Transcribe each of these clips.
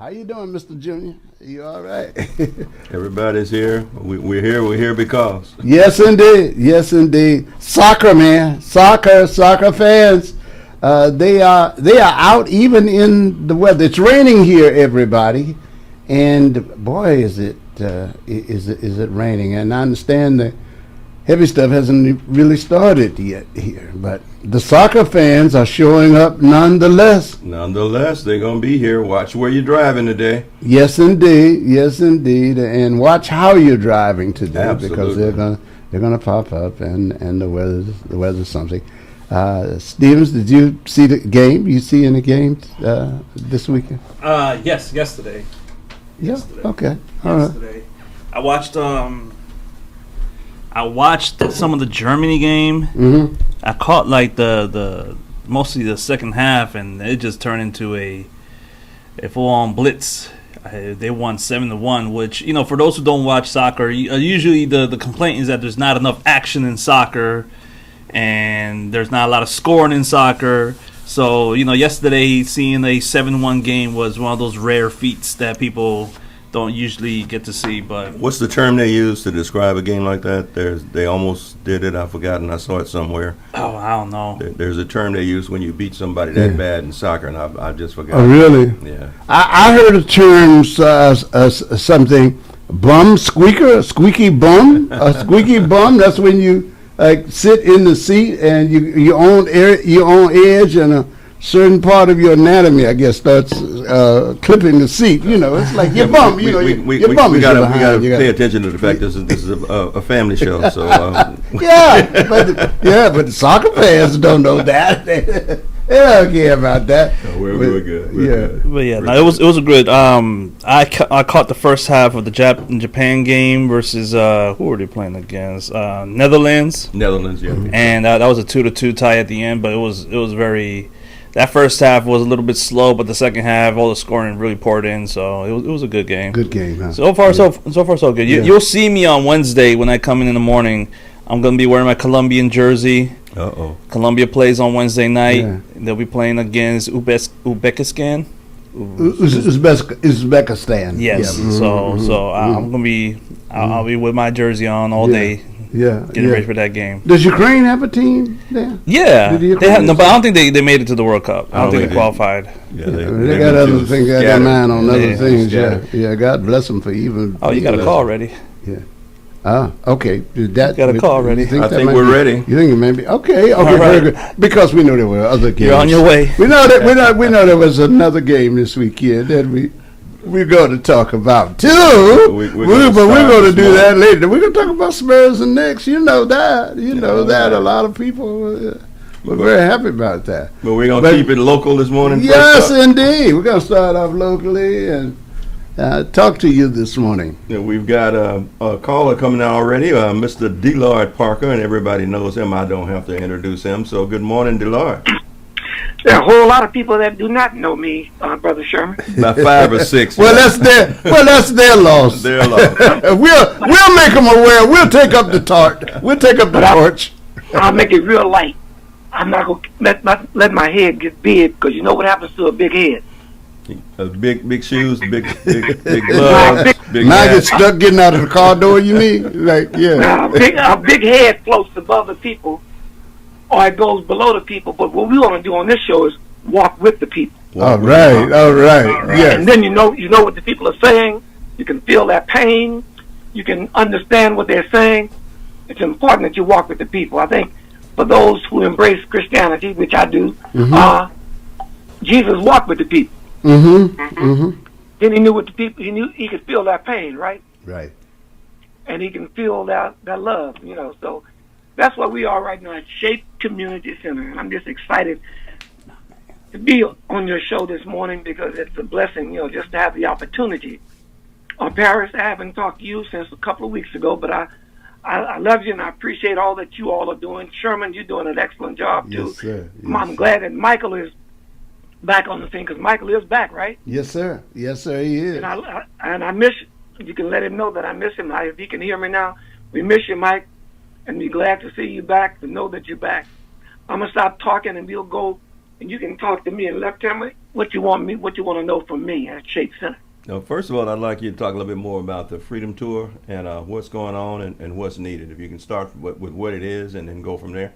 How you doing, Mr. Junior? You all right? Everybody's here. We're here. We're here because. Yes, indeed. Yes, indeed. Soccer, man. Soccer fans. They are out even in the weather. It's raining here, everybody, and boy, is it raining. And I understand the heavy stuff hasn't really started yet here, but the soccer fans are showing up nonetheless. Nonetheless, they're gonna be here. Watch where you're driving today. Yes, indeed. Yes, indeed. And watch how you're driving today. Absolutely. Because they're gonna pop up, and the weather's something. Stevens, did you see the game? You see any games this weekend? Yes, yesterday. Yeah. Okay. All right. Yesterday, I watched some of the Germany game. Mm-hmm. I caught like the mostly the second half, and it just turned into a full-on blitz. They won 7-1, which, for those who don't watch soccer, usually the complaint is that there's not enough action in soccer, and there's not a lot of scoring in soccer. So yesterday seeing a 7-1 game was one of those rare feats that people don't usually get to see. But What's the term they use to describe a game like that? They almost did it. I've forgotten. I saw it somewhere. oh, I don't know. There's a term they use when you beat somebody that bad in soccer, and I just forgot. Oh, really? Yeah. I heard a term something squeaky bum. A squeaky bum. That's when you sit in the seat and you on edge, and a certain part of your anatomy, I guess, starts clipping the seat. It's like your bum. We Your bum is gotta behind. pay attention to the fact this is a family show. So Yeah, but the soccer fans don't know that. They don't care about that. No, we're good. We're good. But yeah, no, it was a good. I caught the first half of the Japan game versus who were they playing against? Netherlands. Netherlands, yeah. And that was a 2-2 tie at the end. But it was very. That first half was a little bit slow, but the second half, all the scoring really poured in. So it was a good game. Good game, huh? So far, so good. You'll see me on Wednesday when I come in the morning. I'm gonna be wearing my Colombian jersey. Colombia plays on Wednesday night. Yeah. They'll be playing against Uzbekistan. Uzbekistan. Yes. Yeah. So I'm gonna be. I'll be with my jersey on all day, Yeah. getting ready for that game. Does Ukraine have a team there? Yeah, they have. No, but I don't think they made it to the World Cup. I don't think they they qualified. Yeah, They got other things. Got their mind on other things. Scattered. Yeah. God bless them for even. Oh, you got a call ready? Okay. That Got a call ready. I think we're ready. You think it may be okay? All Very right. good. Because we know there were other games. You're on your way. We know that we know there was another game this weekend that we're going to talk about too. We're We're gonna going to start do this that later. We're going to talk about Spurs and Knicks. You know that. A lot of people were very happy about that. But we're gonna keep it local this morning. Yes, first up. indeed. We're going to start off locally and talk to you this morning. Yeah, we've got a caller coming out already, Mr. Delard Parker, and everybody knows him. I don't have to introduce him. So good morning, Delard. There are a whole lot of people that do not know me, Brother Sherman. About 5 or 6. Well, that's their loss. Their loss. We'll make them aware. We'll take up the torch. Torch. I'll make it real light. I'm not going to let my head get big, because you know what happens to a big head. Big shoes, big gloves, big Now I hat. get stuck getting out of the car door, you mean? Now, a big head floats above the people, or it goes below the people. But what we want to do on this show is walk with the people. All right. Yes. And then you know what the people are saying. You can feel their pain. You can understand what they're saying. It's important that you walk with the people. I think for those who embrace Christianity, which I do, Jesus walked with the people. Then he knew what the people. He knew he could feel their pain, right? Right. And he can feel that love. So that's what we are right now at Shape Community Center, and I'm just excited to be on your show this morning, because it's a blessing, just to have the opportunity. Paris, I haven't talked to you since a couple of weeks ago, but I love you and I appreciate all that you all are doing. Sherman, you're doing an excellent job too. Yes, sir. I'm glad that Michael is back on the scene, because Michael is back, right? Yes, sir. Yes, sir. He is. And I miss. You can let him know that I miss him. If he can hear me now, we miss you, Mike, and be glad to see you back. To know that you're back. I'm gonna stop talking and we'll go and you can talk to me and tell me what you want to know from me at Shape Center. Now, first of all, I'd like you to talk a little bit more about the Freedom Tour and what's going on and what's needed. If you can start with what it is and then go from there.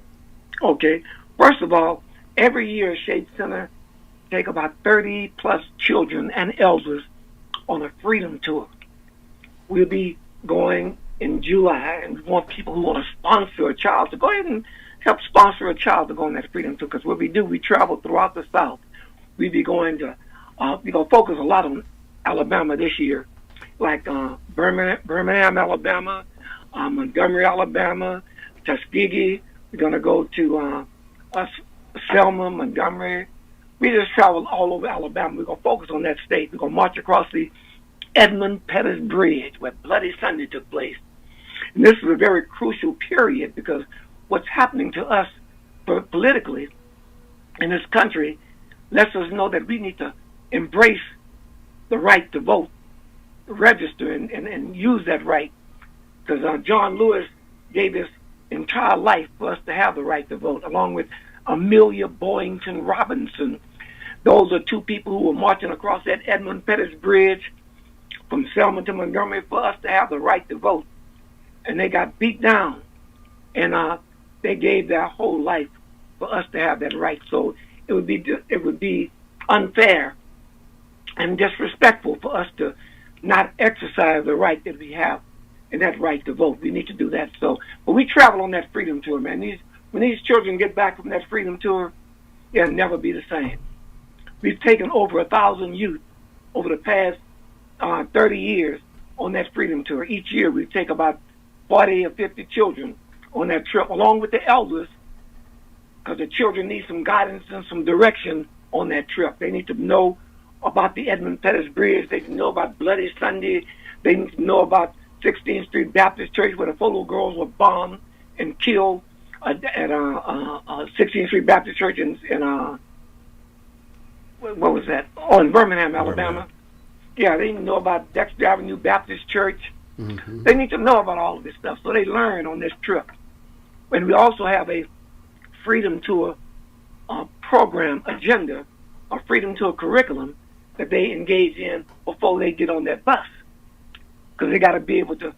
Okay. First of all, every year Shape Center take about 30 plus children and elders on a Freedom Tour. We'll be going in July, and we want people who want to sponsor a child to go ahead and help sponsor a child to go on that Freedom Tour. Because what we do, we travel throughout the South. We're going to focus a lot on Alabama this year, like Birmingham, Alabama, Montgomery, Alabama, Tuskegee. We're going to go to Selma, Montgomery. We just travel all over Alabama. We're going to focus on that state. We're going to march across the Edmund Pettus Bridge where Bloody Sunday took place. And this is a very crucial period because what's happening to us politically in this country lets us know that we need to embrace the right to vote, register, and use that right. Because John Lewis gave his entire life for us to have the right to vote, along with Amelia Boynton Robinson. Those are two people who were marching across that Edmund Pettus Bridge from Selma to Montgomery for us to have the right to vote. And they got beat down. And they gave their whole life for us to have that right. So it would be unfair and disrespectful for us to not exercise the right that we have and that right to vote. We need to do that. So, but we travel on that Freedom Tour, man. When these children get back from that Freedom Tour, it'll never be the same. We've taken over 1,000 youth over the past 30 years on that Freedom Tour. Each year we take about 40 or 50 children on that trip, along with the elders, because the children need some guidance and some direction on that trip. They need to know about the Edmund Pettus Bridge. They need to know about Bloody Sunday. They need to know about 16th Street Baptist Church where the 4 little girls were bombed and killed at 16th Street Baptist Church in what was that? Oh, in Birmingham, Alabama. Yeah, they need to know about Dexter Avenue Baptist Church. Mm-hmm. They need to know about all of this stuff so they learn on this trip. And we also have a Freedom Tour program agenda, a Freedom Tour curriculum that they engage in before they get on that bus. Because they got to be able to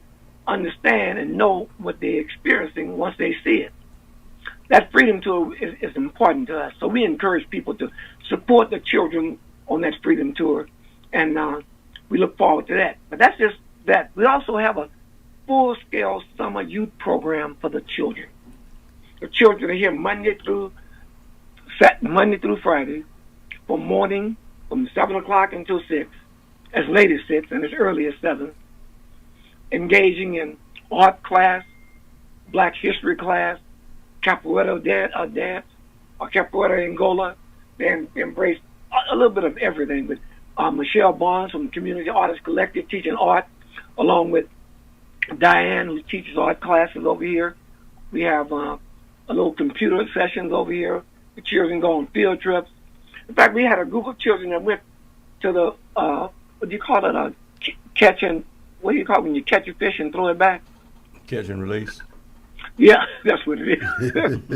understand and know what they're experiencing once they see it. That Freedom Tour is important to us. So we encourage people to support the children on that Freedom Tour. And we look forward to that. But that's just that. We also have a full-scale summer youth program for the children. The children are here Monday through Friday from morning from 7 o'clock until 6, as late as 6 and as early as 7, engaging in art class, Black history class, capoeira dance, or capoeira Angola. They embrace a little bit of everything. But Michelle Barnes from the Community Artists Collective teaching art, along with Diane, who teaches art classes over here. We have a little computer sessions over here. The children go on field trips. In fact, we had a group of children that went to the, what do you call it, what do you call it when you catch a fish and throw it back? Catch and release. Yeah, that's what it is.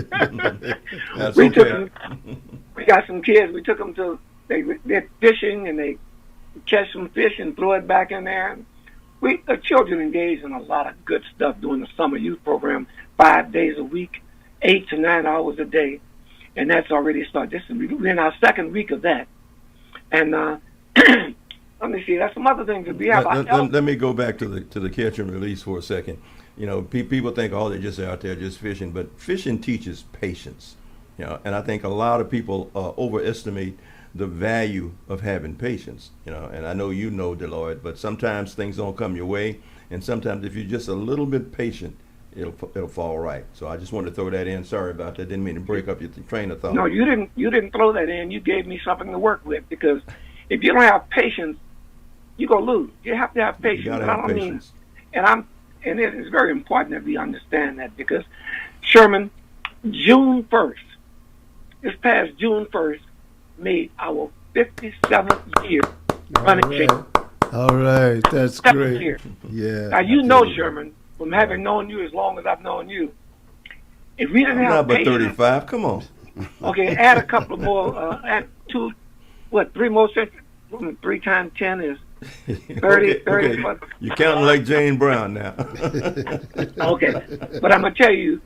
That's we okay. took them, we got some kids, we took them to, they're fishing and they catch some fish and throw it back in there. The children engage in a lot of good stuff during the summer youth program, 5 days a week, 8 to 9 hours a day. And that's already started. We're in our second week of that. And let me see, that's some other things that we have. Let me go back to the catch and release for a second. You know, people think, oh, they're just out there just fishing, but fishing teaches patience. You know, and I think a lot of people overestimate the value of having patience. You know, and I know you know, Deloitte, but sometimes things don't come your way, and sometimes if you're just a little bit patient, it'll fall right. So I just wanted to throw that in. Sorry about that. Didn't mean to break up your train of thought. No, you didn't throw that in. You gave me something to work with, because if you don't have patience, you're gonna lose. You have to have patience. You gotta have patience. And it is very important that we understand that, because Sherman, June 1st, this past June 1st, made our 57th year running Shape. All right, that's great. Year. Yeah. Now you know, Sherman, from having known you as long as I've known you, if we didn't have not but patience, 35. Come on. Okay, add a couple more. Add three more centuries. 3 times 10 is 30. Okay, 30 okay. plus. You're counting like Jane Brown now. Okay, but I'm gonna tell you,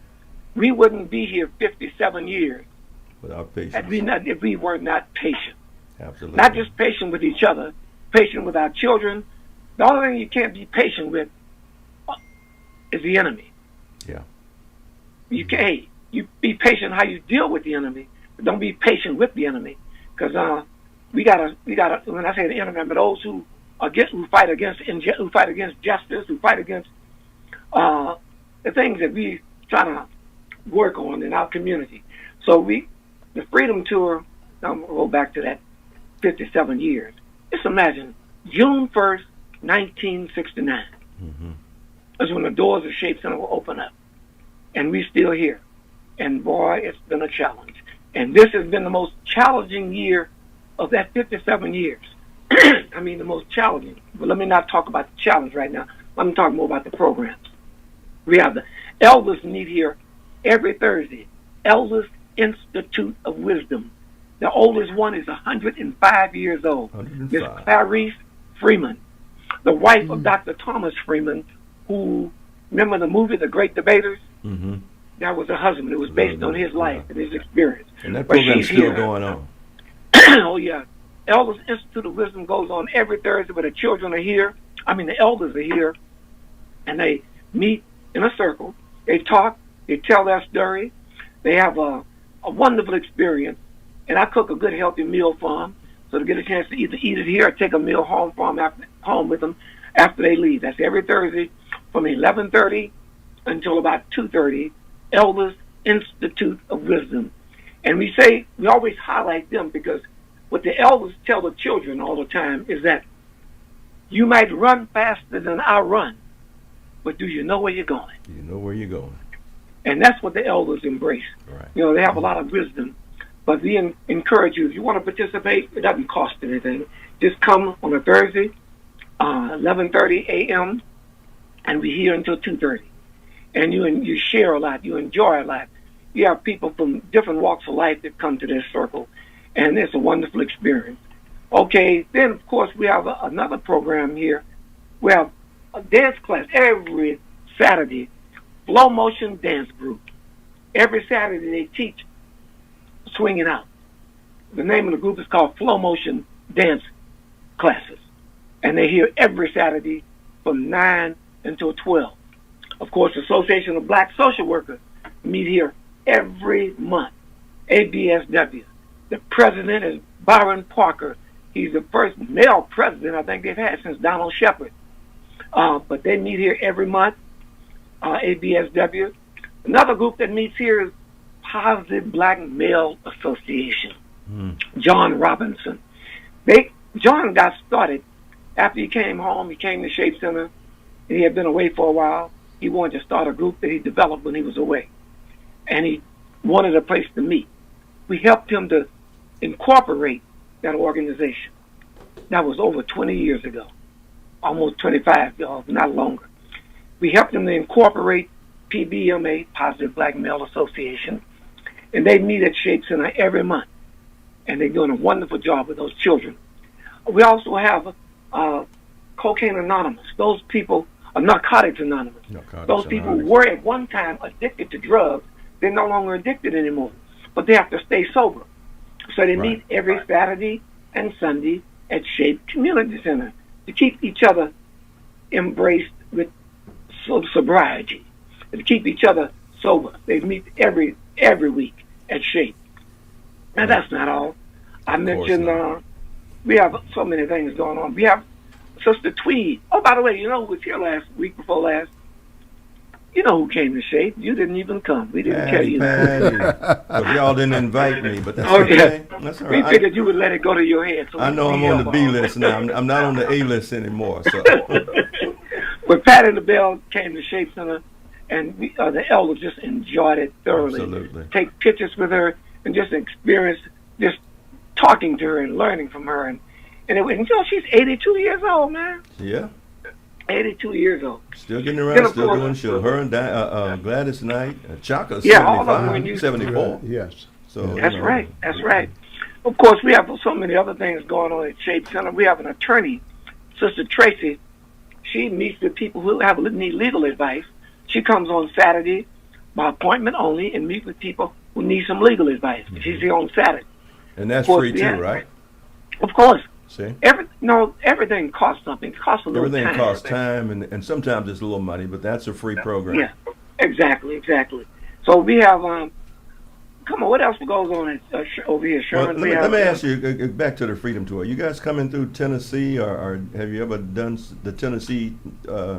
we wouldn't be here 57 years Without patience. if we were not patient. Absolutely. Not just patient with each other, patient with our children. The only thing you can't be patient with is the enemy. Yeah. You can, hey, you be patient how you deal with the enemy, but don't be patient with the enemy, because we gotta. When I say the enemy, but those who fight against justice, who fight against the things that we try to work on in our community. So the Freedom Tour. I'm gonna go back to that 57 years. Just imagine June 1st, 1969. Mm-hmm. That's when the doors of Shape Center will open up, and we're still here. And boy, it's been a challenge. And this has been the most challenging year of that 57 years. I mean, the most challenging. But let me not talk about the challenge right now. Let me talk more about the programs. We have the elders meet here every Thursday. Elders Institute of Wisdom. The oldest one is 105 years old. 105. Miss Clarice Freeman, the wife of Dr. Thomas Freeman, who, remember the movie The Great Debaters? Mm-hmm. That was her husband. It was based on his life and his experience. And that But program's she's still here. going on. Oh, yeah. Elders Institute of Wisdom goes on every Thursday where the children are here. I mean, the elders are here. And they meet in a circle. They talk. They tell their story. They have a wonderful experience. And I cook a good, healthy meal for them. So to get a chance to either eat it here or take a meal home with them after they leave. That's every Thursday from 11:30 until about 2:30. Elders Institute of Wisdom. And we always highlight them because what the elders tell the children all the time is that you might run faster than I run, but do you know where you're going? You know where you're going. And that's what the elders embrace. Right. You know, they have a lot of wisdom. But we encourage you, if you want to participate, it doesn't cost anything. Just come on a Thursday, 11:30 a.m., and we're here until 2:30. And you share a lot. You enjoy a lot. You have people from different walks of life that come to this circle, and it's a wonderful experience. Okay, then, of course, we have another program here. We have a dance class every Saturday, Flow Motion Dance Group. Every Saturday they teach swinging out. The name of the group is called Flow Motion Dance Classes. And they're here every Saturday from 9 until 12. Of course, the Association of Black Social Workers meet here every month. ABSW. The president is Byron Parker. He's the first male president I think they've had since Donald Shepard. But they meet here every month, ABSW. Another group that meets here is Positive Black Male Association. John Robinson. John got started after he came home. He came to Shape Center. He had been away for a while. He wanted to start a group that he developed when he was away. And he wanted a place to meet. We helped him to incorporate that organization. That was over 20 years ago. Almost 25, y'all, not longer. We helped him to incorporate PBMA, Positive Black Male Association. And they meet at Shape Center every month. And they're doing a wonderful job with those children. We also have Cocaine Anonymous. Those people are Narcotics Anonymous. Those people were at one time addicted to drugs. They're no longer addicted anymore. But they have to stay sober. So they meet every Saturday and Sunday at Shape Community Center to keep each other embraced with sobriety, to keep each other sober. They meet every week at Shape. Now, that's not all. I mentioned we have so many things going on. We have Sister Tweed. Oh, by the way, you know who was here week before last? You know who came to Shape. You didn't even come. We didn't tell you that. But y'all didn't invite me, but that's okay. Okay. That's all right. We figured you would let it go to your head. So I know I'm on the B list now. I'm not on the A list anymore. So. But Patty LaBelle came to Shape Center, and the elders just enjoyed it thoroughly. Absolutely. Take pictures with her and just experience just talking to her and learning from her. And she's 82 years old, man. Yeah. 82 years old. Still getting around, still doing show. Her and Gladys Knight, Chaka's 75, 74. Yes. So That's right. That's right. Of course, we have so many other things going on at Shape Center. We have an attorney, Sister Tracy. She meets with people who need legal advice. She comes on Saturday by appointment only and meets with people who need some legal advice. She's here on Saturday. And that's course, free too, right? Of course. See? Everything costs something. It costs a little Everything time. costs time, and sometimes it's a little money, but that's a free program. Yeah, exactly. So we have, come on, what else goes on over here, Well, Sherman? let me ask you, back to the Freedom Tour. You guys coming through Tennessee, or have you ever done the Tennessee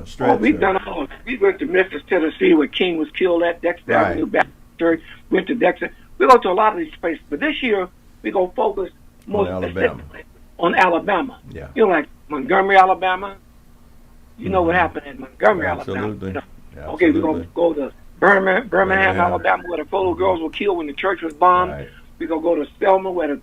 stretch? Oh, we've done all of it. We went to Memphis, Tennessee, where King was killed at Dexter Avenue Baptist Church. Went to Dexter. We go to a lot of these places, but this year we go focus most specifically on Alabama. Yeah. You know, like Montgomery, Alabama. You know what happened in Montgomery, Absolutely. Alabama. Yeah, Okay, we're going to go to Birmingham, Alabama, where the photo girls were killed when the church was bombed. Right. We're going to go to Selma, where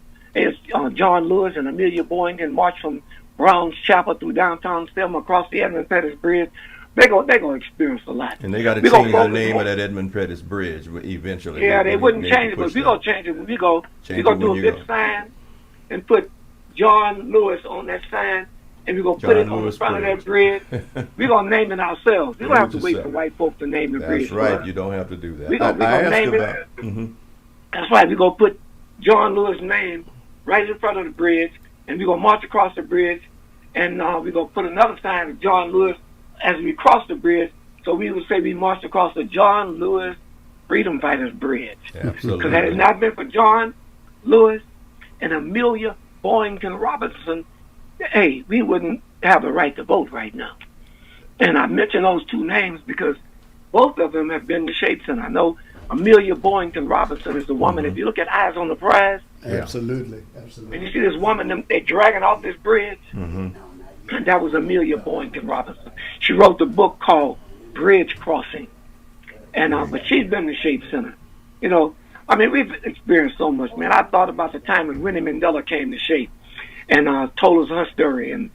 John Lewis and Amelia Boynton marched from Brown's Chapel through downtown Selma across the Edmund Pettus Bridge. They're going to experience a lot. And they got to change the name of that Edmund Pettus Bridge eventually. Yeah, they wouldn't change it, but we're going to change it when we go. We're going to do a big sign and put John Lewis on that sign, and we're going to put it on the front of that bridge. We're going to name it ourselves. We don't have to wait for white folks to name the bridge. That's right. You don't have to do that. We're going to name it. That's right. We're going to put John Lewis' name right in front of the bridge, and we're going to march across the bridge, and we're going to put another sign of John Lewis as we cross the bridge. So we would say we marched across the John Lewis Freedom Fighters Bridge. Absolutely. Because had it not been for John Lewis and Amelia Boynton Robinson, hey, we wouldn't have the right to vote right now. And I mention those two names because both of them have been to Shape Center. I know Amelia Boynton Robinson is the woman. If you look at Eyes on the Prize, Absolutely. and you see this woman, they're dragging off this bridge, and that was Amelia Boynton Robinson. She wrote the book called Bridge Crossing, and but she's been to Shape Center. You know, I mean, we've experienced so much, man. I thought about the time when Winnie Mandela came to Shape and told us her story, and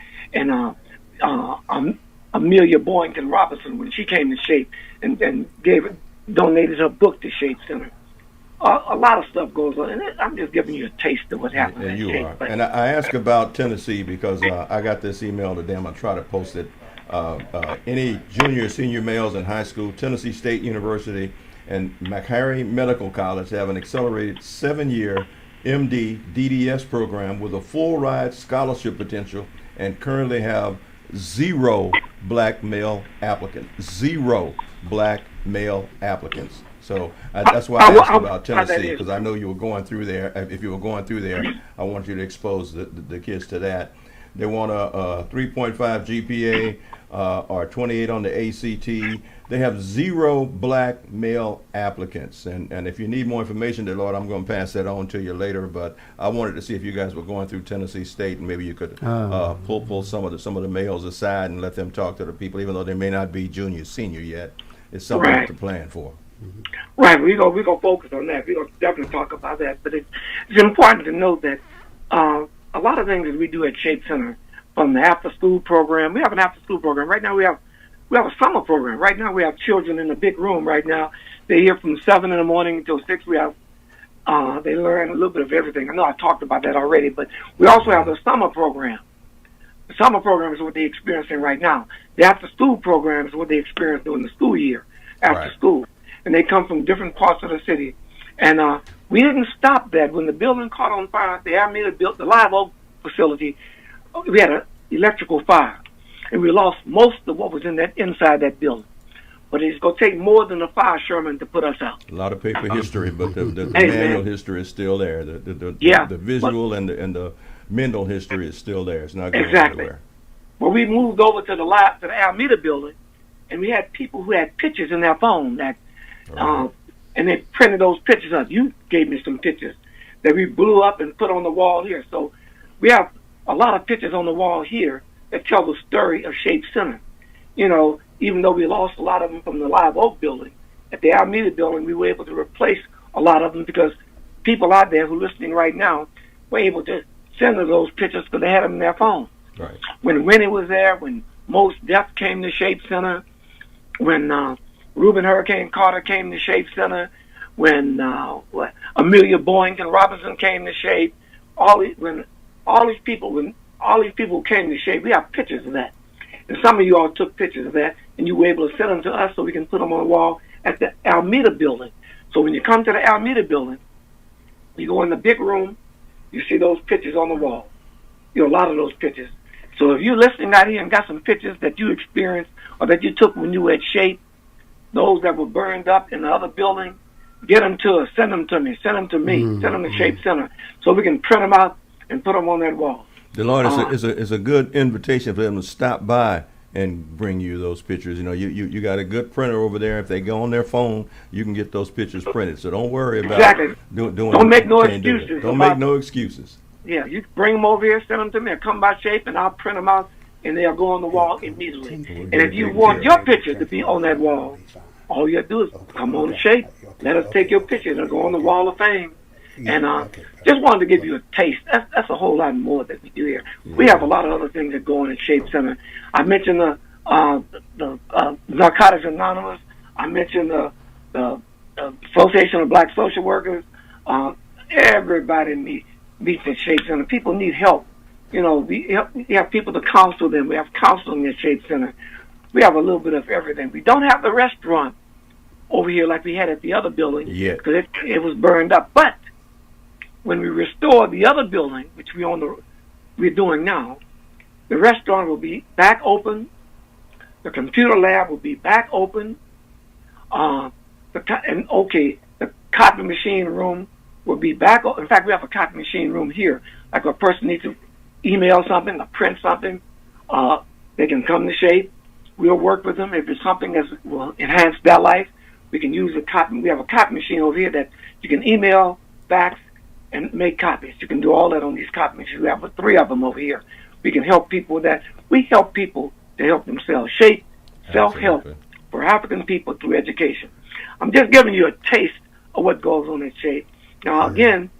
Amelia Boynton Robinson when she came to Shape and donated her book to Shape Center. A lot of stuff goes on, and I'm just giving you a taste of what happened. And you are. And I ask about Tennessee because I got this email today. I'm going to try to post it. Any junior, senior males in high school, Tennessee State University and McHarry Medical College have an accelerated 7-year MD DDS program with a full ride scholarship potential and currently have 0 black male applicants. 0 black male applicants. So that's why I asked about Tennessee, because I know you were going through there. If you were going through there, I want you to expose the kids to that. They want a 3.5 GPA or 28 on the ACT. They have 0 black male applicants. And if you need more information there, Lord, I'm going to pass that on to you later. But I wanted to see if you guys were going through Tennessee State, and maybe you could pull some of the males aside and let them talk to the people, even though they may not be junior, senior yet. It's something to plan for. Right, we're gonna focus on that. We're gonna definitely talk about that. But it's important to note that a lot of things that we do at Shape Center, from the after-school program. We have an after-school program right now. We have a summer program right now. We have children in the big room right now. They're here from 7 in the morning until 6. We have they learn a little bit of everything. I know I talked about that already, but we also have the summer program. The summer program is what they're experiencing right now. The after-school program is what they experience during the school year after school. And they come from different parts of the city. And we didn't stop that. When the building caught on fire, the Alameda built the Live Oak facility. We had an electrical fire, and we lost most of what was inside that building. But it's going to take more than a fire, Sherman, to put us out. A lot of paper history, but the manual history is still there. The visual and the mental history is still there. It's not going anywhere. Well, we moved over to the Alameda building, and we had people who had pictures in their phone that. And they printed those pictures up. You gave me some pictures that we blew up and put on the wall here. So we have a lot of pictures on the wall here that tell the story of Shape Center. You know, even though we lost a lot of them from the Live Oak building, at the Alameda building, we were able to replace a lot of them because people out there who are listening right now were able to send us those pictures because they had them in their phone. Right. When Winnie was there, when Mos Def came to Shape Center, when Reuben Hurricane Carter came to Shape Center, when Amelia Boynton Robinson came to Shape, when all these people came to Shape, we have pictures of that. And some of you all took pictures of that, and you were able to send them to us so we can put them on the wall at the Alameda building. So when you come to the Alameda building, you go in the big room, you see those pictures on the wall. You know, a lot of those pictures. So if you're listening out here and got some pictures that you experienced or that you took when you were at Shape, those that were burned up in the other building, get them to us, send them to me, send them to me, send them to Shape Center so we can print them out and put them on that wall. Delord, it's a good invitation for them to stop by and bring you those pictures. You know, you got a good printer over there. If they go on their phone, you can get those pictures printed. So don't worry about doing. Don't make no excuses. Don't make no excuses. Yeah, you bring them over here, send them to me, or come by Shape, and I'll print them out, and they'll go on the wall immediately. And if you want your picture to be on that wall, all you have to do is come on Shape. Let us take your picture. It'll go on the Wall of Fame. And just wanted to give you a taste. That's a whole lot more that we do here. We have a lot of other things that go on at Shape Center. I mentioned the Narcotics Anonymous. I mentioned the Association of Black Social Workers. Everybody meets at Shape Center. People need help. You know, we have people to counsel them. We have counseling at Shape Center. We have a little bit of everything. We don't have the restaurant over here like we had at the other building because it was burned up. But when we restore the other building, which we're doing now, the restaurant will be back open. The computer lab will be back open. The copy machine room will be back. In fact, we have a copy machine room here. Like a person needs to email something or print something, they can come to Shape. We'll work with them. If it's something that will enhance their life, we can use a copy. We have a copy machine over here that you can email, fax, and make copies. You can do all that on these copy machines. We have 3 of them over here. We can help people with that. We help people to help themselves. Shape self-help for African people through education. I'm just giving you a taste of what goes on at Shape. Now, again,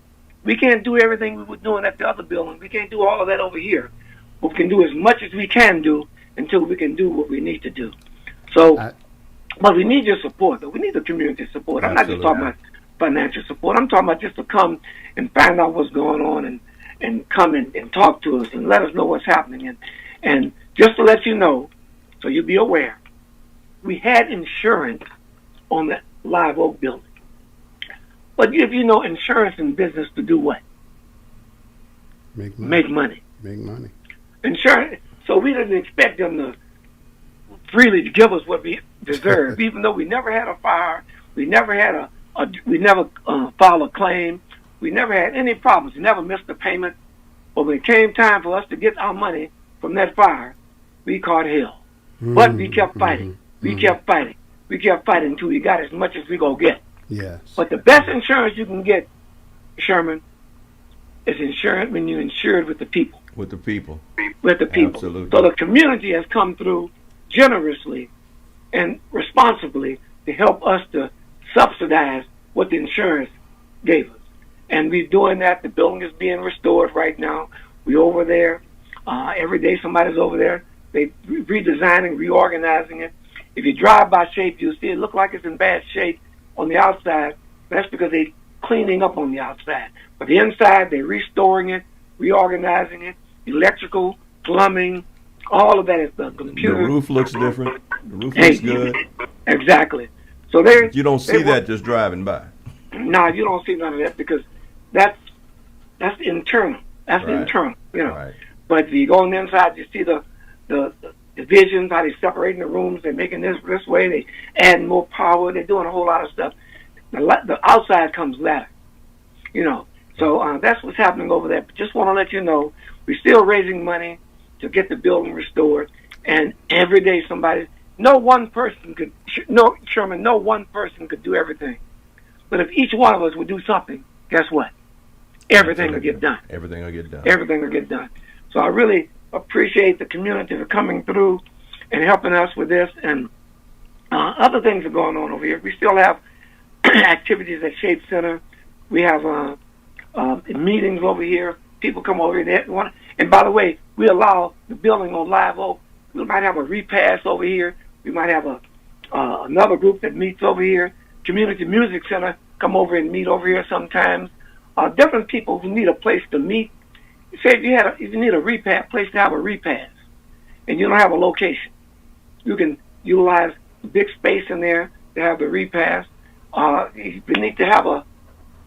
we can't do everything we were doing at the other building. We can't do all of that over here. But we can do as much as we can do until we can do what we need to do. So, but we need your support, though. We need the community support. I'm not just talking about financial support. I'm talking about just to come and find out what's going on and come and talk to us and let us know what's happening. And just to let you know, so you'll be aware, we had insurance on the Live Oak building. But if you know insurance in business to do what? Make money. Make money. Insurance. So we didn't expect them to freely give us what we deserve, even though we never had a fire, we never had filed a claim, we never had any problems, we never missed a payment. But when it came time for us to get our money from that fire, we caught hell. But we kept fighting. We kept fighting. We kept fighting until we got as much as we gonna get. Yes. But the best insurance you can get, Sherman, is insurance when you're insured with the people. With the people. With the people. Absolutely. So the community has come through generously and responsibly to help us to subsidize what the insurance gave us. And we're doing that. The building is being restored right now. We're over there. Every day somebody's over there. They're redesigning, reorganizing it. If you drive by Shape, you'll see it look like it's in bad shape on the outside. That's because they're cleaning up on the outside. But the inside, they're restoring it, reorganizing it, electrical, plumbing, all of that is the computer. The roof looks different. The roof looks good. Exactly. So you don't see that just driving by. No, you don't see none of that because that's internal. That's right. internal, you know. Right. But if you go on the inside, you see the divisions, how they're separating the rooms. They're making this way. They adding more power. They're doing a whole lot of stuff. The outside comes later, you know. So that's what's happening over there. But just want to let you know, we're still raising money to get the building restored. And every day Sherman, no one person could do everything. But if each one of us would do something, guess what? Everything will get done. Everything will get done. Everything will get done. So I really appreciate the community for coming through and helping us with this. And other things are going on over here. We still have activities at Shape Center. We have meetings over here. People come over here. And by the way, we allow the building on Live Oak. We might have a repass over here. We might have another group that meets over here. Community Music Center come over and meet over here sometimes. Different people who need a place to meet. Say if you need a repast place to have a repast, and you don't have a location, you can utilize big space in there to have the repast. You need to have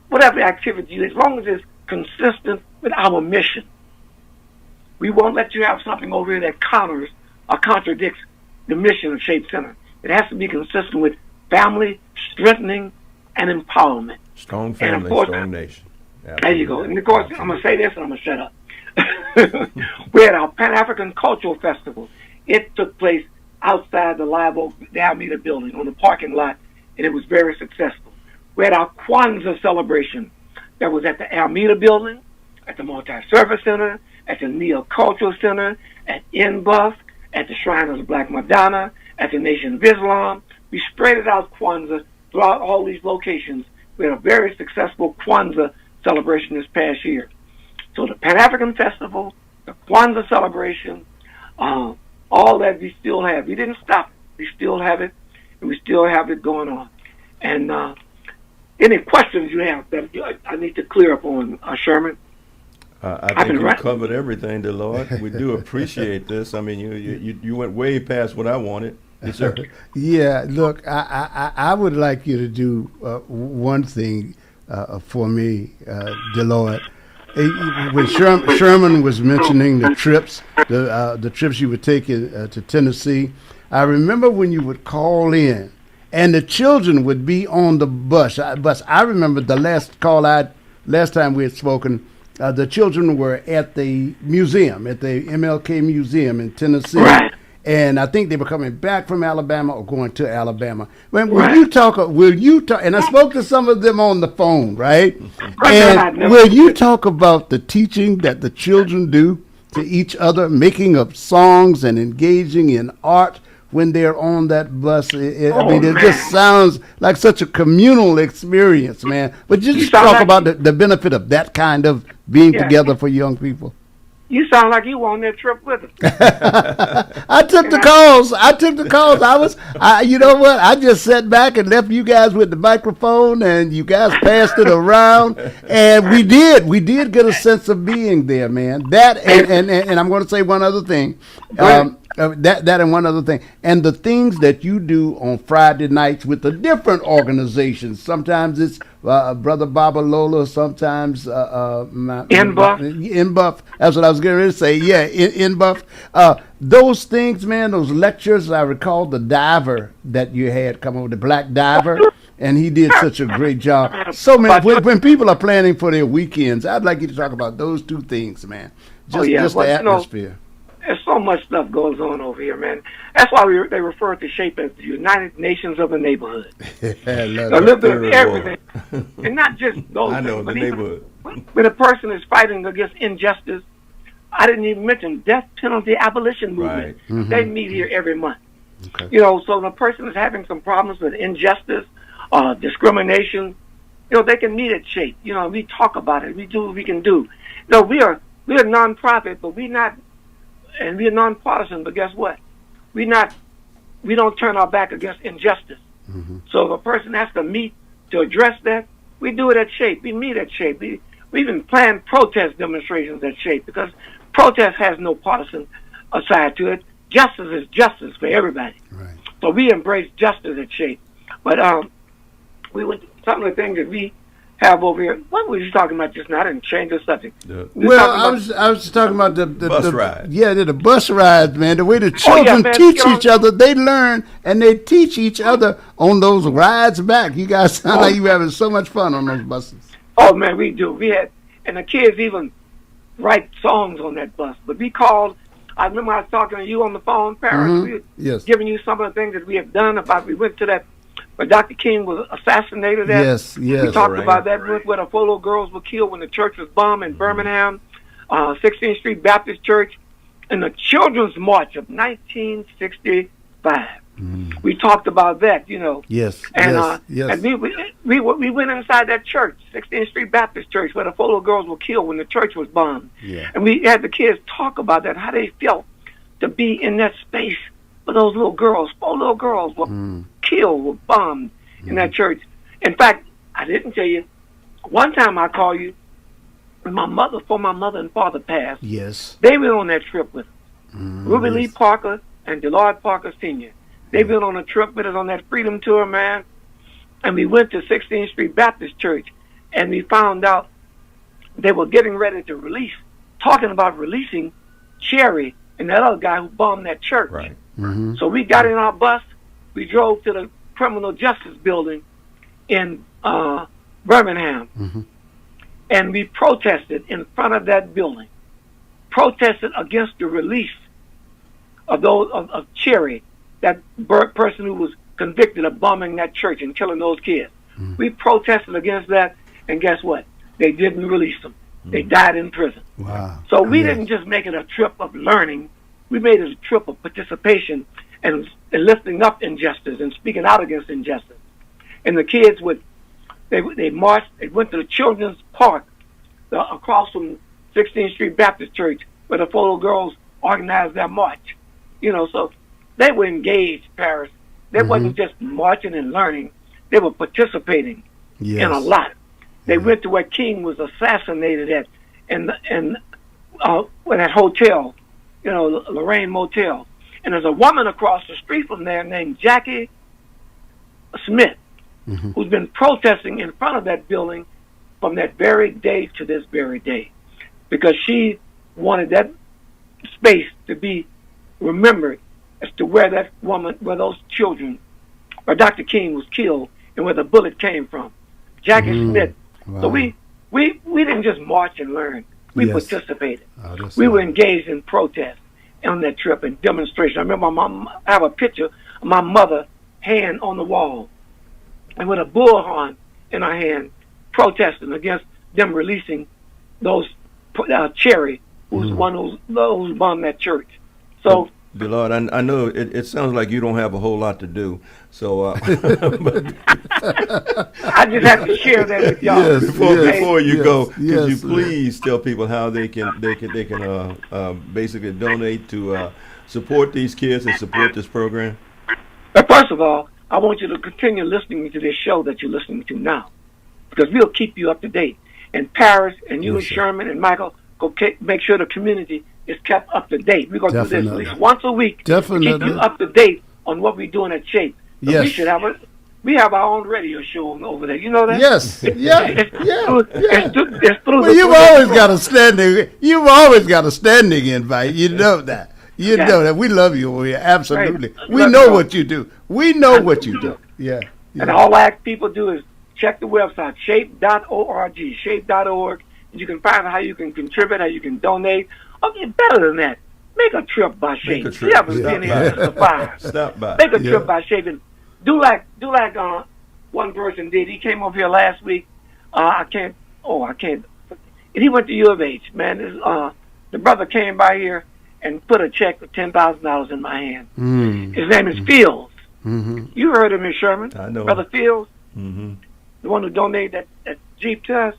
whatever activity, as long as it's consistent with our mission. We won't let you have something over here that counters or contradicts the mission of Shape Center. It has to be consistent with family, strengthening, and empowerment. Strong family, course, strong nation. There you go. And of course, I'm going to say this and I'm going to shut up. We had our Pan-African Cultural Festival. It took place outside the Live Oak, the Alameda building on the parking lot, and it was very successful. We had our Kwanzaa celebration that was at the Alameda building, at the Multi-Service Center, at the Neo Cultural Center, at NBUF, at the Shrine of the Black Madonna, at the Nation of Islam. We spread it out Kwanzaa throughout all these locations. We had a very successful Kwanzaa celebration this past year. So the Pan-African Festival, the Kwanzaa celebration, all that we still have. We didn't stop it. We still have it, and we still have it going on. And any questions you have that I need to clear up on, Sherman? I think you covered everything, Deloitte. We do appreciate this. I mean, you went way past what I wanted. Yes, sir. Yeah, look, I would like you to do one thing for me, Deloitte. When Sherman was mentioning the trips, the trips you would take to Tennessee, I remember when you would call in, and the children would be on the bus. I remember the last time we had spoken. The children were at the museum, at the MLK Museum in Tennessee. Right. And I think they were coming back from Alabama or going to Alabama. Will you talk? And I spoke to some of them on the phone, right? And will you talk about the teaching that the children do to each other, making up songs and engaging in art when they're on that bus? It just sounds like such a communal experience, man. But you just talk about the benefit of that kind of being together for young people. You sound like you were on that trip with us. I took the calls. You know what? I just sat back and left you guys with the microphone, and you guys passed it around, and we did get a sense of being there, man. That and I'm going to say one other thing. That and one other thing, and the things that you do on Friday nights with the different organizations. Sometimes it's Brother Babalola. Sometimes NBUF. That's what I was getting ready to say. Yeah, NBUF. Those things, man. Those lectures. I recall the diver that you had come over, the black diver, and he did such a great job. So, man, when people are planning for their weekends, I'd like you to talk about those two things, man. Just the atmosphere. There's so much stuff goes on over here, man. That's why they refer to SHAPE as the United Nations of the Neighborhood. A little bit of everything. And not just those I know, things, the neighborhood. When a person is fighting against injustice, I didn't even mention death penalty abolition movement. Right. Mm-hmm. They meet here every month. Okay. So when a person is having some problems with injustice, discrimination, they can meet at SHAPE. We talk about it. We do what we can do. We're a nonprofit, but we're not. And we're nonpartisan, but guess what? We don't turn our back against injustice. Mm-hmm. So if a person has to meet to address that, we do it at SHAPE. We meet at SHAPE. We even plan protest demonstrations at SHAPE because protest has no partisan side to it. Justice is justice for everybody. Right. So we embrace justice at SHAPE. But some of the things that we have over here. What were you talking about just now? I didn't change the subject. I was talking about the bus ride. Yeah, the bus rides, man. The way the children teach each other, they learn and they teach each other on those rides back. You guys sound like you were having so much fun on those buses. Oh man, we do. And the kids even write songs on that bus. But we called. I remember I was talking to you on the phone, Paris. Mm-hmm. We were giving you some of the things that we have done. We went to that. Where Dr. King was assassinated at. Yes. We talked about that where the 4 little girls were killed when the church was bombed in Birmingham, 16th Street Baptist Church, and the Children's March of 1965. We talked about that, Yes. And, yes. And we went inside that church, 16th Street Baptist Church, where the 4 little girls were killed when the church was bombed. Yeah. And we had the kids talk about that, how they felt to be in that space. But those little girls, 4 little girls were killed, were bombed in that church. In fact, I didn't tell you. One time I called you, when before my mother and father passed, Yes. they went on that trip with us. Ruby Lee Yes. Parker and Deloyd Parker Sr. They went on a trip with us on that Freedom Tour, man. And we went to 16th Street Baptist Church, and we found out they were getting ready to release, talking about releasing Cherry and that other guy who bombed that church. Right. Mm-hmm. So we got in our bus, we drove to the Criminal Justice Building in Birmingham, Mm-hmm. and we protested in front of that building, protested against the release of of Cherry, that person who was convicted of bombing that church and killing those kids. Mm-hmm. We protested against that, and guess what? They didn't release them. They died in prison. Wow. So we Yes. didn't just make it a trip of learning. We made it a trip of participation and lifting up injustice and speaking out against injustice. And the kids they marched. They went to the Children's Park across from 16th Street Baptist Church, where the photo girls organized their march. So they were engaged, Paris. They wasn't just marching and learning. They were participating Yes. in a lot. They went to where King was assassinated at, and where that hotel, Lorraine Motel. And there's a woman across the street from there named Jackie Smith, who's been protesting in front of that building from that very day to this very day, because she wanted that space to be remembered as to where that woman, where those children, or Dr. King was killed, and where the bullet came from. Jackie Smith. Wow. So we didn't just march and learn. We Yes. participated. Oh, that's We were nice. engaged in protest on that trip and demonstration. I remember I have a picture of my mother hand on the wall and with a bullhorn in her hand protesting against them releasing those Cherry, who's the one who's bombed that church. So Deloitte, I know it sounds like you don't have a whole lot to do. So but I just have to share that with y'all. Yes. before you yes, go, could yes, you please tell people how they can basically donate to support these kids and support this program? But first of all, I want you to continue listening to this show that you're listening to now, because we'll keep you up to date. And Paris and you Yes, and sir. Sherman and Michael go make sure the community is kept up to date. We're going to do this at Definitely. least once a week to keep Definitely. you up to date on what we're doing at Shape. So Yes. we should have we have our own radio show over there. You know that? Yes. Yeah. It's Yeah. through- Yeah. it's through Well, the- you've always got a standing. You've always got a standing invite. You know that. You Yeah. know that. We love you. We absolutely. Right. We Love know you. what you do. We know what you do. Yeah. And Yeah. all I ask people do is check the website, shape.org, shape.org, and you can find out how you can contribute, how you can donate. Better than that, make a trip by Shape. a You trip. haven't Stop been here by. since the fire. Stop by. Make a Yeah. trip by Shape and do like one person did. He came over here last week. I can't. And he went to U of H. Man, the brother came by here and put a check for $10,000 in my hand. Mm. His name is Fields. Mm-hmm. You heard of him, Sherman? I know. Brother Fields, Mm-hmm. the one who donated that Jeep to us.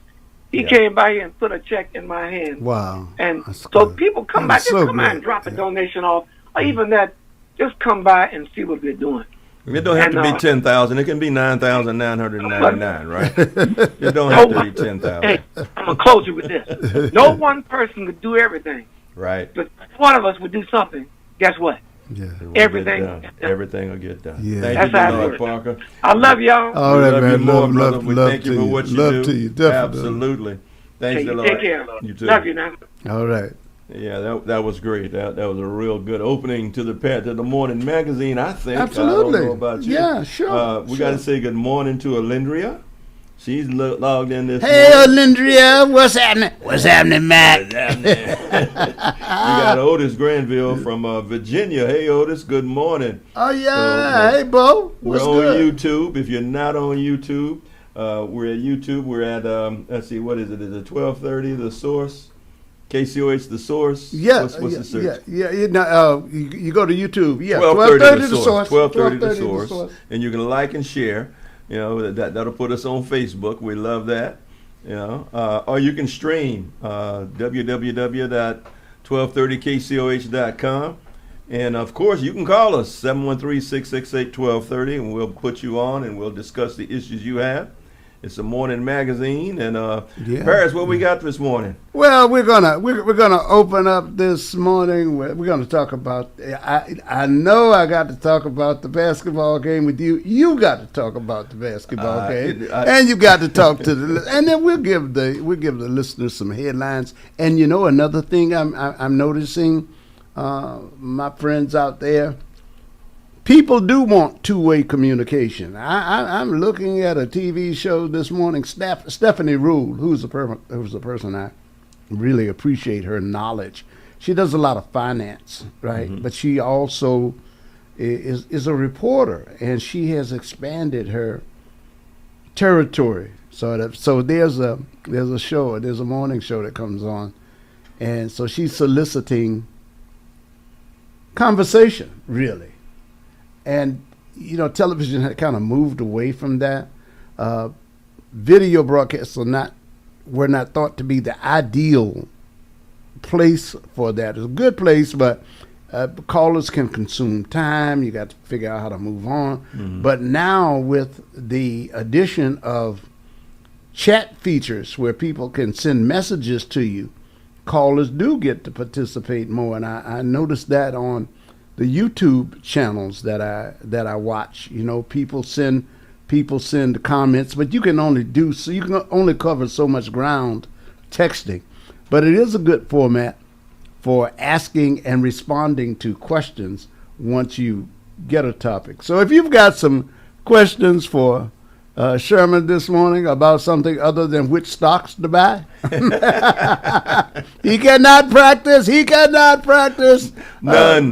He Yeah. came by here and put a check in my hand. Wow. And That's so good. people come That by, is just so come by and good. drop a donation off, or even that, just come by and see what we're doing. It don't have to And, be 10,000. It can be 9,999, right? It don't have to be 10,000. Hey, I'm going to close it with this. No one person could do everything, Right. but if one of us would do something, guess what? Yeah. It will Everything- get done. Everything will get done. Yeah. Thank That's you, how I Lord do it. Parker. I love y'all. All We right, love man. you more, Love, brother. love, We love thank to you for you. what you Love do. to you. Definitely. Absolutely. Thanks, Hey, Deloitte. take care. You too. Love you now. All right. Yeah, that was great. That was a real good opening to the morning magazine, I think. Absolutely. I don't know about you. Yeah, sure, We sure. got to say good morning to Alindria. She's logged in this Hey, morning. Olindria, what's happening? What's happening, Mac? We got Otis Granville from Virginia. Hey, Otis, good morning. Oh yeah. Hey, Bo. We're What's on good? YouTube. If you're not on YouTube, we're at YouTube. We're at, let's see, what is it? Is it 1230 The Source? KCOH The Source? Yeah, What's the search? You go to YouTube. Yeah, 1230 The Source. 1230 1230 The Source. And you can like and share. You know, that'll put us on Facebook. We love that. You know, or you can stream www.1230kcoh.com. And of course, you can call us 713-668-1230, and we'll put you on and we'll discuss the issues you have. It's a morning magazine, and Yeah. Paris, what we got this morning? Well, we're gonna open up this morning. We're gonna talk about. I know I got to talk about the basketball game with you. You got to talk about the basketball game, and you got to talk to the. And then we'll give the listeners some headlines. And you know another thing I'm noticing, my friends out there. People do want two-way communication. I'm looking at a TV show this morning. Stephanie Rule, who's a person I really appreciate her knowledge. She does a lot of finance, right? Mm-hmm. But she also is a reporter, and she has expanded her territory. So there's a show, there's a morning show that comes on, and so she's soliciting conversation, really. And, you know, television had kind of moved away from that. Video broadcasts were not thought to be the ideal place for that. It's a good place, but callers can consume time. You got to figure out how to move on. Mm-hmm. But now with the addition of chat features where people can send messages to you, callers do get to participate more. And I noticed that on the YouTube channels that I watch. You know, people send comments, but you can only cover so much ground texting. But it is a good format for asking and responding to questions once you get a topic. So if you've got some questions for Sherman this morning about something other than which stocks to buy, he cannot practice. None.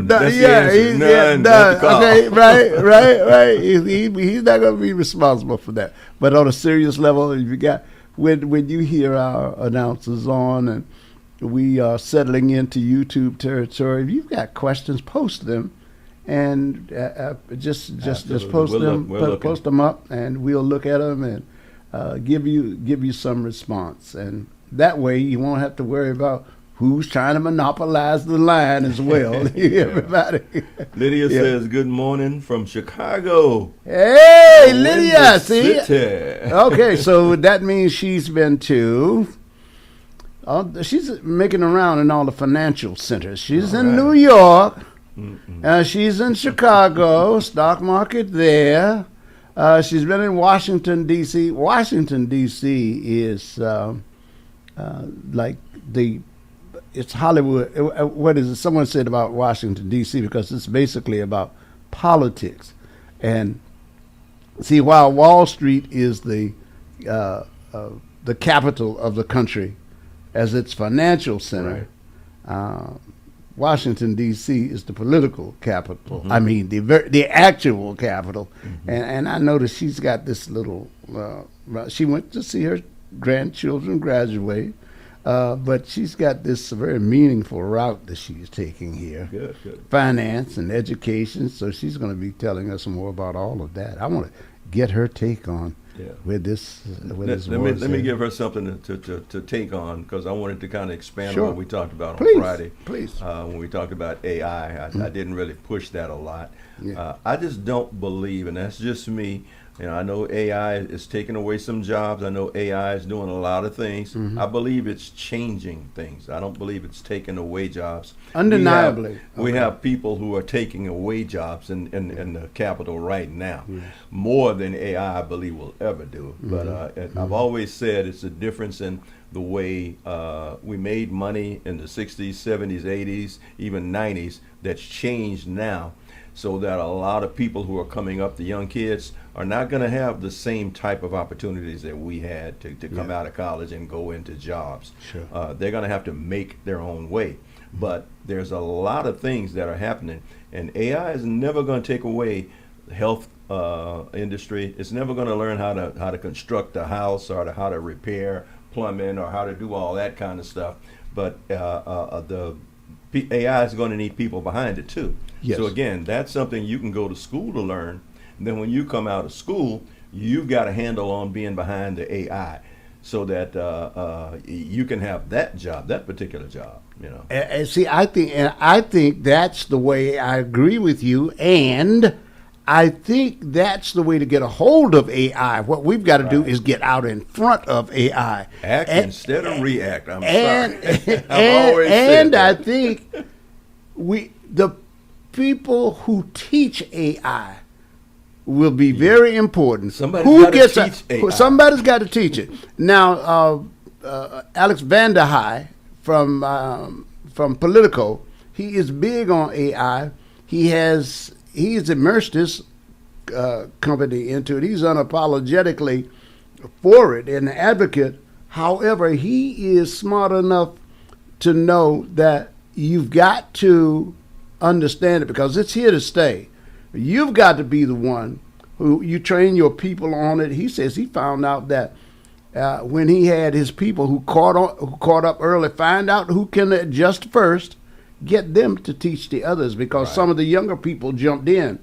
That's the answer. None. Okay, right. He's not going to be responsible for that. But on a serious level, if you got when you hear our announcers on and we are settling into YouTube territory, if you've got questions, post them. And just post them, post them up, and we'll look at them and give you some response. And that way, you won't have to worry about who's trying to monopolize the line as well. Everybody. Lydia says, "Good morning from Chicago." Hey, Lydia, see? City. Okay, so that means she's been to. She's making around in all the financial centers. She's in New York. She's in Chicago, stock market there. She's been in Washington, D.C. Washington, D.C. is it's Hollywood. What is it? Someone said about Washington, D.C. because it's basically about politics. And see, while Wall Street is the capital of the country as its financial center, right. Washington, D.C. is the political capital. Mm-hmm. I mean, the actual capital. Mm-hmm. And I noticed she's got this little, she went to see her grandchildren graduate, but she's got this very meaningful route that she's taking here. Good. Finance and education. So she's going to be telling us more about all of that. I want to get her take on let me give her something to take on, because I wanted to kind of expand on what we talked about on Friday. Please. When we talked about AI, I didn't really push that a lot. Yeah. I just don't believe, and that's just me. You know, I know AI is taking away some jobs. I know AI is doing a lot of things. Mm-hmm. I believe it's changing things. I don't believe it's taking away jobs. Undeniably. We have people who are taking away jobs in the Capitol right now, more than AI, I believe, will ever do. Mm-hmm. But I've always said it's a difference in the way we made money in the 60s, 70s, 80s, even 90s that's changed now, so that a lot of people who are coming up, the young kids, are not going to have the same type of opportunities that we had to come out of college and go into jobs. Sure. They're going to have to make their own way. But there's a lot of things that are happening, and AI is never going to take away the health industry. It's never going to learn how to construct a house, or how to repair plumbing, or how to do all that kind of stuff. But the AI is going to need people behind it too. Yes. So again, that's something you can go to school to learn. And then when you come out of school, you've got a handle on being behind the AI, so that you can have that job, that particular job. You know. And see, I think that's the way. I agree with you, and I think that's the way to get a hold of AI. What we've got to do is get out in front of AI. Act instead of react. I'm And sorry. I've always said I that. think the people who teach AI will be very important. Somebody's gotta teach AI. Somebody's got to teach it. Now, Alex Vanderhei from Politico, he is big on AI. He's immersed his company into it. He's unapologetically for it and an advocate. However, he is smart enough to know that you've got to understand it because it's here to stay. You've got to be the one who you train your people on it. He says he found out that when he had his people who caught up early, find out who can adjust first, get them to teach the others because some of the younger people jumped in.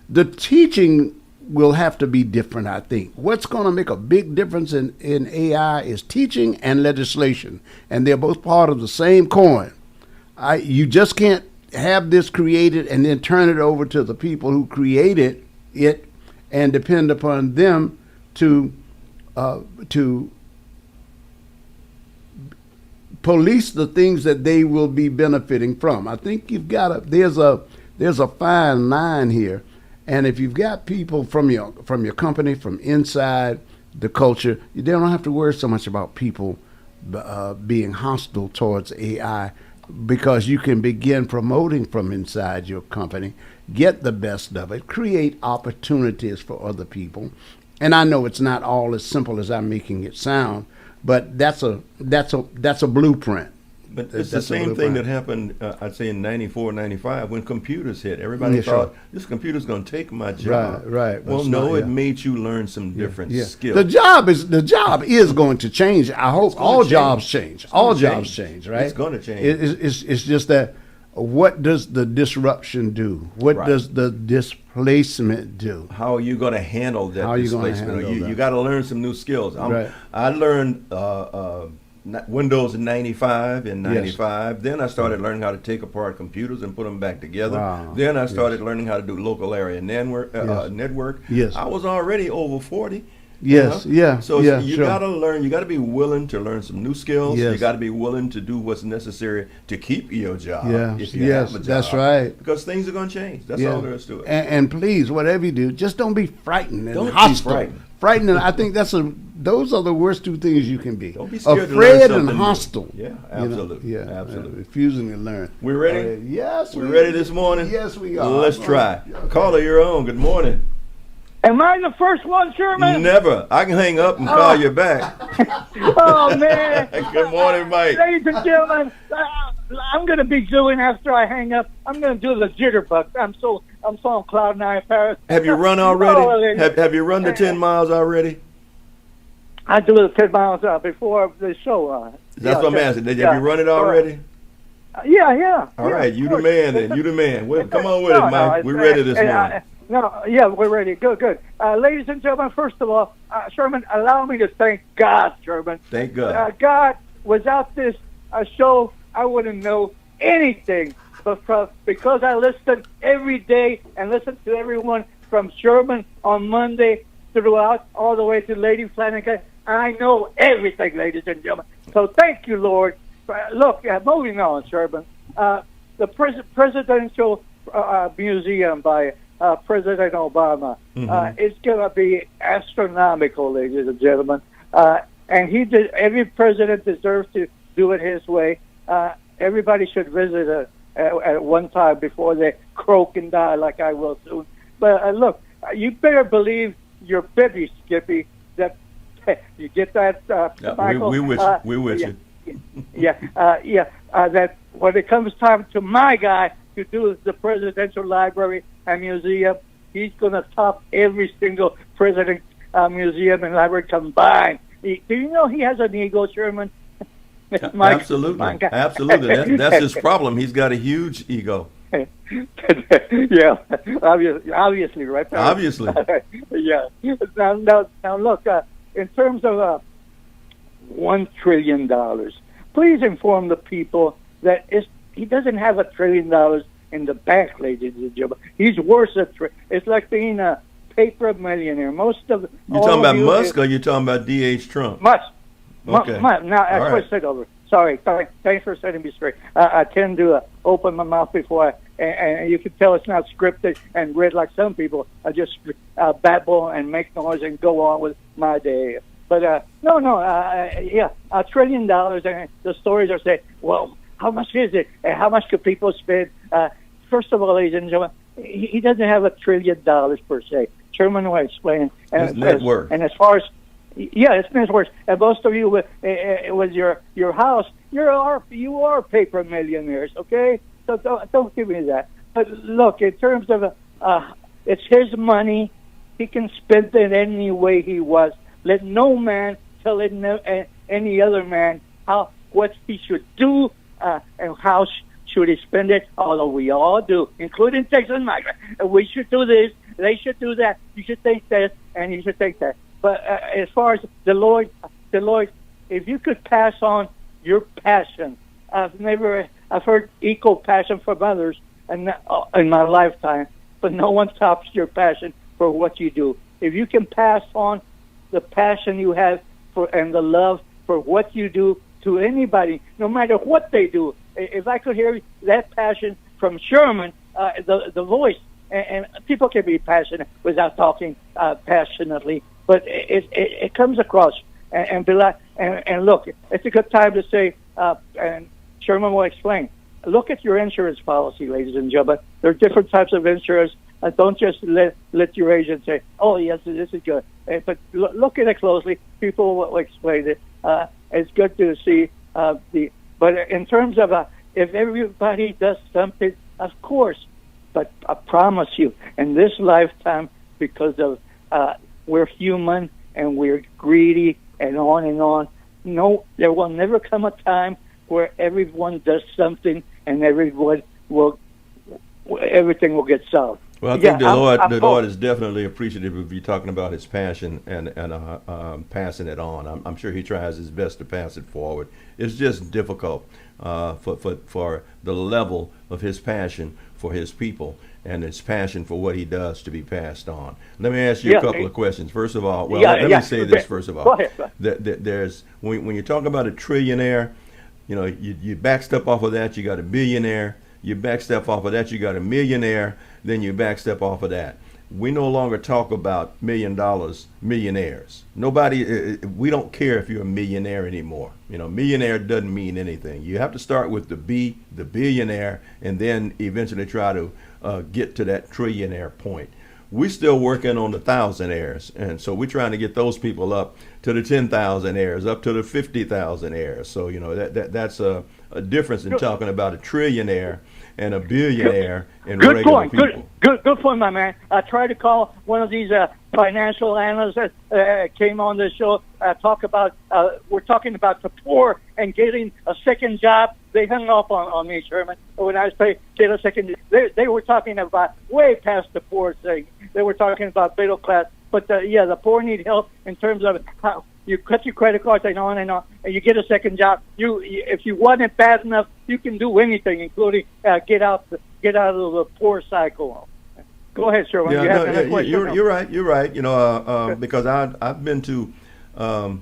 The teaching will have to be different, I think. What's going to make a big difference in AI is teaching and legislation, and they're both part of the same coin. You just can't have this created and then turn it over to the people who created it and depend upon them to police the things that they will be benefiting from. I think you've got there's a fine line here, and if you've got people from your company, from inside the culture, they don't have to worry so much about people being hostile towards AI because you can begin promoting from inside your company, get the best of it, create opportunities for other people. And I know it's not all as simple as I'm making it sound, but that's a blueprint. But it's the same thing that happened, I'd say, in 94, 95 when computers hit. Everybody thought, this computer's going to take my job. Right. Well, no, it made you learn some different skills. The job is going to change. I hope all jobs change. All jobs change, right? It's going to change. It's just that what does the disruption do? What does the displacement do? How are you going to handle that displacement? You got to learn some new skills. I learned Windows in 95 and 95. Yes. Then I started learning how to take apart computers and put them back together. Wow. Then I started learning how to do local area network. Yes. I was already over 40. Yes, So you got to learn. You got to be willing to learn some new skills. Yes. You got to be willing to do what's necessary to keep your job. If you have a job. That's right. Because things are going to change. That's all there is to it. And please, whatever you do, just don't be frightened and don't hostile. Be frightened. Frightened, and I think those are the worst two things you can be. Don't be scared afraid to learn something and hostile. New. Yeah, absolutely. Absolutely. Refusing to learn. We ready? Yes. We're ready this morning? Yes, we are. Let's try. Caller, you're on. Good morning. Am I the first one, Sherman? Never. I can hang up and call you back. Oh, man. Good morning, Mike. Ladies and gentlemen, I'm going to be doing after I hang up. I'm going to do the jitterbug. I'm so on cloud nine, Paris. Have you run already? Have you run the 10 miles already? I do the 10 miles before the show. That's what I'm asking. Have you run it already? Yeah. All right, you the man then. You the man. Well, come on with it, Mike. We're ready this morning. We're ready. Good. Ladies and gentlemen, first of all, Sherman, allow me to thank God, Sherman. Thank God. God, without this show, I wouldn't know anything. But because I listen every day and listen to everyone from Sherman on Monday throughout, all the way to Lady Flanagan, I know everything, ladies and gentlemen. So thank you, Lord. Look, moving on, Sherman. The Presidential Museum by President Obama. It's going to be astronomical, ladies and gentlemen. And every president deserves to do it his way. Everybody should visit it at one time before they croak and die like I will soon. But look, you better believe your bibby, Skippy, that you get that, Michael? We with you. That when it comes time to my guy to do the Presidential Library and Museum, he's going to top every single president museum and library combined. Do you know he has an ego, Sherman? Mike, Absolutely. That's his problem. He's got a huge ego. Yeah, obviously, right? Obviously. Yeah. Now, look. In terms of $1 trillion, please inform the people that he doesn't have $1 trillion in the bank, ladies and gentlemen. He's worse at it's like being a paper millionaire. Most of You talking about Musk or you talking about D.H. Trump? Musk. Okay. Now, I All right. said over. Sorry. Thanks for setting me straight. I tend to open my mouth before and you can tell it's not scripted and read like some people. I just babble and make noise and go on with my day. But no, yeah, $1 trillion, and the stories are saying, well, how much is it, and how much could people spend? First of all, ladies and gentlemen, he doesn't have $1 trillion per se. Sherman will explain. His net worth. And as far as it's net worth. And most of you with your house, you are paper millionaires. Okay, so don't give me that. But look, in terms of it's his money, he can spend it any way he wants. Let no man tell any other man what he should do and how should he spend it. Although we all do, including Texas migrants. We should do this. They should do that. You should think this, and you should think that. But as far as Deloitte, if you could pass on your passion, I've heard equal passion from others in my lifetime, but no one tops your passion for what you do. If you can pass on the passion you have and the love for what you do to anybody, no matter what they do. If I could hear that passion from Sherman, the voice, and people can be passionate without talking passionately, but it comes across. And look, it's a good time to say, and Sherman will explain. Look at your insurance policy, ladies and gentlemen. There are different types of insurance. Don't just let your agent say, "Oh, yes, this is good." But look at it closely. People will explain it. It's good to see But in terms of if everybody does something, of course. But I promise you, in this lifetime, because of we're human and we're greedy and on. No, there will never come a time where everyone does something and everything will get solved. Well, I think the Lord is definitely appreciative of you talking about his passion and passing it on. I'm sure he tries his best to pass it forward. It's just difficult for the level of his passion for his people and his passion for what he does to be passed on. Let me ask you a couple of questions. First of all, let me say this first of all. Go ahead. There's when you talk about a trillionaire, you backstep off of that, you got a billionaire. You backstep off of that, you got a millionaire. Then you backstep off of that. We no longer talk about $1 million millionaires. We don't care if you're a millionaire anymore. Millionaire doesn't mean anything. You have to start with the billionaire, and then eventually try to get to that trillionaire point. We're still working on the thousandaires, and so we're trying to get those people up to the 10,000aires, up to the 50,000aires. So that's a difference in talking about a trillionaire and a billionaire and regular people. Good point, my man. I tried to call one of these financial analysts that came on the show. We're talking about the poor and getting a second job. They hung up on me, Sherman. When I say get a second, they were talking about way past the poor thing. They were talking about middle class. But the poor need help in terms of how you cut your credit cards and on, and you get a second job. If you want it bad enough, you can do anything, including get out of the poor cycle. Go ahead, Sherman. You're right. You're right. Because I've been to, I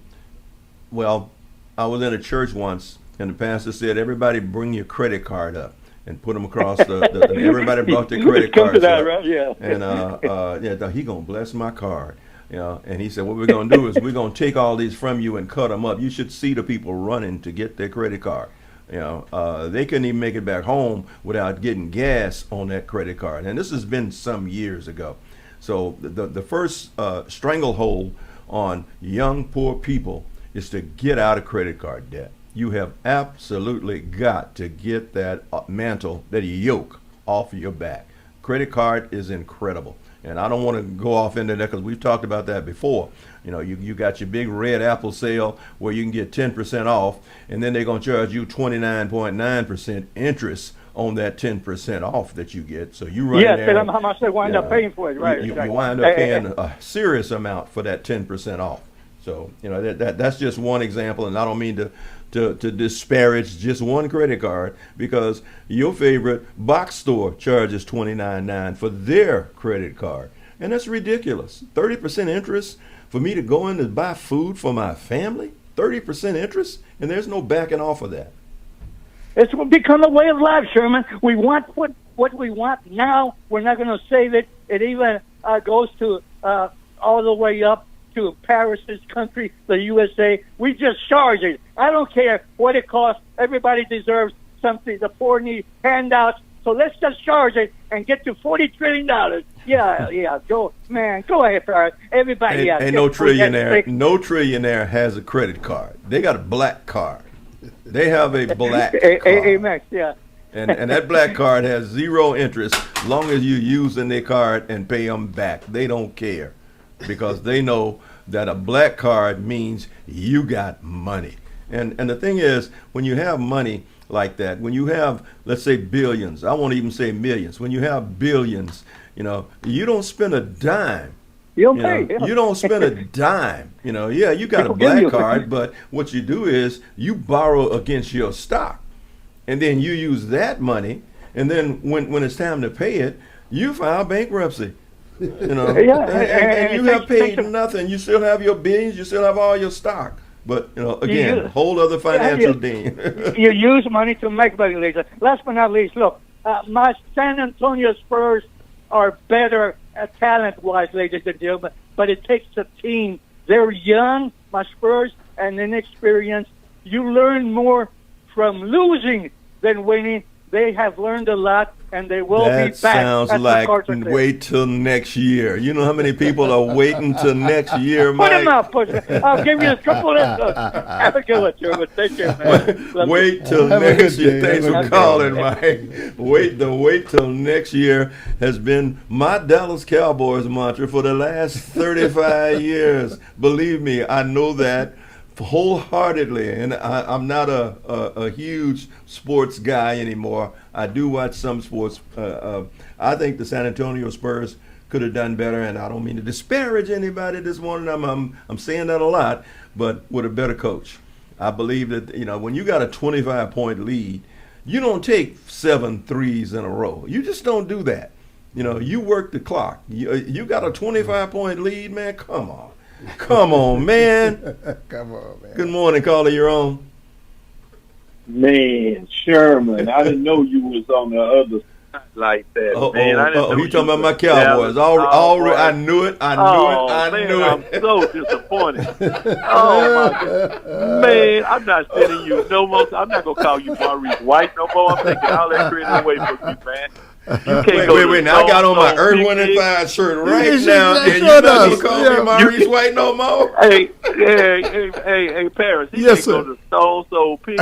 was in a church once, and the pastor said, "Everybody bring your credit card up." And put them across everybody brought their credit cards up. Right? Yeah. And he gonna bless my card. And he said, what we're gonna do is we're gonna take all these from you and cut them up. You should see the people running to get their credit card. They couldn't even make it back home without getting gas on that credit card. And this has been some years ago. So the first stranglehold on young poor people is to get out of credit card debt. You have absolutely got to get that mantle, that yoke off of your back. Credit card is incredible. And I don't want to go off into that because we've talked about that before. You got your big red Apple sale where you can get 10% off, and then they're going to charge you 29.9% interest on that 10% off that you get. So you run there. Tell them how much they wind up paying for it, right? You wind up paying a serious amount for that 10% off. So that's just one example, and I don't mean to disparage just one credit card, because your favorite box store charges $29.9 for their credit card. And that's ridiculous. 30% interest for me to go in to buy food for my family? 30% interest? And there's no backing off of that. It's become a way of life, Sherman. We want what we want now. We're not going to save it. It even goes to all the way up to Paris's country, the USA. We just charge it. I don't care what it costs. Everybody deserves something. The poor need handouts. So let's just charge it and get to $40 trillion. Yeah, go ahead, Paris. Everybody, Ain't no trillionaire has a credit card. They got a black card. They have a black card. Amex, yeah. And that black card has zero interest as long as you're using their card and pay them back. They don't care, because they know that a black card means you got money. And the thing is, when you have money like that, when you have, let's say, billions, I won't even say millions, when you have billions, you don't spend a dime. You don't pay. Yeah. You don't spend a dime. You got a black card, but what you do is you borrow against your stock. And then you use that money, and then when it's time to pay it, you file bankruptcy. And you have paid nothing. You still have your billions, you still have all your stock. But, again, whole other financial thing. You use money to make money later. Last but not least, look, my San Antonio Spurs are better talent-wise, ladies and gentlemen, but it takes a team. They're young, my Spurs, and inexperienced. You learn more from losing than winning. They have learned a lot, and they will be back. That sounds like wait till next year. You know how many people are waiting till next year, Mike? Put them out, push it. I'll give you a couple of Have a good one, Sherman. Take care, man. Wait till next year. Thanks for calling, Mike. Wait till next year has been my Dallas Cowboys mantra for the last 35 years. Believe me, I know that wholeheartedly, and I'm not a huge sports guy anymore. I do watch some sports. I think the San Antonio Spurs could have done better, and I don't mean to disparage anybody this morning. I'm saying that a lot, but with a better coach. I believe that when you got a 25-point lead, you don't take 7 threes in a row. You just don't do that. You work the clock. You got a 25-point lead, man. Come on. Come on, man. Come on, man. Good morning, caller. You're on. Man, Sherman, I didn't know you was on the other side like that, man. I didn't know you talking about my Cowboys. I knew it. I knew it. I'm so disappointed. Oh, my God. Man, I'm not sending you no more. I'm not going to call you Maurice White no more. I'm taking all that credit away from you, man. Wait. Now I got on my Earth, Wind & Fire shirt right now, and you not gonna call me Maurice White no more? Hey, Paris. He can't go to So Pig.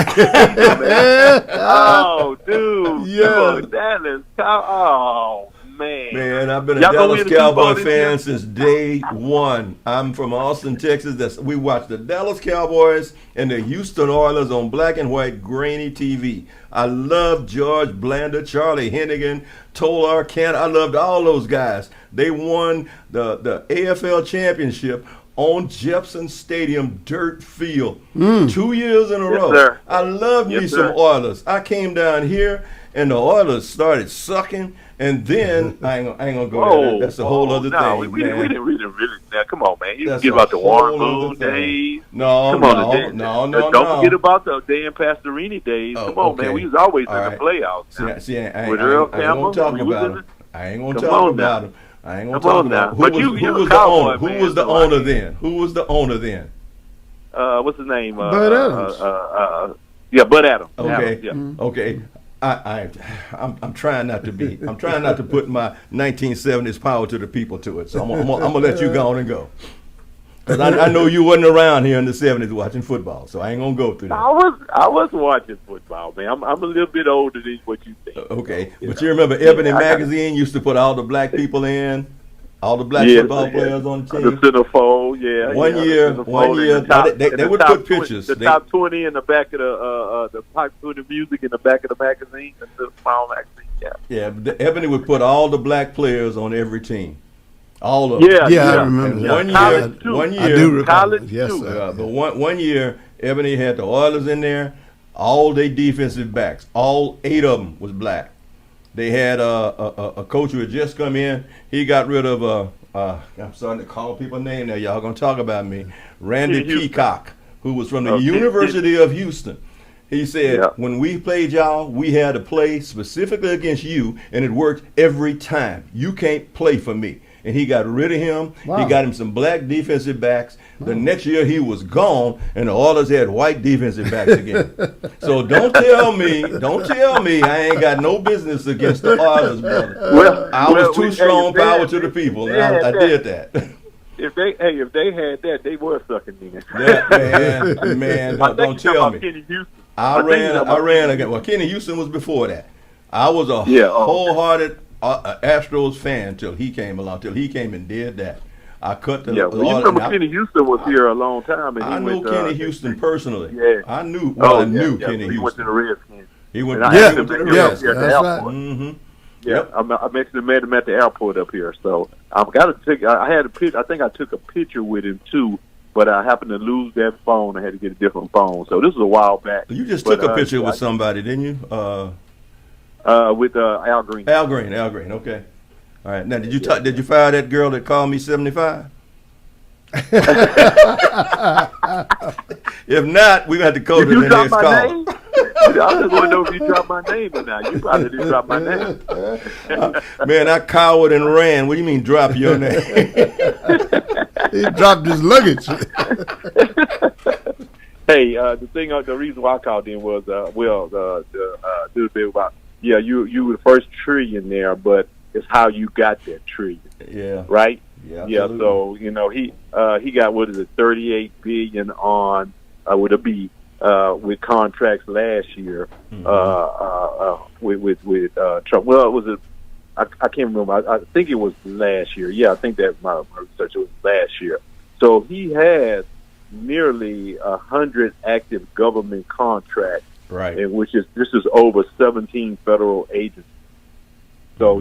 Oh, dude. Yeah. Dallas. Oh, man. Man, I've been a Dallas Cowboy fan since day one. I'm from Austin, Texas. We watch the Dallas Cowboys and the Houston Oilers on black and white grainy TV. I love George Blanda, Charlie Hennigan, Tolar Kent. I loved all those guys. They won the AFL championship on Jepson Stadium dirt field 2 years in a row. Sir. I love me some Oilers. I came down here and the Oilers started sucking. And then I ain't gonna go there. That's a whole other thing. We didn't really. Now, come on, man. You forget about the Warren Moon days. No. Don't forget about the Dan Pastorini days. Come on, man. We was always in the playoffs. With Earl Campbell, I ain't gonna talk about him. I ain't gonna talk about him. Who was the owner then? What's his name? Bud Adams. Bud Adams. Okay. Okay. I'm trying not to put my 1970s power to the people to it. So I'm gonna let you go on and go. Because I know you wasn't around here in the 70s watching football, so I ain't gonna go through that. I was watching football, man. I'm a little bit older than what you think. Okay, but you remember Ebony Magazine used to put all the black people in. All the black football players on the team. The centerfold, yeah. One year, they would put pictures. The top 20 in the back of the top 20 music in the back of the magazine, the small magazine, yeah. Ebony would put all the black players on every team. All of them. Yeah, I remember. One year, I do recall. college Yes, too. But one year, Ebony had the Oilers in there. All their defensive backs, all 8 of them was black. They had a coach who had just come in. He got rid of I'm starting to call people names now. Y'all gonna talk about me. Randy Peacock, who was from the University of Houston. He said, when we played y'all, we had to play specifically against you, and it worked every time. You can't play for me. And he got rid of him. Wow. He got him some black defensive backs. The next year he was gone, and the Oilers had white defensive backs again. So don't tell me I ain't got no business against the Oilers, brother. I was too strong, power to the people, and I did that. If they had that, they were sucking in. Yeah, man, don't tell me. Kenny Houston. I ran again. Well, Kenny Houston was before that. I was a wholehearted Astros fan till he came along. Till he came and did that. I cut the. Yeah, well, you remember Kenny Houston was here a long time. And I knew Kenny Houston personally. Yeah, I knew. Well, I knew Kenny Houston. He went to the Redskins. He went. To the Redskins. that's right. Mm-hmm. Yeah, I actually met him at the airport up here. So I've got to take. I had a picture. I think I took a picture with him too. But I happened to lose that phone. I had to get a different phone. So this was a while back. You just took a picture with somebody, didn't you? With Al Green. Al Green. Okay. All right. Now, did you fire that girl that called me 75? If not, we got to go to the next call. Name? I just want to know if you dropped my name or not. You probably didn't drop my name. Man, I cowered and ran. What do you mean drop your name? He dropped his luggage. Hey, the reason why I called in was, little bit about, you were the first tree in there, but it's how you got that tree. Yeah. Right? Yeah. So, he got, what is it, $38 billion on, with a B, with contracts last year, with Trump. Well, was it, I can't remember. I think it was last year. Yeah, I think that my research was last year. So he has nearly 100 active government contracts, right? And this is over 17 federal agencies. So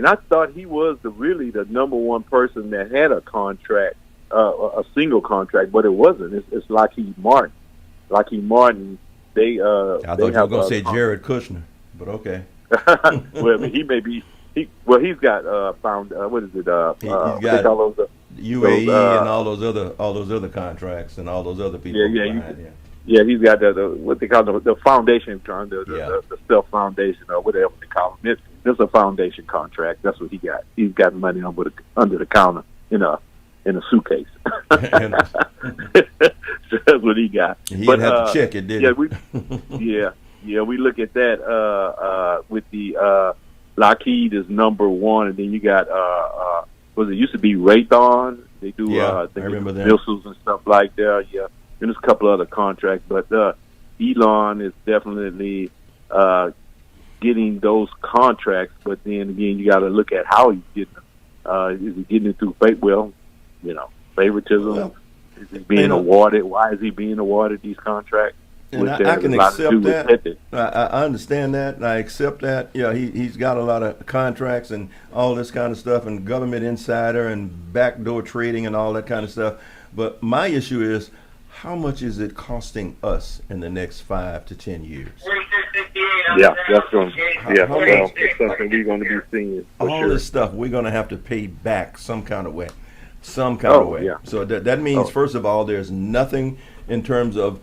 I thought he was really the number one person that had a contract, a single contract, but it wasn't. It's Lockheed Martin. Lockheed Martin. I thought you were going to say Jared Kushner, but okay. Well, he may be. He's got what is it? He's got all those UAE and all those other contracts and all those other people. Yeah, he's got what they call the foundation, the self foundation or whatever they call it. It's a foundation contract. That's what he got. He's got money under the counter in a suitcase. That's what he got. He didn't have to check it, did he? We look at that with the Lockheed is number one, and then you got it used to be Raytheon. They do I remember that. Missiles and stuff like that. Yeah, and there's a couple other contracts, but Elon is definitely getting those contracts. But then again, you got to look at how he's getting them. Is he getting it through favoritism? Well, is he being awarded? Why is he being awarded these contracts? And I can accept that. I understand that, and I accept that. Yeah, he's got a lot of contracts and all this kind of stuff, and government insider and backdoor trading and all that kind of stuff. But my issue is, how much is it costing us in the next 5 to 10 years? Yeah, that's going. It's something we're going to be seeing. All this stuff we're going to have to pay back some kind of way. Yeah. So that means, first of all, there's nothing in terms of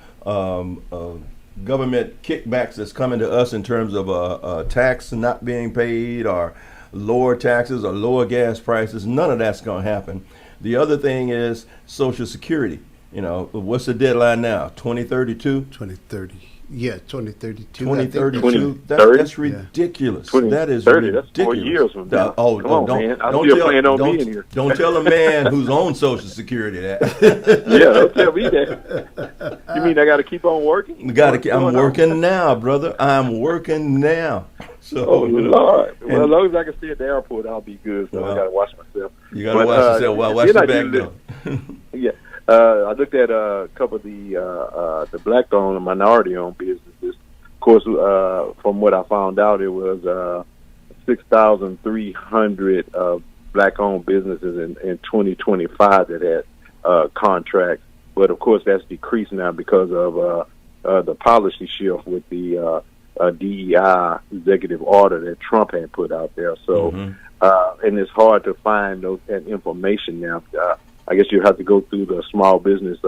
government kickbacks that's coming to us in terms of tax not being paid or lower taxes or lower gas prices. None of that's going to happen. The other thing is Social Security. What's the deadline now? 2032? 2030. Yeah, 2032. 2032. That's ridiculous. That is ridiculous. That's 4 years from now. Come on, man. I'm still planning on being here. Don't tell a man who's on Social Security that. Yeah, don't tell me that. You mean I got to keep on working? I'm working now, brother. I'm working now. So, Lord. Well, as long as I can stay at the airport, I'll be good. So I got to watch myself. You got to watch yourself while watch the back door. Yeah. I looked at a couple of the black-owned and minority-owned businesses. Of course, from what I found out, it was 6,300 black-owned businesses in 2025 that had contracts. but of course that's decreased now because of the policy shift with the DEI executive order that Trump had put out there. So, and it's hard to find that information now. I guess you have to go through the Small Business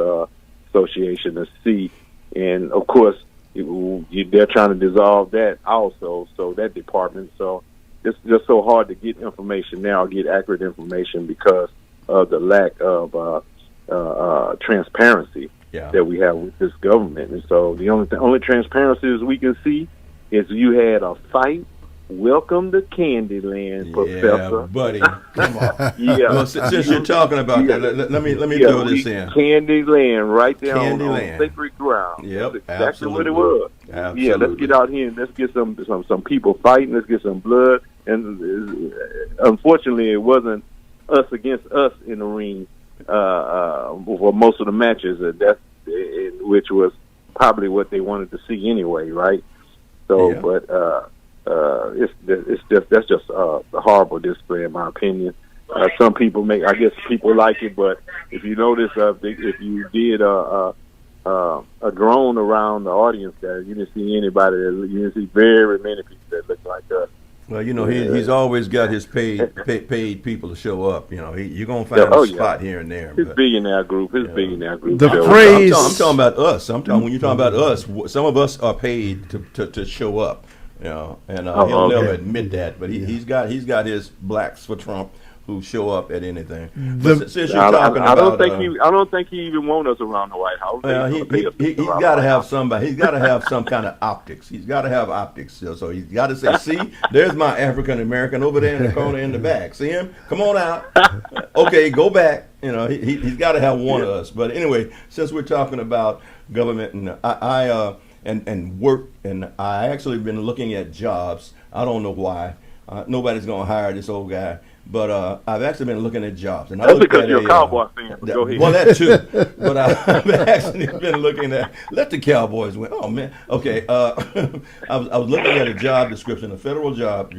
Association to see, and of course they're trying to dissolve that also. So that department. So it's just so hard to get information now, get accurate information because of the lack of transparency that we have with this government. And so the only transparency we can see is you had a fight. Welcome to Candyland, Professor. Yeah, buddy. Come on. Yeah. Well, since you're talking about that, let me throw this in. Candyland, right there on sacred ground. Yep, that's exactly absolutely. what it was. Absolutely. Yeah, let's get out here and let's get some people fighting. Let's get some blood. And unfortunately, it wasn't us against us in the ring for most of the matches. Which was probably what they wanted to see anyway, right? So, yeah. But that's just a horrible display in my opinion. Some people I guess people like it, but if you notice, if you did a drone around the audience there, you didn't see anybody. You didn't see very many people that looked like us. Well, he's always got his paid people to show up. You're gonna find a spot here and there. His billionaire group. The phrase. I'm talking about us. When you talk about us, some of us are paid to show up. And he'll never admit that, but he's got his blacks for Trump who show up at anything. But since you're talking I about, don't think he even wants us around the White House. Well, he's got to have somebody. He's got to have some kind of optics. He's got to have optics. So he's got to say, "See, there's my African American over there in the corner in the back. See him? Come on out. Okay, go back." He's got to have one of us. But anyway, since we're talking about government and work, and I actually been looking at jobs. I don't know why. Nobody's going to hire this old guy. But I've actually been looking at jobs. And that's because you're a Cowboy fan. Go ahead. Well, that too. But I've actually been looking at, let the Cowboys win. Oh, man. Okay. I was looking at a job description, a federal job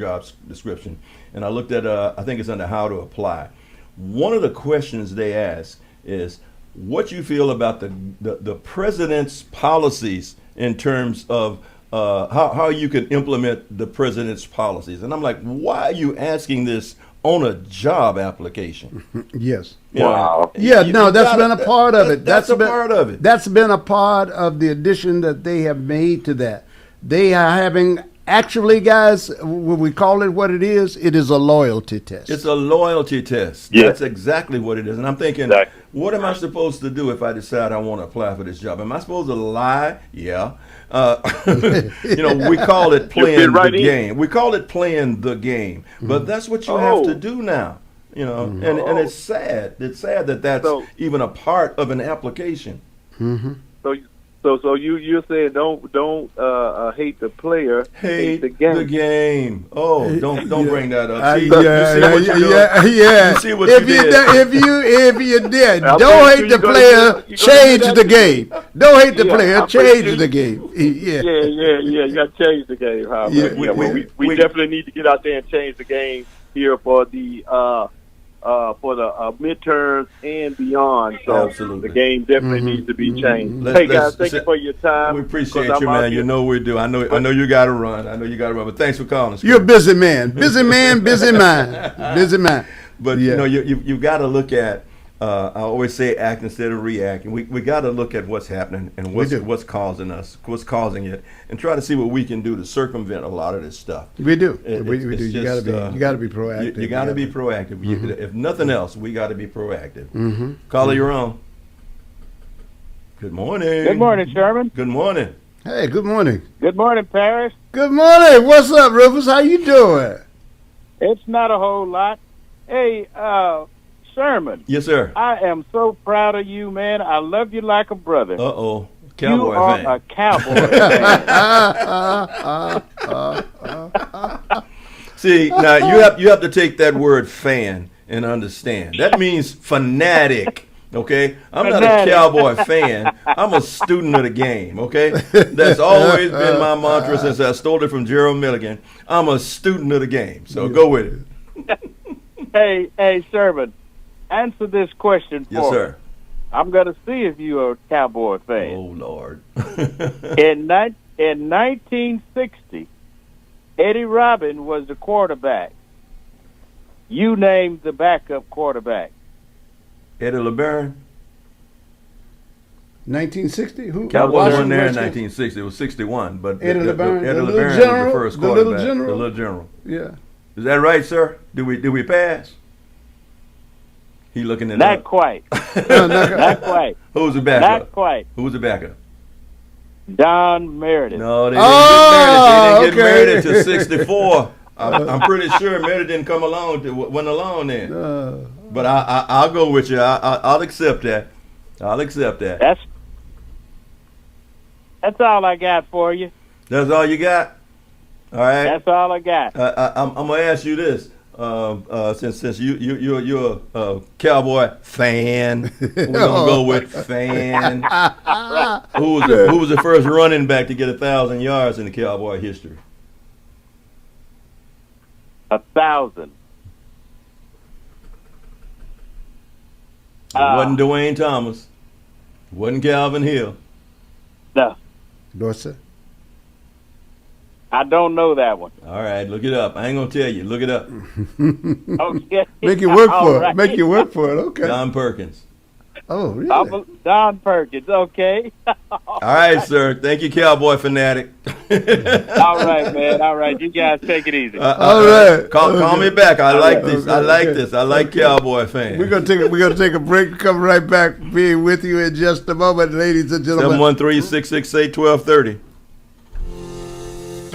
description, and I looked at, I think it's under how to apply. One of the questions they ask is what you feel about the president's policies in terms of how you can implement the president's policies. And I'm like, why are you asking this on a job application? Yes. Wow. Yeah, that's been a part of it. That's a part of it. That's been a part of the addition that they have made to that. They are having, actually, guys, when we call it what it is a loyalty test. It's a loyalty test. Yeah. That's exactly what it is. And I'm thinking, what am I supposed to do if I decide I want to apply for this job? Am I supposed to lie? Yeah. We call it playing the game. We call it playing the game. But that's what you have to do now. And it's sad. It's sad that that's even a part of an application. Mm-hmm. So you're saying don't hate the player, hate the game. The game. Oh, don't bring that up. See, yeah. You see what you did. If you did, don't hate the player, change the game. Don't hate the player, change the game. Yeah. You got to change the game. Huh? Yeah, we definitely need to get out there and change the game here for the midterms and beyond. So absolutely. The game definitely needs to be changed. Hey guys, thank you for your time. We appreciate you, man. You know we do. I know you got to run. But thanks for calling us. You're a busy man. Busy man, busy man. Busy man. But you got to look at. I always say act instead of react, and we got to look at what's happening and what's causing it, and try to see what we can do to circumvent a lot of this stuff. We do. We do. You got to be proactive. You got to be proactive. Mm-hmm. If nothing else, we got to be proactive. Mm-hmm. Caller, you're on. Good morning. Good morning, Sherman. Good morning. Hey, good morning. Good morning, Paris. Good morning. What's up, Rufus? How you doing? It's not a whole lot. Hey, Sherman. Yes, sir. I am so proud of you, man. I love you like a brother. Uh-oh. You Cowboy are fan. a cowboy fan. See, now you have to take that word fan and understand. That means fanatic. Okay? I'm not a Cowboy fan. I'm a student of the game, okay? That's always been my mantra since I stole it from Gerald Milligan. I'm a student of the game. So go with it. Hey, Sherman. Answer this question for Yes, sir. I'm going to see if you're a Cowboy fan. Oh, Lord. In 1960, Eddie Robin was the quarterback. You named the backup quarterback. Eddie LeBaron. 1960? Who? Cowboys won there in Washington? 1960. It was 61, but Eddie LeBaron, Eddie the little LeBaron was general, the first the little quarterback. general? The little general. Yeah. Is that right, sir? Did we pass? He looking at Not quite. Not quite. Who's the backup? Not quite. Who's the backup? Don Meredith. No, they didn't get Meredith till 64. I'm pretty sure Meredith didn't come along. Wasn't along then. But I'll go with you. I'll accept that. I'll accept that. That's all I got for you. That's all you got? All right. That's all I got. I'm gonna ask you this. Since you're a Cowboy fan, we're gonna go with fan. Who was the first running back to get 1,000 yards in the Cowboy history? 1,000. It wasn't Dwayne Thomas. It wasn't Calvin Hill. No. Dorsey? I don't know that one. All right, look it up. I ain't gonna tell you. Look it up. Okay. Make you work for All it. Make you work for it. Okay. Don Perkins. Oh, really? Don Perkins. Okay. All right, sir. Thank you, Cowboy fanatic. All right, man. All right. You guys take it easy. All right. Call me back. I like this. Okay, I like okay. this. I like Cowboy fans. We're gonna take a break. Come right back. Being with you in just a moment, ladies and gentlemen. 713-668-1230.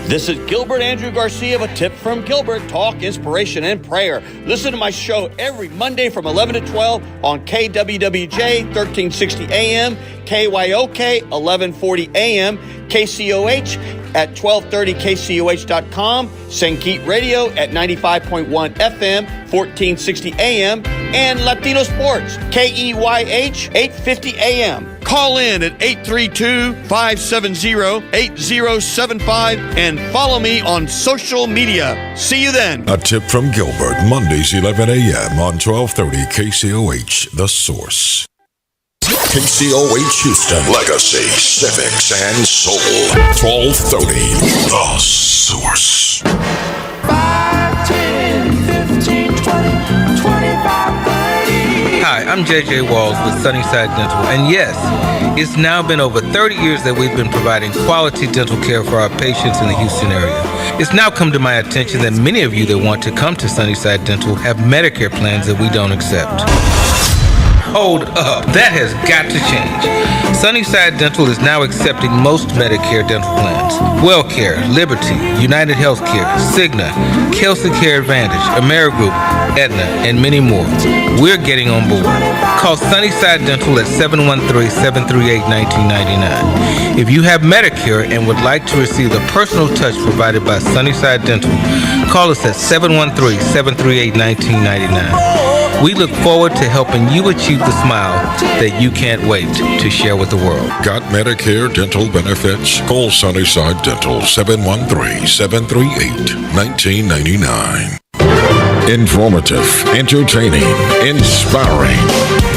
This is Gilbert Andrew Garcia of A Tip from Gilbert. Talk, inspiration, and prayer. Listen to my show every Monday from 11 to 12 on KWWJ 1360 AM, KYOK 1140 AM, KCOH at 1230kcoh.com, Sankeet Radio at 95.1 FM, 1460 AM, and Latino Sports, KEYH 850 AM. Call in at 832-570-8075 and follow me on social media. See you then. A Tip from Gilbert, Mondays 11 a.m. on 1230 KCOH, The Source. KCOH Houston, Legacy, Civics, and Soul. 1230, The Source. 5, 10, 15, 20, 25, 30. Hi, I'm JJ Walls with Sunnyside Dental, and yes, it's now been over 30 years that we've been providing quality dental care for our patients in the Houston area. It's now come to my attention that many of you that want to come to Sunnyside Dental have Medicare plans that we don't accept. Hold up, that has got to change. Sunnyside Dental is now accepting most Medicare dental plans. WellCare, Liberty, United Healthcare, Cigna, Kelsey Care Advantage, Amerigroup, Aetna, and many more. We're getting on board. Call Sunnyside Dental at 713-738-1999. If you have Medicare and would like to receive the personal touch provided by Sunnyside Dental, call us at 713-738-1999. We look forward to helping you achieve the smile that you can't wait to share with the world. Got Medicare dental benefits? Call Sunnyside Dental, 713-738-1999. Informative, entertaining, inspiring.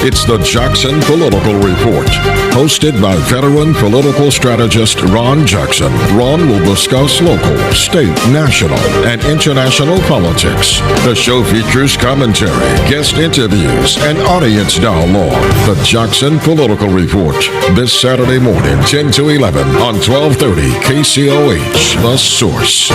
It's the Jackson Political Report, hosted by veteran political strategist Ron Jackson. Ron will discuss local, state, national, and international politics. The show features commentary, guest interviews, and audience dialogue. The Jackson Political Report, this Saturday morning, 10 to 11 on 1230 KCOH, The Source.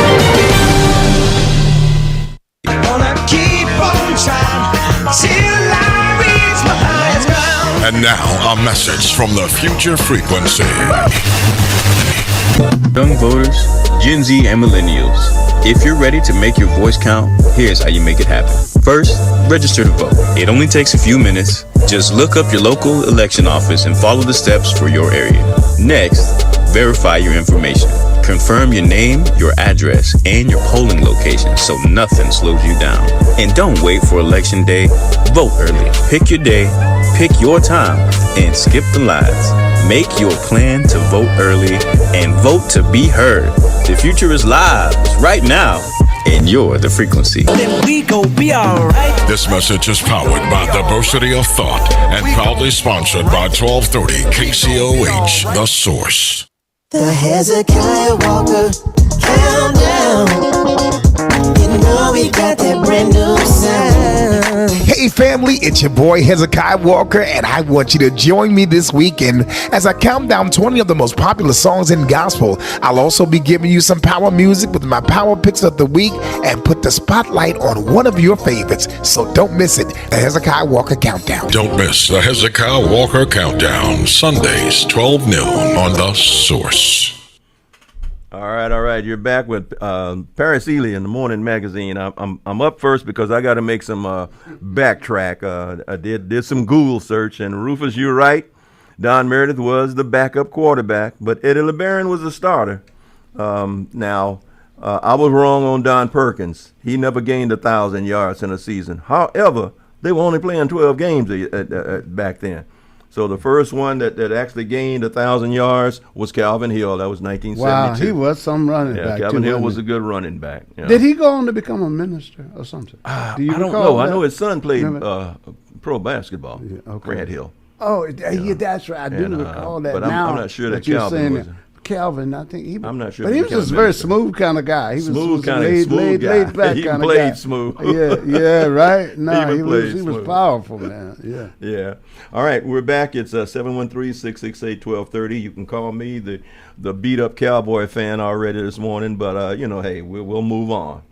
And now, a message from the Future Frequency. Young voters, Gen Z, and millennials, if you're ready to make your voice count, here's how you make it happen. First, register to vote. It only takes a few minutes. Just look up your local election office and follow the steps for your area. Next, verify your information. Confirm your name, your address, and your polling location so nothing slows you down. And don't wait for election day. Vote early. Pick your day, pick your time, and skip the lines. Make your plan to vote early and vote to be heard. The future is live. It's right now. and you're the frequency. Then we gon' be alright. This message is powered by Diversity of Thought and proudly sponsored by 1230 KCOH, The Source. The Hezekiah Walker countdown. You know we got that brand new sound. Hey family, it's your boy Hezekiah Walker, and I want you to join me this weekend as I count down 20 of the most popular songs in gospel. I'll also be giving you some power music with my power picks of the week and put the spotlight on one of your favorites. So don't miss it, the Hezekiah Walker Countdown. Don't miss the Hezekiah Walker Countdown, Sundays, 12 noon on The Source. All right. You're back with Paris Eley in the Morning Magazine. I'm up first because I got to make some backtrack. I did some Google search, and Rufus, you're right. Don Meredith was the backup quarterback, but Eddie LeBaron was the starter. Now, I was wrong on Don Perkins. He never gained 1,000 yards in a season. However, they were only playing 12 games back then. So the first one that actually gained 1,000 yards was Calvin Hill. That was 1972. Wow, he was some running back. Calvin too, Hill was wasn't a good running back. You know. Did he go on to become a minister or something? I don't know. I know his son played pro basketball. Yeah, okay. Grant Hill. Oh, yeah, that's right. I do recall that. But now I'm not sure that you're Calvin was. Calvin, I think he. I'm not sure. But he was just a very smooth kind of guy. He was smooth guy. laid back He kind of guy. played smooth. Yeah, right. No, he was was powerful, man. Yeah. All right, we're back. It's 713-668-1230. You can call me the beat up Cowboy fan already this morning, but hey, we'll move on.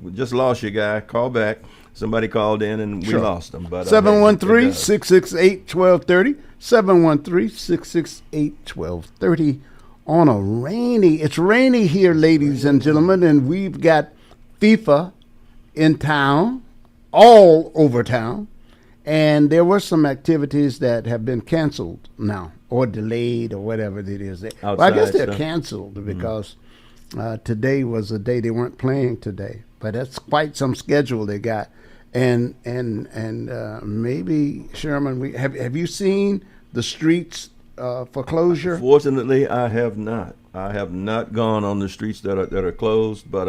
We just lost you, guy. Call back. Somebody called in and we lost them. But 713-668-1230. 713-668-1230 on a it's rainy here, ladies and gentlemen, and we've got FIFA in town, all over town, and there were some activities that have been canceled now or delayed or whatever it is. Well, I guess they're canceled because today was a day they weren't playing today, but that's quite some schedule they got. And maybe Sherman, have you seen the streets for closure? Fortunately, I have not. I have not gone on the streets that are closed, but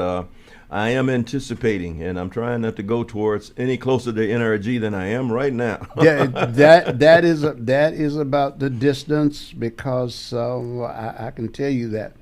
I am anticipating, and I'm trying not to go towards any closer to NRG than I am right now. Yeah, that is about the distance because I can tell you that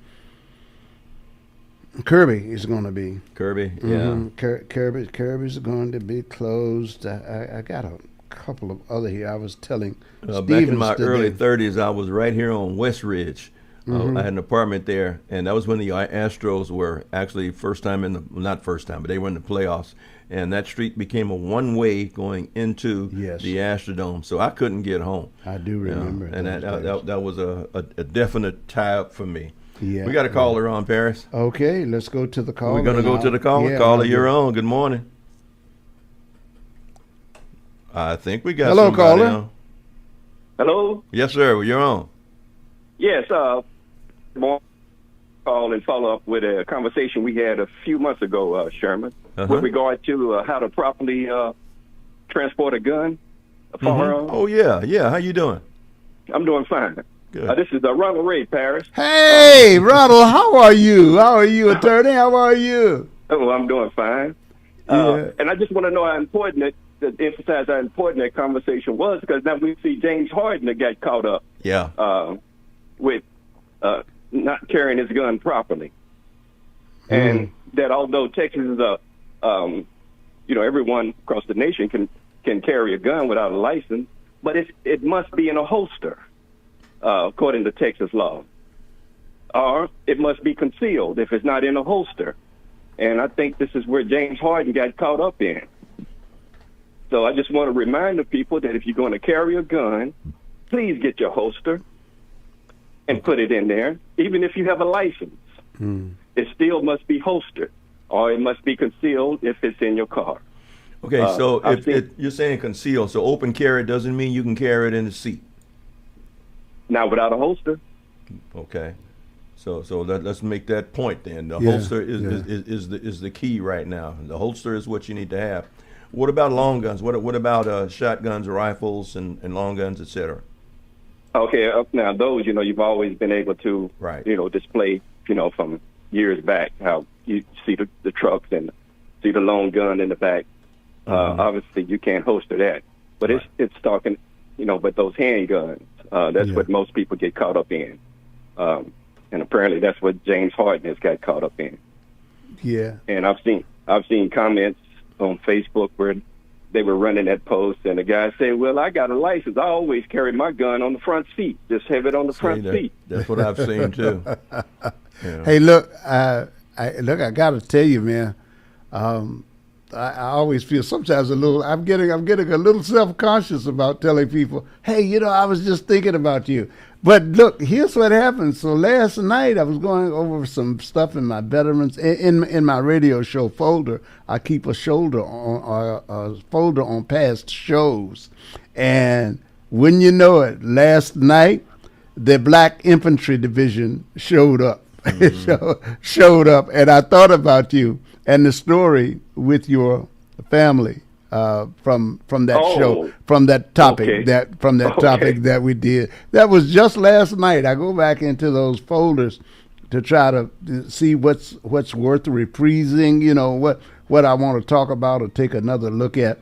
Kirby is going to be. Kirby, yeah. Kirby's going to be closed. I got a couple of other here. I was telling back in my early 30s, I was right here on West Ridge. I had an apartment there, and that was when the Astros were actually not first time, but they were in the playoffs. And that street became a one-way going into the Astrodome, so I couldn't get home. I do remember. And that was a definite tie-up for me. Yeah, we got a caller on, Paris. Okay, let's go to the caller. We're going to go to the caller. Caller, you're on. Good morning. I think we got Hello, caller. On. Hello? Yes, sir. You're on. Yes, call and follow up with a conversation we had a few months ago, Sherman, with regard to how to properly transport a gun, a firearm. Oh, yeah. How you doing? I'm doing fine. Good. This is Ronald Ray, Paris. Hey, Ronald, how are you? How are you, attorney? How are you? Oh, I'm doing fine. And I just want to know how important emphasize how important that conversation was, because now we see James Harden that got caught up with not carrying his gun properly. And that although Texas is everyone across the nation can carry a gun without a license, but it must be in a holster, according to Texas law. Or it must be concealed if it's not in a holster. And I think this is where James Harden got caught up in. So I just want to remind the people that if you're going to carry a gun, please get your holster and put it in there. Even if you have a license, it still must be holstered, or it must be concealed if it's in your car. Okay, so if you're saying concealed, so open carry doesn't mean you can carry it in the seat. Not without a holster. Okay, so let's make that point then. The holster is the key right now. The holster is what you need to have. What about long guns? What about shotguns, rifles, and long guns, etc.? Okay, now those, you've always been able to, display, from years back how you see the trucks and see the long gun in the back. Obviously, you can't holster that, but it's talking, but those handguns, that's what most people get caught up in. And apparently that's what James Harden has got caught up in. Yeah. And I've seen comments on Facebook where they were running that post, and the guy said, "Well, I got a license. I always carry my gun on the front seat. Just have it on the front seat." That's what I've seen too. Yeah. Hey, look, I got to tell you, man. I always feel sometimes I'm getting a little self-conscious about telling people, hey, I was just thinking about you. But look, here's what happened. So last night I was going over some stuff in my veterans in my radio show folder. I keep a folder on past shows, and wouldn't you know it, last night the Black Infantry Division showed up. showed up, and I thought about you and the story with your family from that show, from that topic topic that we did. That was just last night. I go back into those folders to try to see what's worth reprising, what I want to talk about or take another look at,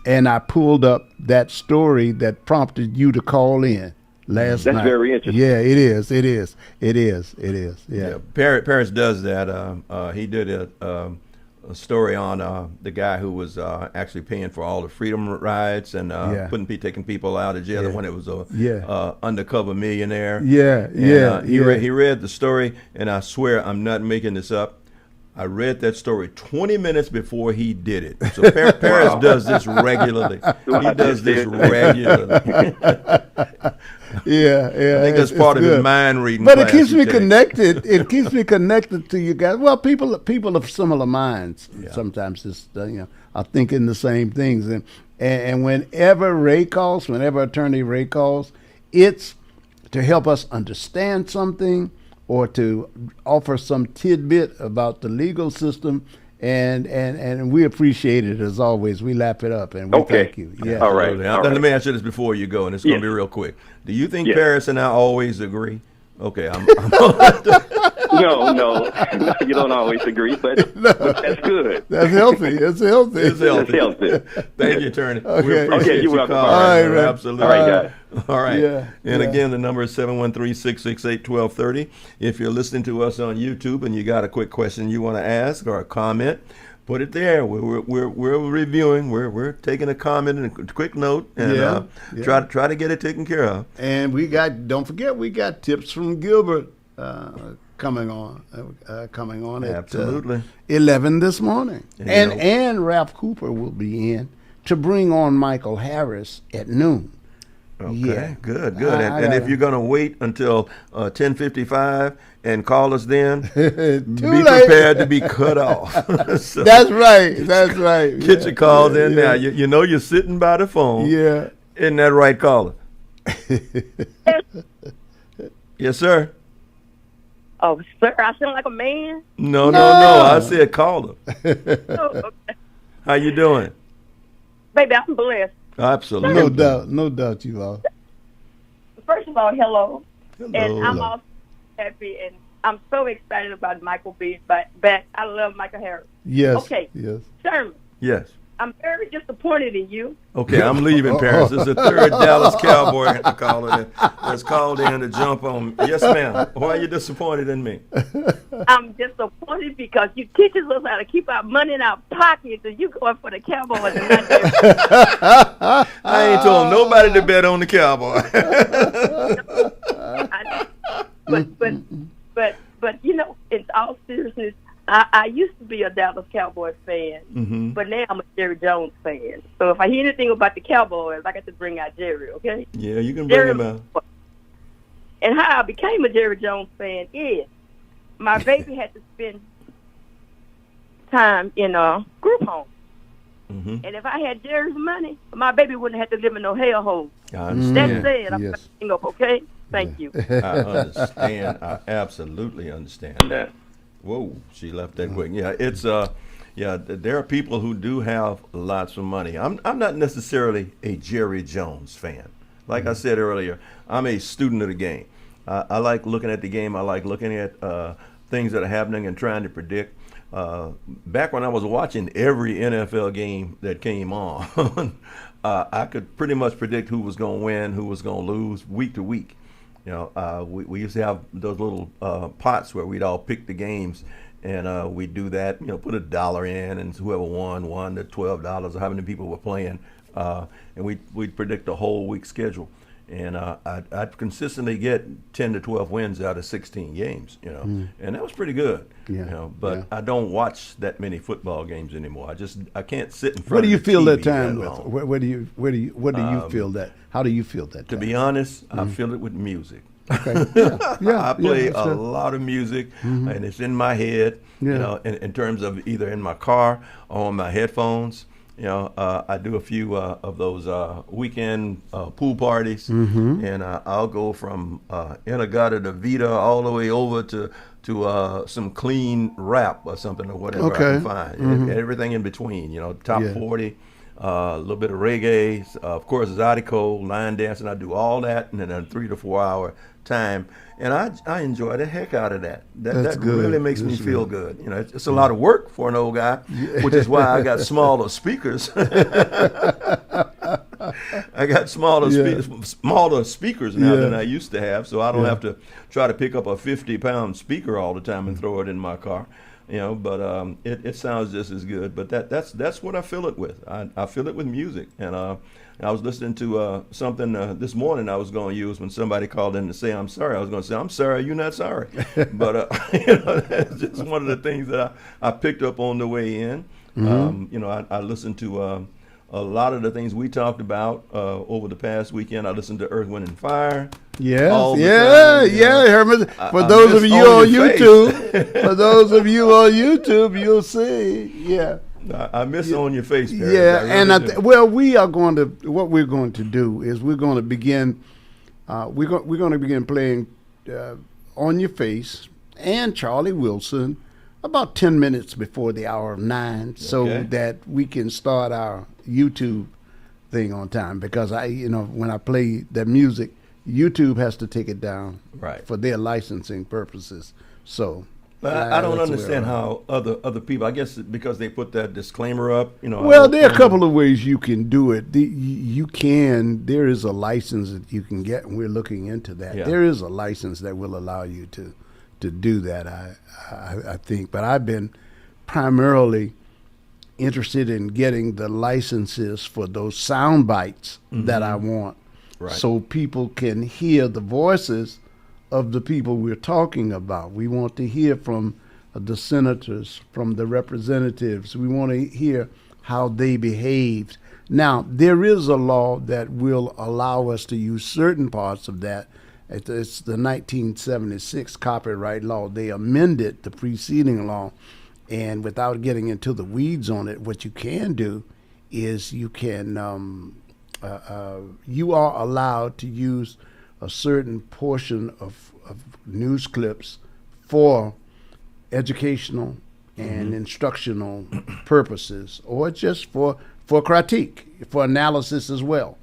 and I pulled up that story that prompted you to call in last night. That's very interesting. Yeah, it is. Yeah. Paris does that. He did a story on the guy who was actually paying for all the freedom rides and taking people out of jail. The one that was a undercover millionaire. He read the story, and I swear I'm not making this up. I read that story 20 minutes before he did it. So Paris does this regularly. He does this regularly. Yeah. I think that's part of his mind reading. But it keeps me connected. It keeps me connected to you guys. Well, people of similar minds sometimes just are thinking the same things. And whenever Attorney Ray calls, it's to help us understand something or to offer some tidbit about the legal system. And we appreciate it as always. We lap it up and we thank you. Yeah. All right. Let me answer this before you go, and it's going to be real quick. Do you think Paris and I always agree? Okay, I'm No, you don't always agree, but that's good. That's healthy. It's healthy. It's healthy. Thank you, Attorney. Okay. We appreciate you're you welcome. calling. All right, man. Absolutely. All right, guys. All right. Yeah. And again, the number is 713-668-1230. If you're listening to us on YouTube and you got a quick question you want to ask or a comment, put it there. We're reviewing. We're taking a comment and a quick note and try to get it taken care of. And don't forget we got tips from Gilbert coming on Absolutely. at 11 this morning. And Ralph Cooper will be in to bring on Michael Harris at noon. Okay, Yeah. good. And if you're going to wait until 10:55 and call us then, be prepared to be cut off. So, That's right. Get your calls in now. You know you're sitting by the phone. Yeah. Isn't that right, caller? Yes, sir. Oh, sir, I sound like a man? No. I said caller. Oh, okay. How you doing? Baby, I'm blessed. Absolutely. No doubt you are. First of all, hello. Hello. And I'm also happy and I'm so excited about Michael being back. I love Michael Harris. Yes. Okay. Yes. Sherman, Yes. I'm very disappointed in you. Okay, I'm leaving Paris. This is the third Dallas Cowboy caller that's called in to jump on. Yes, ma'am. Why are you disappointed in me? I'm disappointed because you teaches us how to keep our money in our pockets and you going for the Cowboys and not them. I ain't told nobody to bet on the Cowboy. But in all seriousness, I used to be a Dallas Cowboys fan, but now I'm a Jerry Jones fan. So if I hear anything about the Cowboys, I got to bring out Jerry, okay? Yeah, you can bring him out. And how I became a Jerry Jones fan is my baby had to spend time in a group home. And if I had Jerry's money, my baby wouldn't have to live in no hellhole. I understand. That's it. I'm hang up, okay? Thank you. I understand. I absolutely understand that. Whoa, she left that quick. Yeah, it's there are people who do have lots of money. I'm not necessarily a Jerry Jones fan. Like I said earlier, I'm a student of the game. I like looking at the game. I like looking at things that are happening and trying to predict. back when I was watching every NFL game that came on, I could pretty much predict who was going to win, who was going to lose week to week. We used to have those little pots where we'd all pick the games, and we'd do that. Put $1 in, and whoever won the $12 or how many people were playing, and we'd predict the whole week's schedule. And I'd consistently get 10 to 12 wins out of 16 games, and that was pretty good. But I don't watch that many football games anymore. I can't sit in front. What do you of the feel TV that time with? long. What do you feel that? How do you feel that? To time? be honest, I feel it with music. Okay. I play a lot of music, and it's in my head. In terms of either in my car or on my headphones. I do a few of those weekend pool parties, and I'll go from Inagata to Vita all the way over to some clean rap or something or whatever I can find. Everything in between, top 40, a little bit of reggae, of course zydeco, line dancing. I do all that in a 3 to 4 hour time, and I enjoy the heck out of that. That really makes me feel good. It's a lot of work for an old guy, which is why I got smaller speakers. I got smaller speakers now than I used to have, so I don't have to try to pick up a 50-pound speaker all the time and throw it in my car. But it sounds just as good. But that's what I fill it with. I fill it with music. And I was listening to something this morning I was going to use when somebody called in to say I'm sorry. I was going to say, I'm sorry, you're not sorry. But that's just one of the things that I picked up on the way in. I listened to a lot of the things we talked about over the past weekend. I listened to Earth, Wind, and Fire. Herman. For those of you on YouTube, you'll see. I miss on your face, Perry. What we're going to do is we're going to begin playing On Your Face and Charlie Wilson about 10 minutes before the hour of 9, so that we can start our YouTube thing on time. Because when I play that music, YouTube has to take it down for their licensing purposes. So. But I don't understand how other people, I guess because they put that disclaimer up, Well, there are a couple of ways you can do it. There is a license that you can get, and we're looking into that. There is a license that will allow you to do that, I think. But I've been primarily interested in getting the licenses for those sound bites that I want, so people can hear the voices of the people we're talking about. We want to hear from the senators, from the representatives. We want to hear how they behaved. Now, there is a law that will allow us to use certain parts of that. It's the 1976 copyright law. They amended the preceding law, and without getting into the weeds on it, what you can do is you can you are allowed to use a certain portion of news clips for educational and instructional purposes, or just for critique, for analysis as well.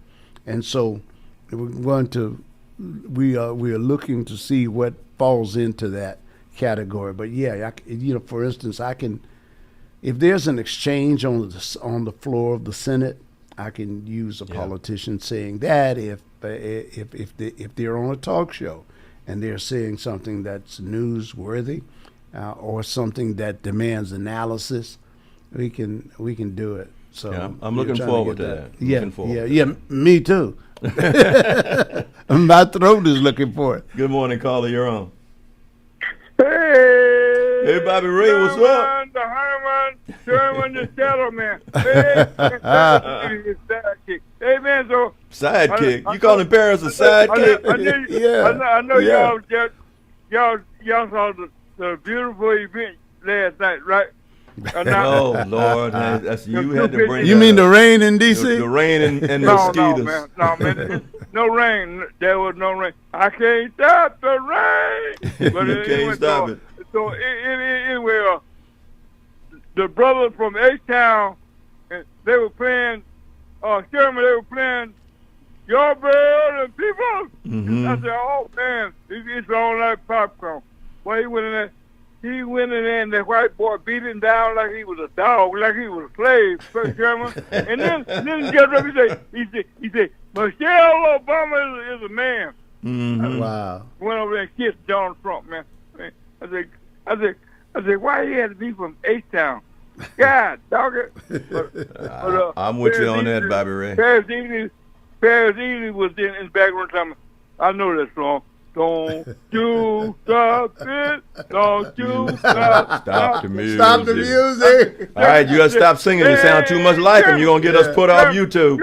And so we are looking to see what falls into that category. But for instance, if there's an exchange on the floor of the Senate, I can use a politician saying that if they're on a talk show and they're saying something that's newsworthy or something that demands analysis, we can do it. So I'm looking forward to that. Me too. My throat is looking for it. Good morning, caller. You're on. Hey, Bobby Ray, what's up? The Sherman, the gentleman. Hey, sidekick. Hey, man, so sidekick. You calling Paris a sidekick? I know y'all saw the beautiful event last night, right? Oh Lord, that's you had to bring. You mean the rain in D.C.? The rain and mosquitoes. No, man, no rain. There was no rain. I can't stop the rain. But you can't stop it. So anyway, the brothers from H-Town, they were playing. Sherman, they were playing Your Bird and People. I said, oh man, it's all like popcorn. Well, he went in there. he went in there and that white boy beat him down like he was a dog, like he was a slave, Sherman. And then he gets up and he said, Michelle Obama is a man. Mm-hmm. Wow. Went over there and kissed Donald Trump, man. I said, why he had to be from H-Town? God, dog it. I'm with you on that, Bobby Ray. Paris Ely was in the background time. I know that song. Don't you stop it. Don't you Stop the music. Stop the music. All right, you got to stop singing. You sound too much like him. You're going to get us put off YouTube.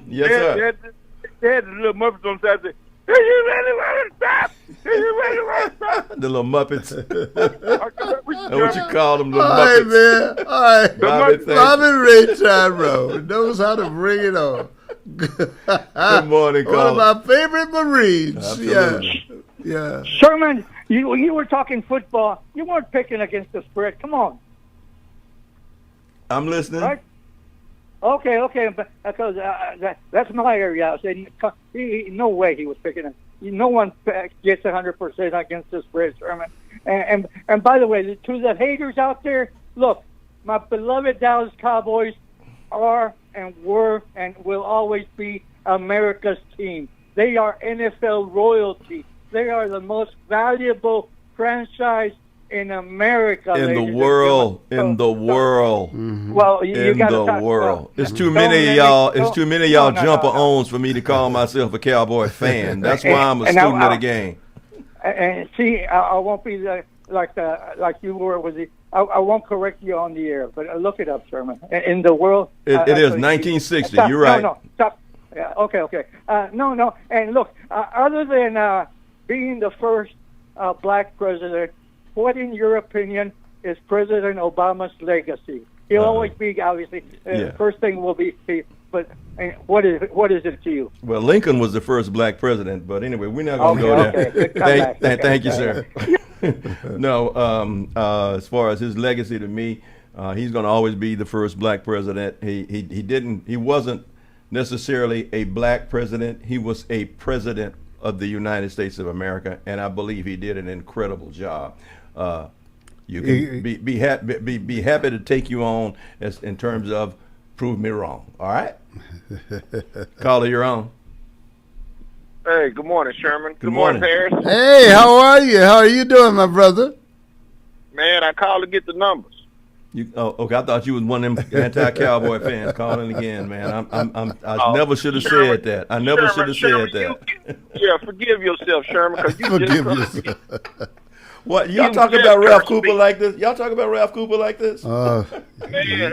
Yes, sir. They had the little Muppets on the side say, do you really want to stop? Do you really want to stop? The little Muppets. What you call them, little All right, Muppets? man. All right. Bobby Ray Tyrone knows how to bring it on. Good morning, One of my favorite Marines. Absolutely. Yeah. Sherman, you were talking football. You weren't picking against the spread. Come on. I'm listening. Right? Okay, because that's my area. I said, no way he was picking it. No one gets 100% against the spread, Sherman. And by the way, to the haters out there, look, my beloved Dallas Cowboys are and were and will always be America's team. They are NFL royalty. They are the most valuable franchise in America. In the world. Mm-hmm. Well, you got to talk. World. It's too many of y'all. It's too many of y'all jumper owns for me to call myself a Cowboy fan. That's why I'm a student of the game. And see, I won't be like you were with the. I won't correct you on the air, but look it up, Sherman. In the world, it is 1960. Stop, you're right. No, stop. Yeah, okay. No. And look, other than being the first black president, what, in your opinion, is President Obama's legacy? He'll always be, obviously. First thing will be, but what is it to you? Well, Lincoln was the first black president, but anyway, we're not going to go there. Thank you, sir. No, as far as his legacy to me, he's going to always be the first black president. He wasn't necessarily a black president. He was a president of the United States of America, and I believe he did an incredible job. You can be happy to take you on in terms of prove me wrong. All right, caller, you're on. Hey, good morning, Sherman. Good morning, Paris. Hey, how are you? How are you doing, my brother? Man, I called to get the numbers. Okay. I thought you was one of them anti-Cowboy fans calling again, man. I never should have said that. I never should have said that. Forgive yourself, Sherman, because you forgive yourself. What, y'all talking about Ralph Cooper like this? Y'all talking about Ralph Cooper like this? Man,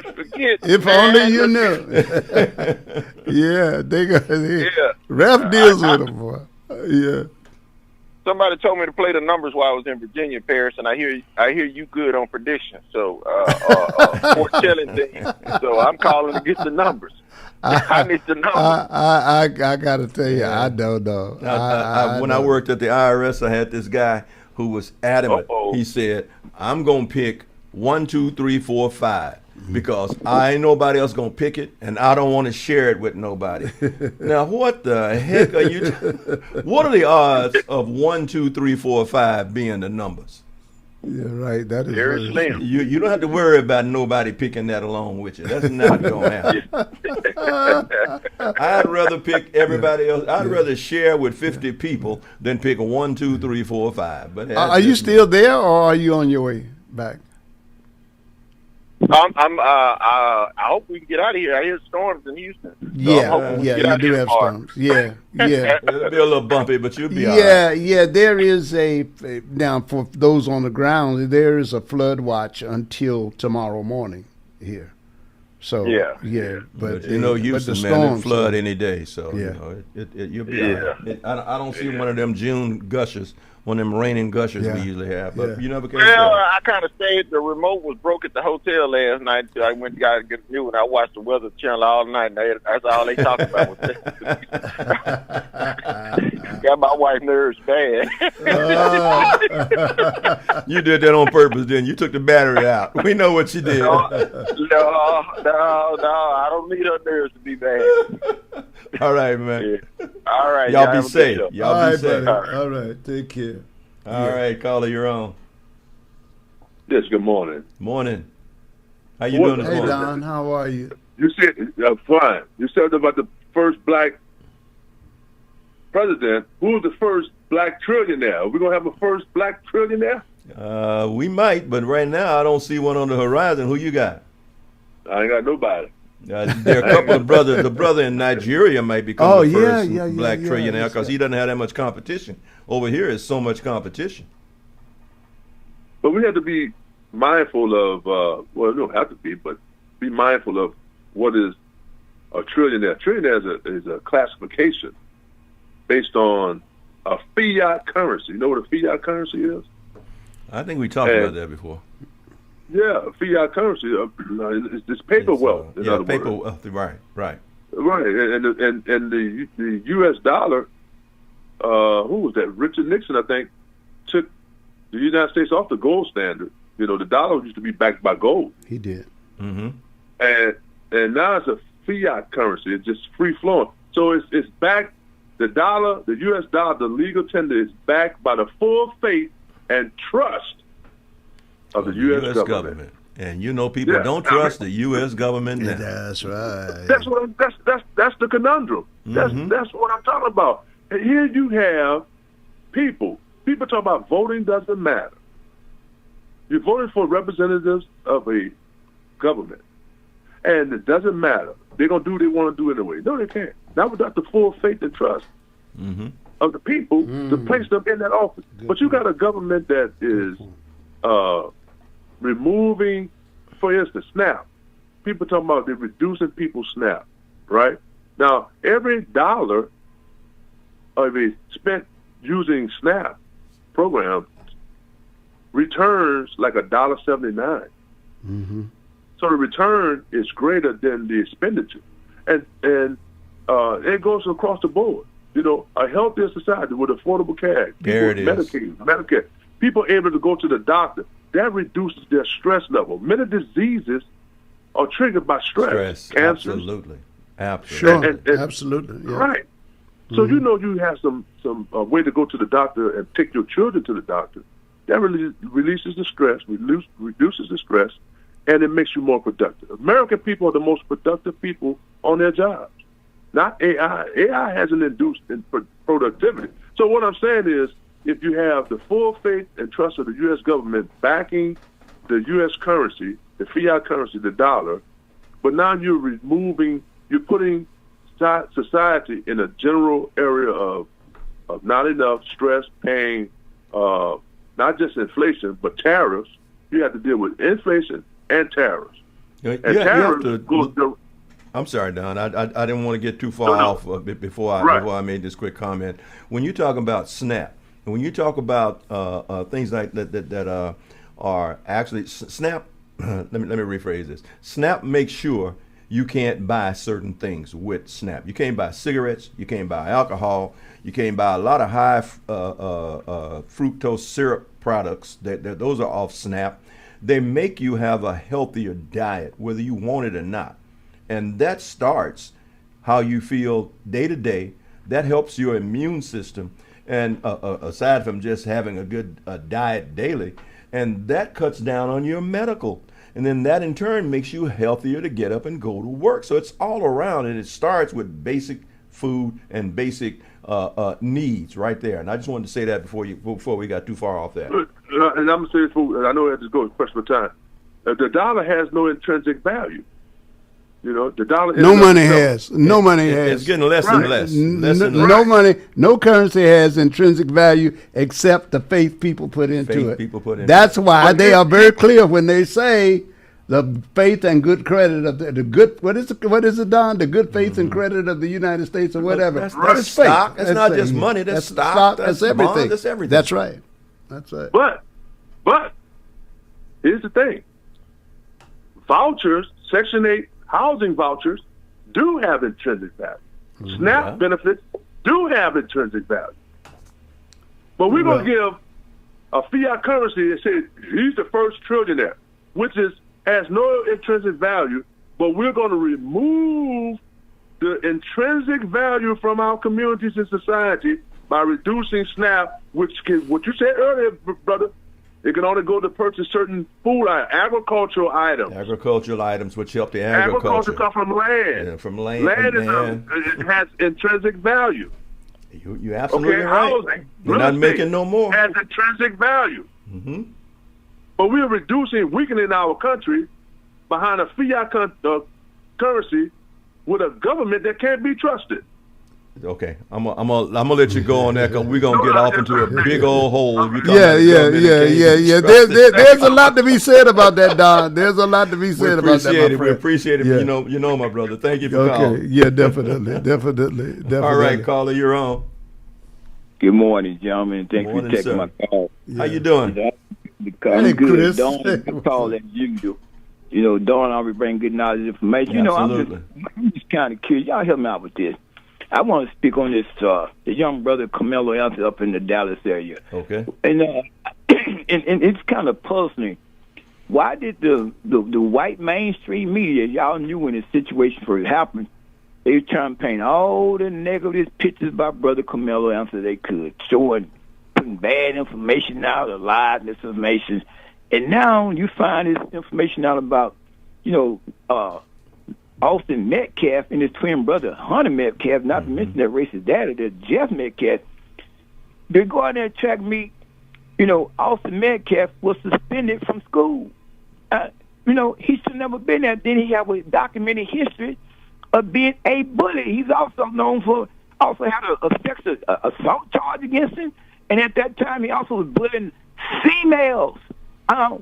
forget. If only you knew. Ralph deals with him, boy. Yeah. Somebody told me to play the numbers while I was in Virginia, Paris, and I hear you good on predictions, so foretelling things. So I'm calling to get the numbers. I need the numbers. I got to tell you, I don't know. When I worked at the IRS, I had this guy who was adamant. He said, I'm going to pick 1, 2, 3, 4, 5 because I ain't nobody else going to pick it, and I don't want to share it with nobody. Now, what the heck are you what are the odds of 1, 2, 3, 4, 5 being the numbers? Yeah, right. That is very slim. You don't have to worry about nobody picking that along with you. That's not going to happen. I'd rather pick everybody else. I'd rather share with 50 people than pick 1, 2, 3, 4, 5. But are you still there, or are you on your way back? I hope we can get out of here. I hear storms in Houston. So you do have storms. Yeah. It'll be a little bumpy, but you'll be all right. Yeah. There is now for those on the ground, there is a flood watch until tomorrow morning here. So but Houston, man, it flood any day. So you'll be all right. I don't see one of them June gushers. One of them raining gushers we usually have, but you never can tell. I kind of stayed. The remote was broke at the hotel last night, so I went to get a new one. I watched the Weather Channel all night, and that's all they talked about. Got my wife's nerves bad. You did that on purpose, didn't you? You took the battery out. We know what you did. No, I don't need her nerves to be bad. All right, man. Yeah. All right. Y'all be safe. Y'all be safe. All right. Take care. All right, caller, you're on. Yes, good morning. Morning. How you doing this Hey, morning? Don, how are you? You said, fine. You said about the first black president. Who was the first black trillionaire? Are we going to have a first black trillionaire? We might, but right now I don't see one on the horizon. Who you got? I ain't got nobody. There are a couple of brothers. The brother in Nigeria might become the first black trillionaire because he doesn't have that much competition. Over here is so much competition. But we have to be mindful of, well, we don't have to be, but be mindful of what is a trillionaire. Trillionaire is a classification based on a fiat currency. You know what a fiat currency is? I think we talked about that before. Yeah, fiat currency. It's paper wealth. In other paper words. wealth. Right. And the U.S. dollar. Who was that? Richard Nixon, I think, took the United States off the gold standard. You know, the dollar used to be backed by gold. He did. Mm-hmm. And now it's a fiat currency. It's just free flowing. So it's backed. The dollar, the U.S. dollar, the legal tender is backed by the full faith and trust of the U.S. government. And you know, people don't trust the U.S. government now. That's right. That's the conundrum. That's what I'm talking about. And here you have people talk about voting doesn't matter. You're voting for representatives of a government, and it doesn't matter. They're gonna do what they want to do anyway. No, they can't. Not without the full faith and trust of the people to place them in that office. But you got a government that is removing, for instance, SNAP. People talking about they're reducing people's SNAP, right? Now, every dollar of a spent using SNAP program returns like $1.79. So the return is greater than the expenditure, and it goes across the board. You know, a healthier society with affordable care, There it is. Medicaid, Medicare, people able to go to the doctor. That reduces their stress level. Many diseases are triggered by stress. Cancer. Absolutely. Sure. Absolutely. Yeah. Right. So you know you have some way to go to the doctor and take your children to the doctor. That really releases the stress, reduces the stress, and it makes you more productive. American people are the most productive people on their jobs, not AI. AI hasn't induced in productivity. So what I'm saying is, if you have the full faith and trust of the U.S. government backing the U.S. currency, the fiat currency, the dollar, but now you're putting society in a general area of not enough stress, pain, not just inflation, but tariffs. You have to deal with inflation and tariffs. I'm sorry, Don. I didn't want to get too far off before I made this quick comment. When you talk about SNAP, and when you talk about things like that are actually SNAP, let me rephrase this. SNAP makes sure you can't buy certain things with SNAP. You can't buy cigarettes. You can't buy alcohol. You can't buy a lot of high fructose syrup products. Those are off SNAP. They make you have a healthier diet, whether you want it or not. And that starts how you feel day to day. That helps your immune system. And aside from just having a good diet daily, and that cuts down on your medical. And then that in turn makes you healthier to get up and go to work. So it's all around, and it starts with basic food and basic needs right there. And I just wanted to say that before we got too far off that. And I'm going to say this, I know I have to go, question of time. The dollar has no intrinsic value. You know, the dollar. No money has. It's getting less and less. No money, no currency has intrinsic value except the faith people put into it. That's why they are very clear when they say the faith and good credit of the good. What is it, Don? The good faith and credit of the United States or whatever. That's stock. That's not just money. That's stock. That's everything. Bonds, that's everything. That's right. That's right. But here's the thing: vouchers, Section 8. Housing vouchers do have intrinsic value. SNAP benefits do have intrinsic value. But we're going to give a fiat currency that says he's the first trillionaire, which has no intrinsic value, but we're going to remove the intrinsic value from our communities and society by reducing SNAP, which can, what you said earlier, brother, It can only go to purchase certain food items, agricultural items. Agricultural items which help the Agriculture agriculture. comes from land. Yeah, from land. Land man. it has intrinsic value. You're absolutely Okay, right. housing, You're real not estate making no more. has intrinsic value. Mm-hmm. But we are weakening our country behind a fiat currency with a government that can't be trusted. Okay, I'm gonna let you go on that because we're gonna get off into a big old hole. If you talk Yeah, about the yeah, government yeah, that can't yeah, be yeah. trusted. There's a lot to be said about that, Don. There's a lot to be We said about that, my appreciate it. We friend. appreciate it. Yeah. You know, my brother. Thank you for Okay, calling. yeah, definitely. All right, caller, you're on. Good morning, gentlemen. Thank you for Morning, taking sir. my call. How you doing? I'm Hey, good. Chris. Dawn, call as usual. Dawn always bring good knowledge and information. Absolutely. I'm just kind of curious. Y'all help me out with this. I want to speak on this, the young brother Carmelo Anthony up in the Dallas area. Okay. And and it's kind of puzzling. Why did the white mainstream media, y'all knew when the situation first happened, they were trying to paint all the negative pictures about brother Carmelo Anthony they could, putting bad information out, or lies, misinformation. And now you find this information out about, Austin Metcalf and his twin brother Hunter Metcalf, not to mention that racist daddy, that Jeff Metcalf. They go out there and track meet. Austin Metcalf was suspended from school. He should never been there. Then he have a documented history of being a bully. He's also known for had a sexual assault charge against him, and at that time he also was bullying females.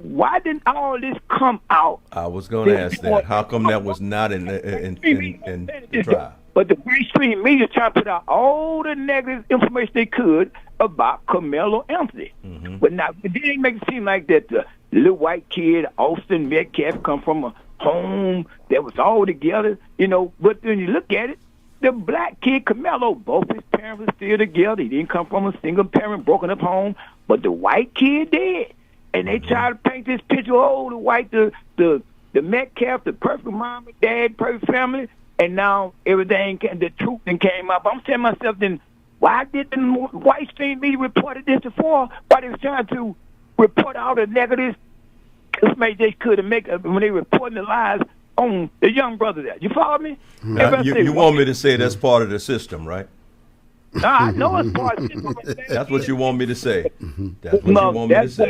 Why didn't all this come out? I was going to ask that. How come that was not in the trial? But the mainstream media trying to put out all the negative information they could about Carmelo Anthony. Mm-hmm. But they didn't make it seem like that the little white kid, Austin Metcalf, come from a home that was all together, But when you look at it, the black kid, Carmelo, both his parents were still together. He didn't come from a single parent, broken up home. But the white kid did. And they try to paint this picture, the white, the Metcalf, the perfect mom and dad, perfect family, and now everything, the truth then came up. I'm saying to myself, then why didn't white stream media reported this before? Why they were trying to report all the negatives information they could and make when they reporting the lies on the young brother there. You follow me? You want me to say that's part of the system, right? I know it's part of the system. That's what you want me to say. That's what you want me to say.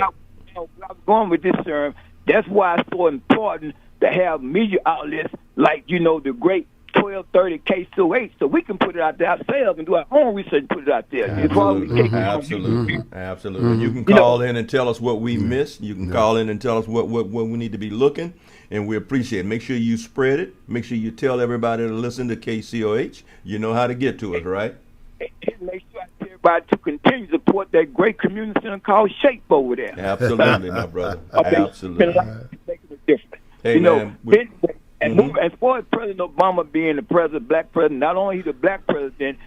I was going with this term. That's why it's so important to have media outlets like, the great 1230 K28, so we can put it out there ourselves and do our own research and put it out there. Absolutely. You can call in and tell us what we missed. You can call in and tell us what we need to be looking, and we appreciate it. Make sure you spread it. Make sure you tell everybody to listen to KCOH. You know how to get to us, right? Make sure everybody to continue to support that great community center called Shape over there. Absolutely, my brother. Absolutely. Hey, man. And as far as President Obama being the black president, not only he's a black president,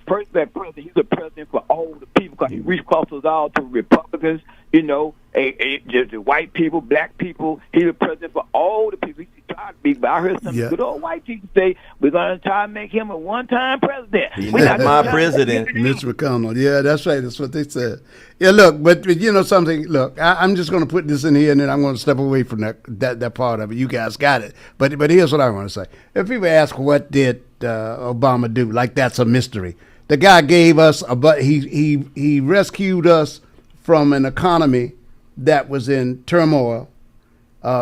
first black president, he's a president for all the people because he reached across us all to Republicans, just the white people, black people. He's a president for all the people. He's trying to be, but I heard some good old white people say, we're going to try to make him a one-time president. He's not my president. Mitch McConnell. Yeah, that's right. That's what they said. Yeah, look, but something. Look, I'm just going to put this in here, and then I'm going to step away from that part of it. You guys got it. But here's what I want to say. If people ask what did Obama do, like that's a mystery. The guy gave us he rescued us from an economy that was in turmoil,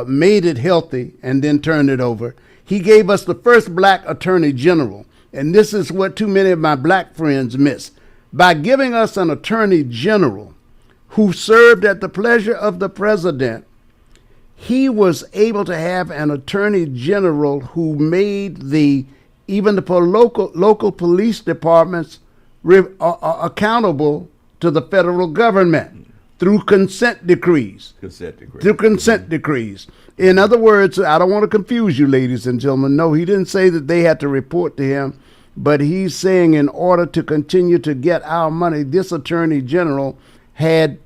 made it healthy, and then turned it over. He gave us the first black attorney general, and this is what too many of my black friends miss. By giving us an attorney general who served at the pleasure of the president, he was able to have an attorney general who made even the local police departments accountable to the federal government through consent decrees. Through consent decrees. In other words, I don't want to confuse you, ladies and gentlemen. No, he didn't say that they had to report to him, but he's saying in order to continue to get our money, this attorney general had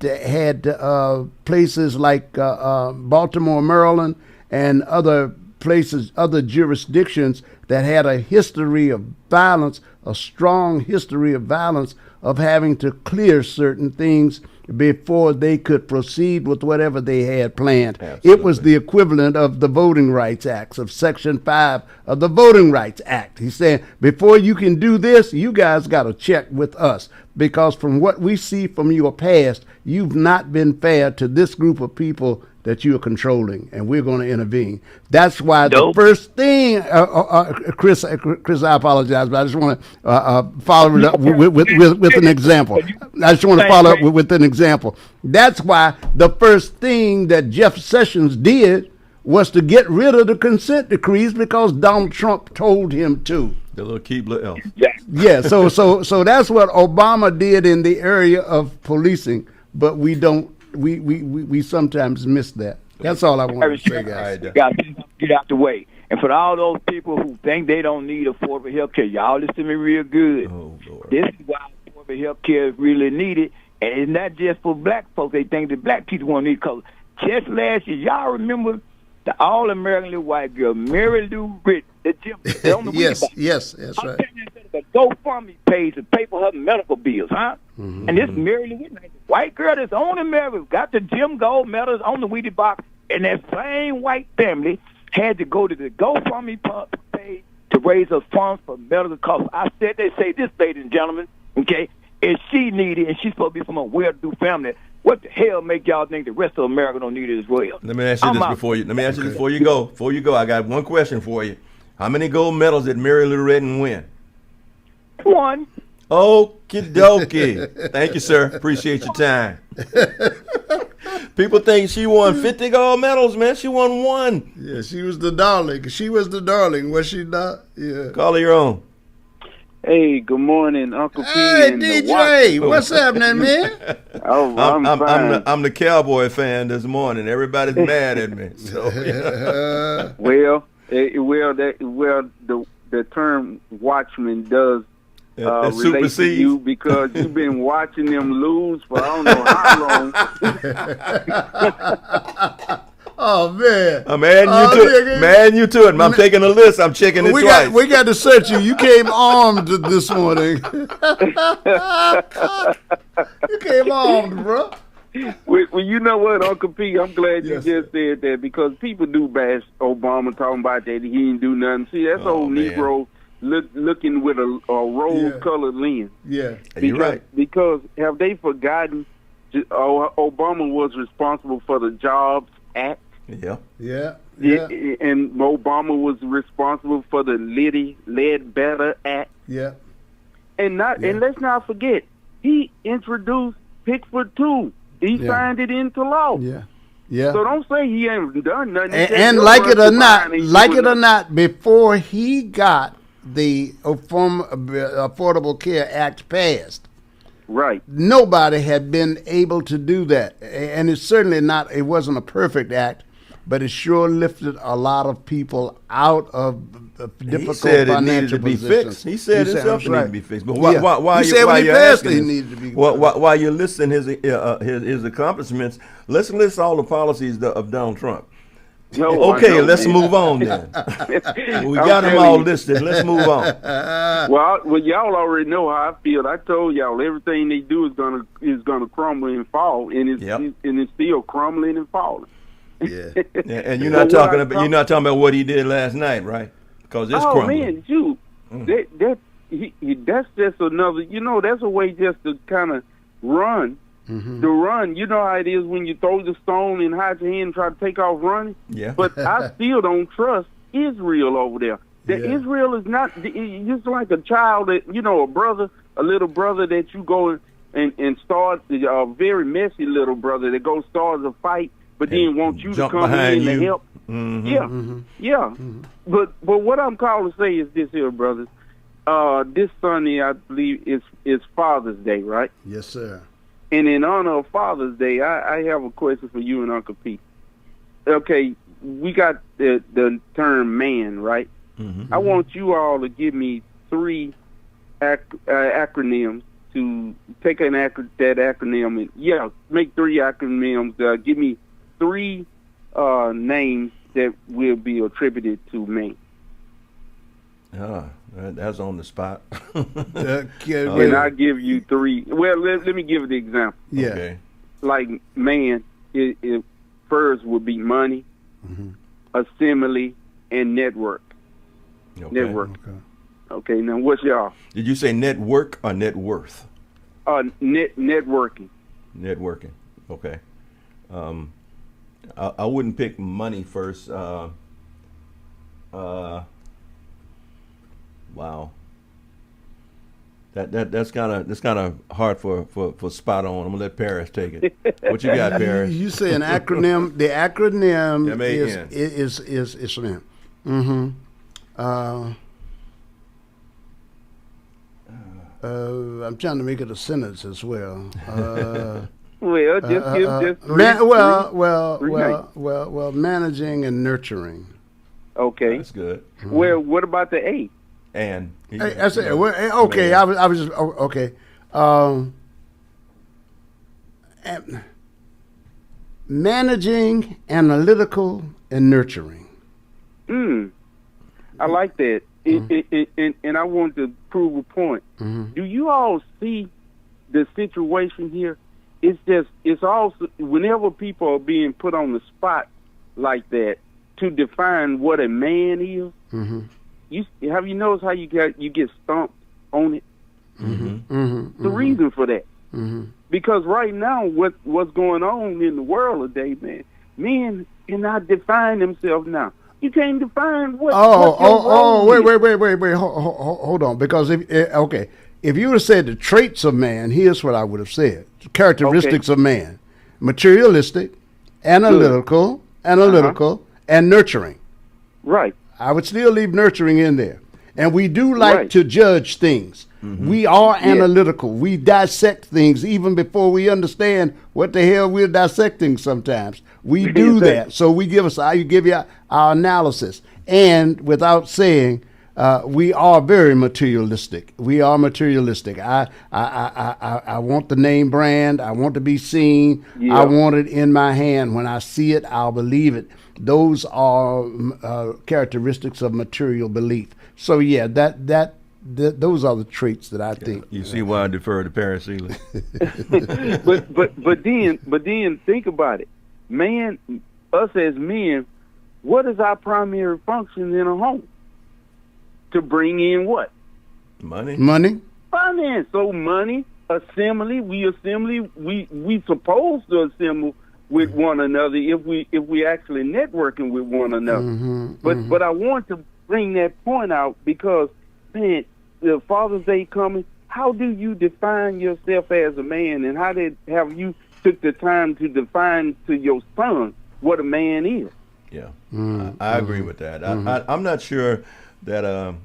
places like Baltimore, Maryland, and other places, other jurisdictions that had a history of violence, a strong history of violence, of having to clear certain things before they could proceed with whatever they had planned. It was the equivalent of the Voting Rights Act, of Section 5 of the Voting Rights Act. He said, before you can do this, you guys got to check with us, because from what we see from your past, you've not been fair to this group of people that you're controlling, and we're going to intervene. That's why the first thing, Chris, I apologize, but I just want to follow it up with an example. I just want to follow up with an example. That's why the first thing that Jeff Sessions did was to get rid of the consent decrees, because Donald Trump told him to. The little Keebler elf. Yeah, so that's what Obama did in the area of policing, but we don't. We sometimes miss that. That's all I want to say, guys. You got to get out the way. And for all those people who think they don't need affordable health care, y'all listen to me real good. Oh, Lord. This is why affordable health care is really needed. And it's not just for black folks. They think that black people won't need it. Because just last year, y'all remember the all-American little white girl, Mary Lou Retton, the gym. Yes, that's right. The GoFundMe page to pay for her medical bills, huh? Mm-hmm. And this Mary Lou Retton, white girl that's on America, got the Jim Gold medals on the Wheatie box, and that same white family had to go to the GoFundMe page to raise a funds for medical costs. I said, they say this, ladies and gentlemen, okay, if she needed, and she's supposed to be from a well-to-do family, what the hell make y'all think the rest of America don't need it as well? Let me ask you this before you go. Before you go, I got one question for you. How many gold medals did Mary Lou Retton win? One. Okie dokie. Thank you, sir. Appreciate your time. People think she won 50 gold medals, man. She won one. Yeah, she was the darling. Was she not? Yeah. Call her your own. Hey, good morning, Uncle P. Hey, DJ, what's happening, man? I'm fine. I'm the Cowboy fan this morning. Everybody's mad at me. So. The term watchman does relate to you, because you've been watching them lose for I don't know how long. Oh man! I'm adding you to it. I'm taking a list. I'm checking it twice. We got to search you. You came armed this morning. You came armed, bro. Well, you know what, Uncle P? I'm glad you just said that, because people do bash Obama, talking about that he didn't do nothing. See, that's old Negro looking with a rose-colored lens. Yeah, you're right. Because have they forgotten Obama was responsible for the Jobs Act? Yeah. And Obama was responsible for the Ledbetter Act. Yeah. And let's not forget, he introduced Pickford 2. He signed it into law. Yeah. Yeah. So don't say he ain't done nothing. And like it or not, before he got the Affordable Care Act passed, right, nobody had been able to do that. And it's certainly not, it wasn't a perfect act, but it sure lifted a lot of people out of difficult financial positions. He said himself it needed to be fixed. But why you're listing his accomplishments, let's list all the policies of Donald Trump. Okay, let's move on then. We got them all listed. Let's move on. Well, y'all already know how I feel. I told y'all everything they do is gonna crumble and fall, and it's still crumbling and falling. Yeah, and you're not talking about what he did last night, right? Because it's crumbling. Man, shoot, that's just another. That's a way just to kind of run. Mm-hmm. To run, you know how it is when you throw the stone and hide your hand and try to take off running. Yeah. But I still don't trust Israel over there. Israel is not. It's just like a child that a little brother that you go and start a very messy little brother that goes starts a fight, but then wants you to come in and help. Mm-hmm. Yeah, mm-hmm. yeah. Mm-hmm. But what I'm calling to say is this here, brothers. This Sunday, I believe, is Father's Day, right? Yes, sir. And in honor of Father's Day, I have a question for you and Uncle Pete. Okay, we got the term man, right? Mm-hmm. I want you all to give me 3 acronyms to take that acronym and make 3 acronyms. Give me 3 names that will be attributed to man. That's on the spot. And I give you 3. Well, let me give the example. Yeah. Okay. like man, it first would be money, assembly, and network. Okay. Network. Okay. Now what's y'all? Did you say network or net worth? Networking. Networking. Okay. I wouldn't pick money first. Wow. That's kind of hard for spot on. I'm gonna let Paris take it. What you got, Paris? You say an acronym. The acronym M-A-N. is SLAM. Mm-hmm. I'm trying to make it a sentence as well. Well, just managing and nurturing. Okay, that's good. Well, what about the A? And I said, okay. I was just okay. Managing, analytical, and nurturing. I like that. And I want to prove a point. Do you all see the situation here? It's also whenever people are being put on the spot like that to define what a man is. You noticed how you get stumped on it? The reason for that, because right now what's going on in the world today, man, men cannot define themselves now. You can't define what. Wait. Hold on, because if you would have said the traits of man, here's what I would have said: characteristics of man, materialistic, analytical, and nurturing. Right. I would still leave nurturing in there. And we do like to judge things. We are analytical. We dissect things even before we understand what the hell we're dissecting sometimes. We do that. So we give you our analysis. And without saying, we are very materialistic. We are materialistic. I want the name brand. I want to be seen. I want it in my hand. When I see it, I'll believe it. Those are characteristics of material belief. So yeah, those are the traits that I think. You see why I defer to Paris Eley. but then think about it, man. Us as men, what is our primary function in a home? To bring in what? Money. Finance. So money, assembly. We supposed to assemble with one another if we actually networking with one another. But I want to bring that point out because, man, the Father's Day coming. How do you define yourself as a man, and how have you took the time to define to your son what a man is? Yeah, I agree with that. I'm not sure that I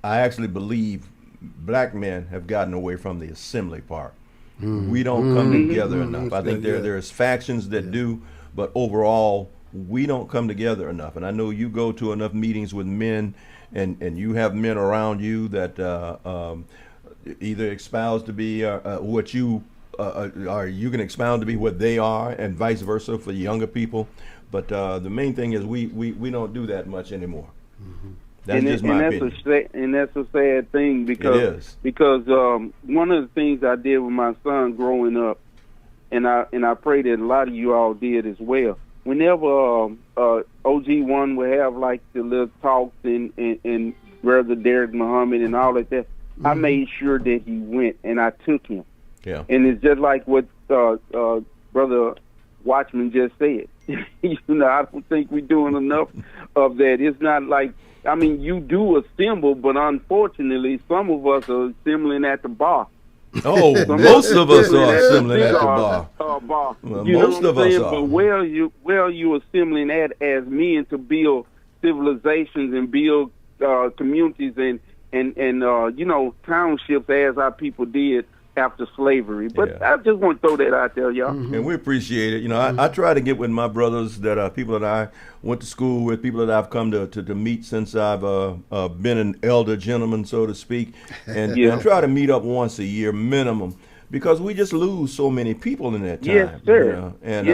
actually believe black men have gotten away from the assembly part. We don't come together enough. I think there's factions that do, but overall we don't come together enough. And I know you go to enough meetings with men, and you have men around you that either espouse to be what you are. You can expound to be what they are, and vice versa for younger people. But the main thing is we don't do that much anymore. That's just my opinion. And that's a sad thing because one of the things I did with my son growing up, and I pray that a lot of you all did as well. Whenever OG1 would have like the little talks and Brother Derek Muhammad and all of that, I made sure that he went and I took him. Yeah. And it's just like what Brother Watchman just said. I don't think we're doing enough of that. It's not like, I mean, you do assemble, but unfortunately, some of us are assembling at the bar. Oh, most of us are assembling at the bar. Well, most of us are. But where you assembling at as men to build civilizations and build communities and townships as our people did after slavery. But I just want to throw that out there, y'all. And we appreciate it. I try to get with my brothers that are people that I went to school with, people that I've come to meet since I've been an elder gentleman, so to speak, and try to meet up once a year minimum, because we just lose so many people in that time. Yes, sir. And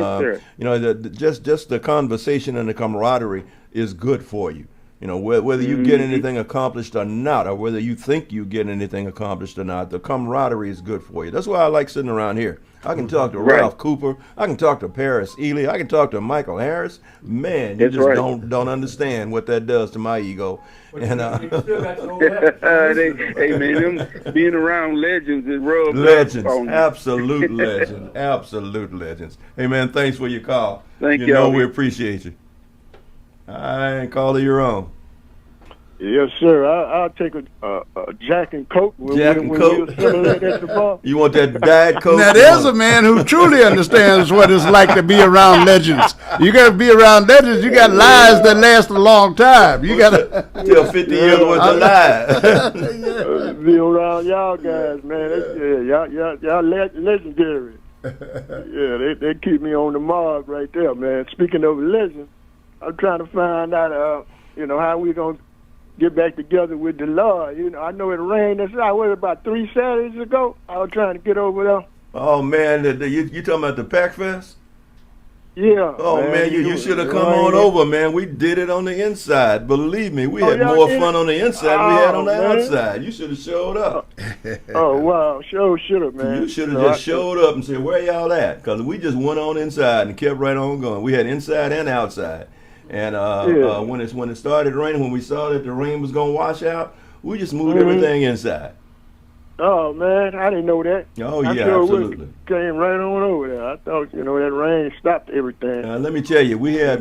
just the conversation and the camaraderie is good for you. You know, whether you get anything accomplished or not, or whether you think you get anything accomplished or not, the camaraderie is good for you. That's why I like sitting around here. I can talk to Ralph Cooper. I can talk to Paris Eley. I can talk to Michael Harris. Man, you just don't understand what that does to my ego. And hey man, them being around legends is rubs legends, on you. absolute legends, absolute legends. Hey man, thanks for your call. Thank you. You know we appreciate you. I ain't call it your own. Yes, sir. I'll take a Jack and Coke. Jack and Coke. At the bar. You want that Diet Coke? Now there's a man who truly understands what it's like to be around legends. You got to be around legends. You got lives that last a long time. You got to tell 50 years worth of lies. Be around y'all guys, man. Y'all legendary. Yeah, they keep me on the mark right there, man. Speaking of legends, I'm trying to find out, how we gonna get back together with the Lord. I know it rained us out. What, about 3 Saturdays ago? I was trying to get over there. Oh man, you talking about the Pack Fest? Yeah. Oh man, you should have come on over, man. We did it on the inside. Believe me, we had more fun on the inside than we had on the outside. You should have showed up. Oh wow, should have, man. You should have just showed up and said, "Where y'all at?" Because we just went on inside and kept right on going. We had inside and outside. And when it started raining, when we saw that the rain was gonna wash out, we just moved everything inside. Oh man, I didn't know that. Oh I yeah, sure absolutely. Came right on over there. I thought that rain stopped everything. Let me tell you,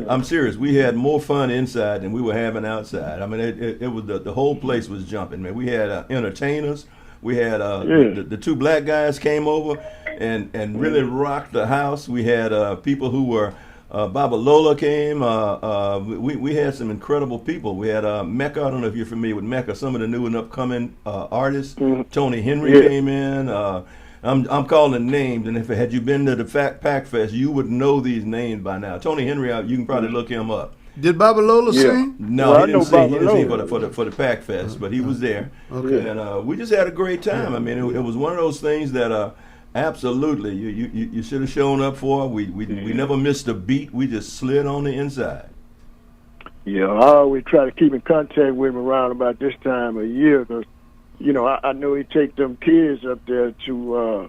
I'm serious. We had more fun inside than we were having outside. I mean, it was the whole place was jumping, man. We had entertainers. We had the 2 black guys came over and really rocked the house. We had people who were. Baba Lola came. We had some incredible people. We had Mecca. I don't know if you're familiar with Mecca. Some of the new and upcoming artists. Tony Henry came in. I'm calling names, and if had you been to the Pack Fest, you would know these names by now. Tony Henry, you can probably look him up. Did Baba Lola sing? No, he didn't sing. He didn't sing for the Pack Fest, but he was there. Okay. And we just had a great time. I mean, it was one of those things that. Absolutely, you should have shown up for. We never missed a beat. We just slid on the inside. Yeah, I always try to keep in contact with him around about this time of year because, I know he take them kids up there to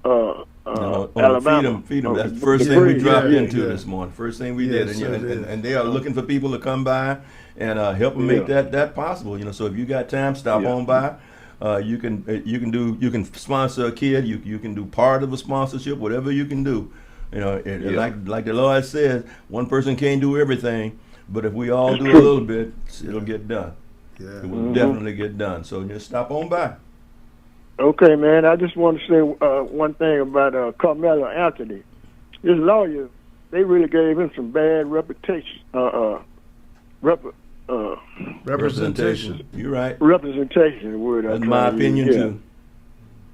Alabama. Feed them. That's the first thing we dropped into this morning. First thing we did, and they are looking for people to come by and help them make that possible. So if you got time, stop on by. You can sponsor a kid. You can do part of a sponsorship, whatever you can do. Like the Lord says, one person can't do everything, but if we all do a little bit, it'll get done. Yeah. It will definitely get done. So just stop on by. Okay, man. I just want to say one thing about Carmelo Anthony. His lawyer, they really gave him some bad reputation. Representation. You're right. Representation, the word. That's my opinion too.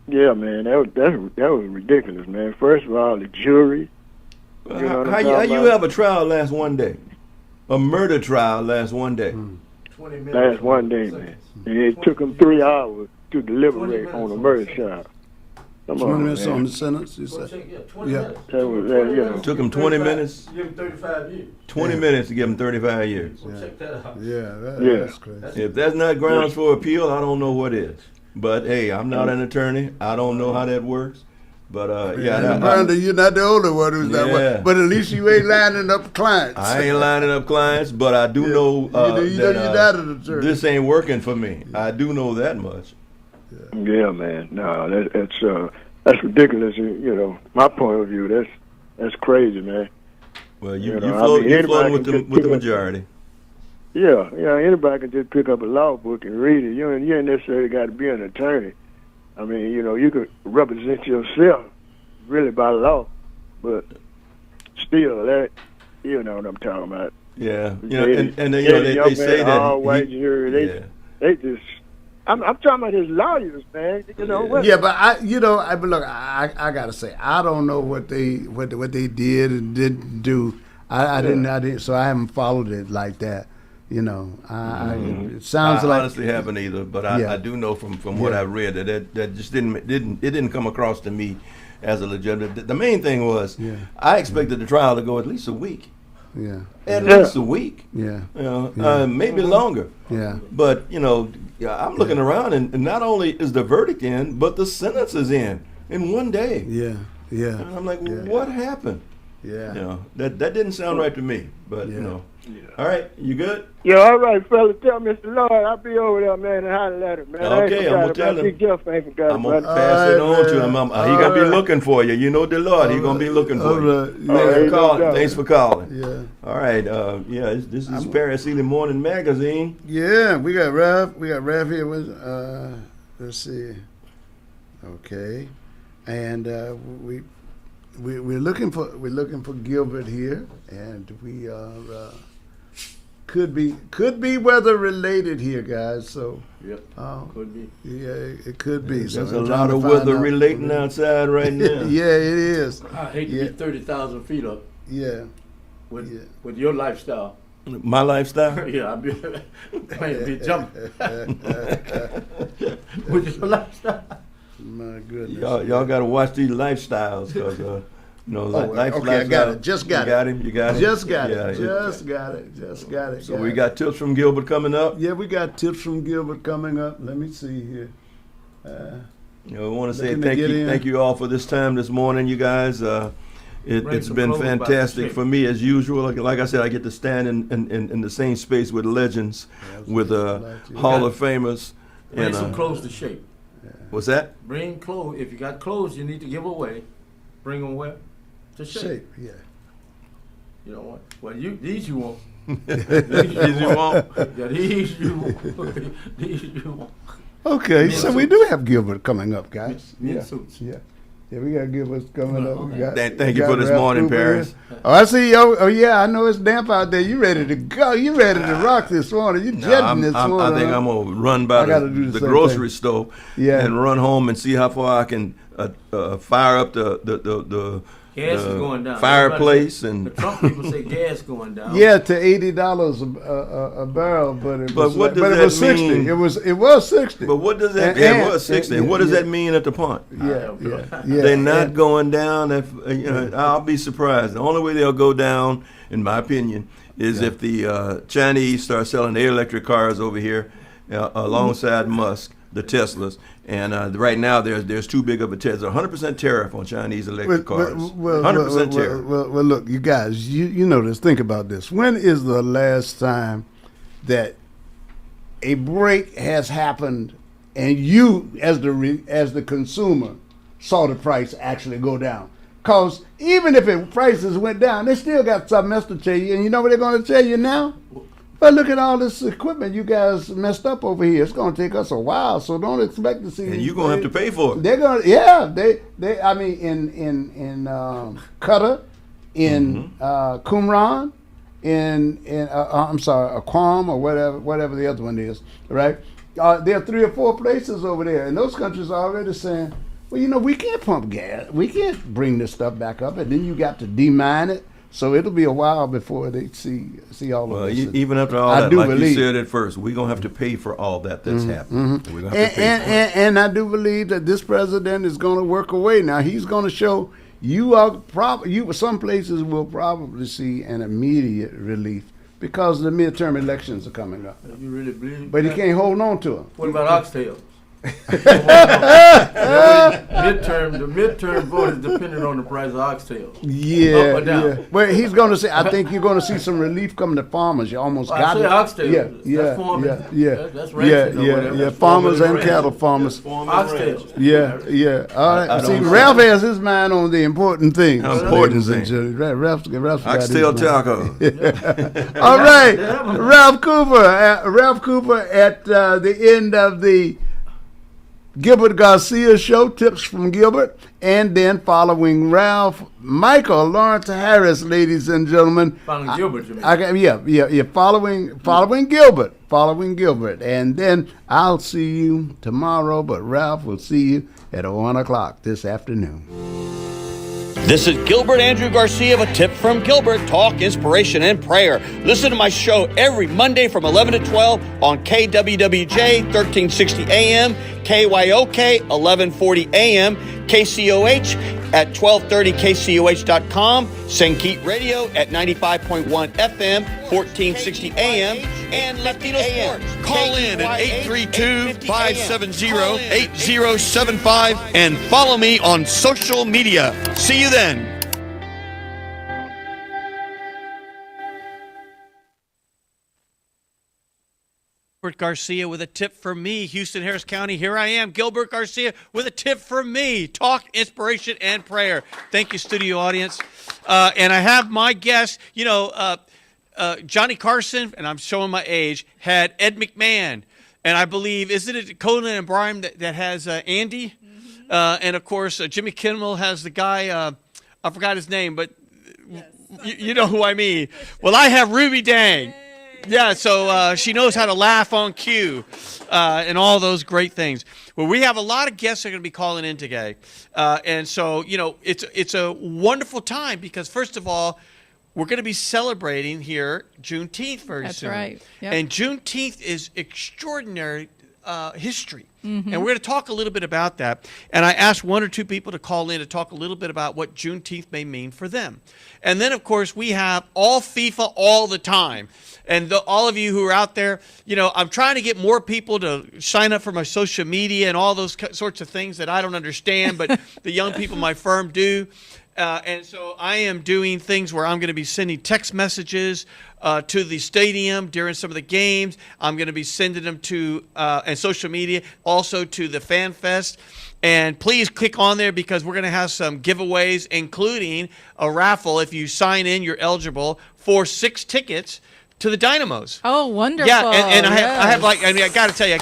Yeah, man, that was ridiculous, man. First of all, the jury. How you have a trial last one day? A murder trial last one day. 20 minutes. Last one day, man. And it took them 3 hours to deliberate on a murder trial. 20 minutes on the sentence, you said? Yeah. Took him 20 minutes? Give him 35 years. 20 minutes to give him 35 years. Well, check that out. That's crazy. If that's not grounds for appeal, I don't know what is. But, hey, I'm not an attorney. I don't know how that works. But, Brandon, you're not the only one who's that way. But at least you ain't lining up clients. I ain't lining up clients, but I do know that this ain't working for me. I do know that much. Yeah, man. No, that's ridiculous. My point of view, that's crazy, man. Well, you're floating with the majority. Yeah, anybody can just pick up a law book and read it. You ain't necessarily got to be an attorney. I mean, you could represent yourself really by law, but still, that you know what I'm talking about. Yeah, they say that all white jury. They just. I'm talking about his lawyers, man. Yeah, but I gotta say, I don't know what they did and didn't do. I didn't. So I haven't followed it like that. It sounds like I honestly haven't either, but I do know from what I read that just didn't come across to me as a legitimate. The main thing was I expected the trial to go at least a week. Yeah. At least a week. Yeah. You know, Yeah. maybe longer. Yeah. But, you know, I'm looking around, and not only is the verdict in, but the sentence is in one day. Yeah. Yeah. And I'm like, what happened? Yeah. You know, that didn't sound right to me. But, you know. All right, you good? Yeah, all right, fella. Tell Mr. Lloyd I'll be over there, man, and holler at him, man. Okay, I'm gonna tell him. Jeff ain't forgot I'm about gonna pass it on to him. He gonna be looking for you. You know the Lord. He gonna be looking for you. Thanks for calling. Thanks for calling. Yeah. All right. This is Paris Eley Morning Magazine. Yeah, we got Ralph. We got Ralph here with. Let's see. Okay, and we're looking for Gilbert here, and we are could be weather related here, guys. So yep, could be. Yeah, it could be. There's a lot of weather relating outside right now. Yeah, it is. I hate to be 30,000 feet up. Yeah. With your lifestyle. My lifestyle? Yeah, I'd be jumping. With your lifestyle. My goodness. Y'all got to watch these lifestyles, because okay, I got it. Just got it. You got him. You got it. Just got Yeah, it. Just got it. Just got it. So we got tips from Gilbert coming up. Yeah, we got tips from Gilbert coming up. Let me see here. We want to say thank you all for this time this morning, you guys. It's been fantastic for me as usual. Like I said, I get to stand in the same space with legends, with Hall of Famers. Bring some clothes to shape. What's that? Bring clothes. If you got clothes you need to give away, bring them where? To shape. Yeah. You know what? Well, these you won't. These you won't. Yeah, these you won't. These you won't. Okay, so we do have Gilbert coming up, guys. Men Yeah. suits. Yeah. Yeah, we got Gilbert coming up. We got, Thank you for this Ralph morning, Cooper Paris. here. Oh, I see. Oh, yeah, I know it's damp out there. You ready to go? You ready to rock this morning? You jetting this morning? I think I'm gonna run by the grocery store and run home and see how far I can fire up the Gas is going down. fireplace. And the Trump people say gas going down. Yeah, to $80 a barrel, but it was what does but it that was 60. mean? It was 60. But what does that? And- it was 60. And what does that mean at the pump? Yeah. They're not going down. I'll be surprised. The only way they'll go down, in my opinion, is if the Chinese start selling their electric cars over here alongside Musk, the Teslas. And right now, there's too big of a tariff. There's a 100% tariff on Chinese electric cars. 100% tariff. Well, look, you guys, you know this. Think about this. When is the last time that a break has happened and you, as the consumer, saw the price actually go down? Because even if prices went down, they still got something else to tell you. And you know what they're going to tell you now? But look at all this equipment you guys messed up over here. It's going to take us a while, so don't expect to see. And you're going to have to pay for it. They're going to, yeah. They. I mean, in Qatar, in Qumran, I'm sorry, Aquam or whatever the other one is, right? There are 3 or 4 places over there, and those countries are already saying, well, you know, we can't pump gas, we can't bring this stuff back up, and then you got to demine it. So it'll be a while before they see all of this. Even after all that, like you said at first, we're going to have to pay for all that's happening. We're gonna have to pay for it. And I do believe that this president is going to work away. Now, he's going to show some places will probably see an immediate relief because the midterm elections are coming up. You really believe But he can't hold on to them. What about oxtails? The midterm vote is dependent on the price of oxtails. Yeah, Up or down. yeah. Well, he's going to say. I think you're going to see some relief coming to farmers. You almost got it. Oxtails. That's farming. That's ranching or whatever. Farmers and cattle farmers. Oxtails. Yeah. All right. See, Ralph has his mind on the important things. Important things. Ralph's Oxtail taco. All right, Ralph Cooper at the end of the Gilbert Garcia show, tips from Gilbert, and then following Ralph, Michael Lawrence Harris, ladies and gentlemen. Following Gilbert, you mean? Following Gilbert, and then I'll see you tomorrow, but Ralph will see you at 1 o'clock this afternoon. This is Gilbert Andrew Garcia of A Tip from Gilbert, talk, inspiration, and prayer. Listen to my show every Monday from 11 to 12 on KWWJ 1360 AM, KYOK 1140 AM, KCOH at 1230kcoh.com, Sankeet Radio at 95.1 FM, 1460 AM, and Latino Sports. Call in at 832-570-8075 and follow me on social media. See you then. Gilbert Garcia with a tip for me. Houston, Harris County, here I am. Gilbert Garcia with a tip for me. Talk, inspiration, and prayer. Thank you, studio audience. And I have my guest, Johnny Carson, and I'm showing my age, had Ed McMahon. And I believe, isn't it Conan and Brian that has Andy? And, of course, Jimmy Kimmel has the guy, I forgot his name, but yes. you know who I mean. Well, I have Ruby Dang. Yeah, so she knows how to laugh on cue and all those great things. Well, we have a lot of guests that are going to be calling in today. And so, it's a wonderful time because, first of all, we're going to be celebrating here Juneteenth very soon. That's right. Yep. And Juneteenth is extraordinary history. Mm-hmm. And we're going to talk a little bit about that. And I asked one or two people to call in to talk a little bit about what Juneteenth may mean for them. And then, of course, we have all FIFA all the time. And all of you who are out there, I'm trying to get more people to sign up for my social media and all those sorts of things that I don't understand, but the young people in my firm do. And so I am doing things where I'm going to be sending text messages to the stadium during some of the games. I'm going to be sending them to and social media, also to the Fan Fest. And please click on there because we're going to have some giveaways, including a raffle. If you sign in, you're eligible for 6 tickets to the Dynamos. Oh, wonderful. Yeah, and I have I got to tell you,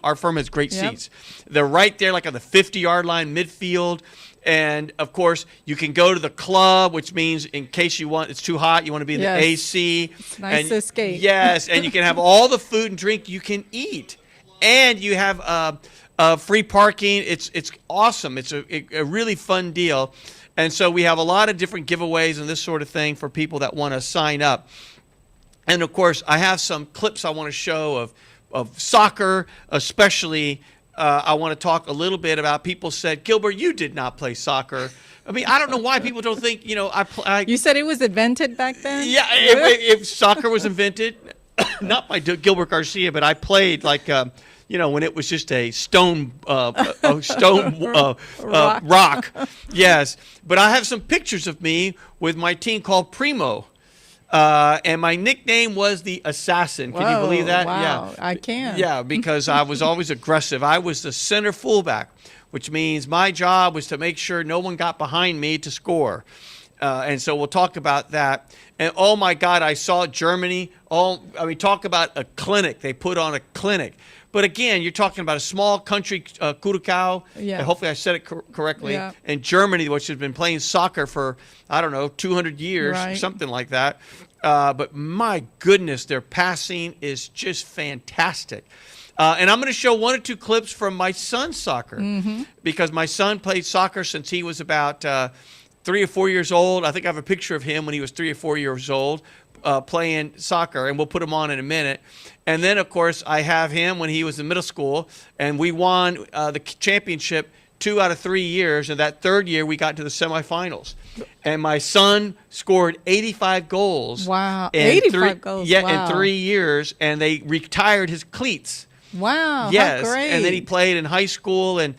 our firm has great seats. They're right there, like on the 50-yard line, midfield. And, of course, you can go to the club, which means in case it's too hot, you want to be in the AC. It's nice to escape. Yes, and you can have all the food and drink you can eat. And you have free parking. It's awesome. It's a really fun deal. And so we have a lot of different giveaways and this sort of thing for people that want to sign up. And, of course, I have some clips I want to show of soccer, especially. I want to talk a little bit about people said, Gilbert, you did not play soccer. I mean, I don't know why people don't think, You said it was invented back then? Yeah, if soccer was invented, not by Gilbert Garcia, but I played like, when it was just a stone rock. Yes. But I have some pictures of me with my team called Primo. And my nickname was the Assassin. Can you believe that? Wow, yeah, I can. Yeah, because I was always aggressive. I was the center fullback, which means my job was to make sure no one got behind me to score. And so we'll talk about that. And oh my God, I saw Germany. Talk about a clinic. They put on a clinic. But again, you're talking about a small country, Curacao. Yeah. Hopefully I said it correctly. Yeah. And Germany, which has been playing soccer for, 200 years, right. Something like that. But my goodness, their passing is just fantastic. And I'm going to show 1 or 2 clips from my son's soccer because my son played soccer since he was about 3 or 4 years old. I think I have a picture of him when he was 3 or 4 years old playing soccer, and we'll put him on in a minute. And then, of course, I have him when he was in middle school, and we won the championship 2 out of 3 years. And that 3rd year, we got to the semifinals. And my son scored 85 goals. Wow, 85 goals. Yeah, wow. in 3 years, and they retired his cleats. Wow, yes, how great. And then he played in high school, and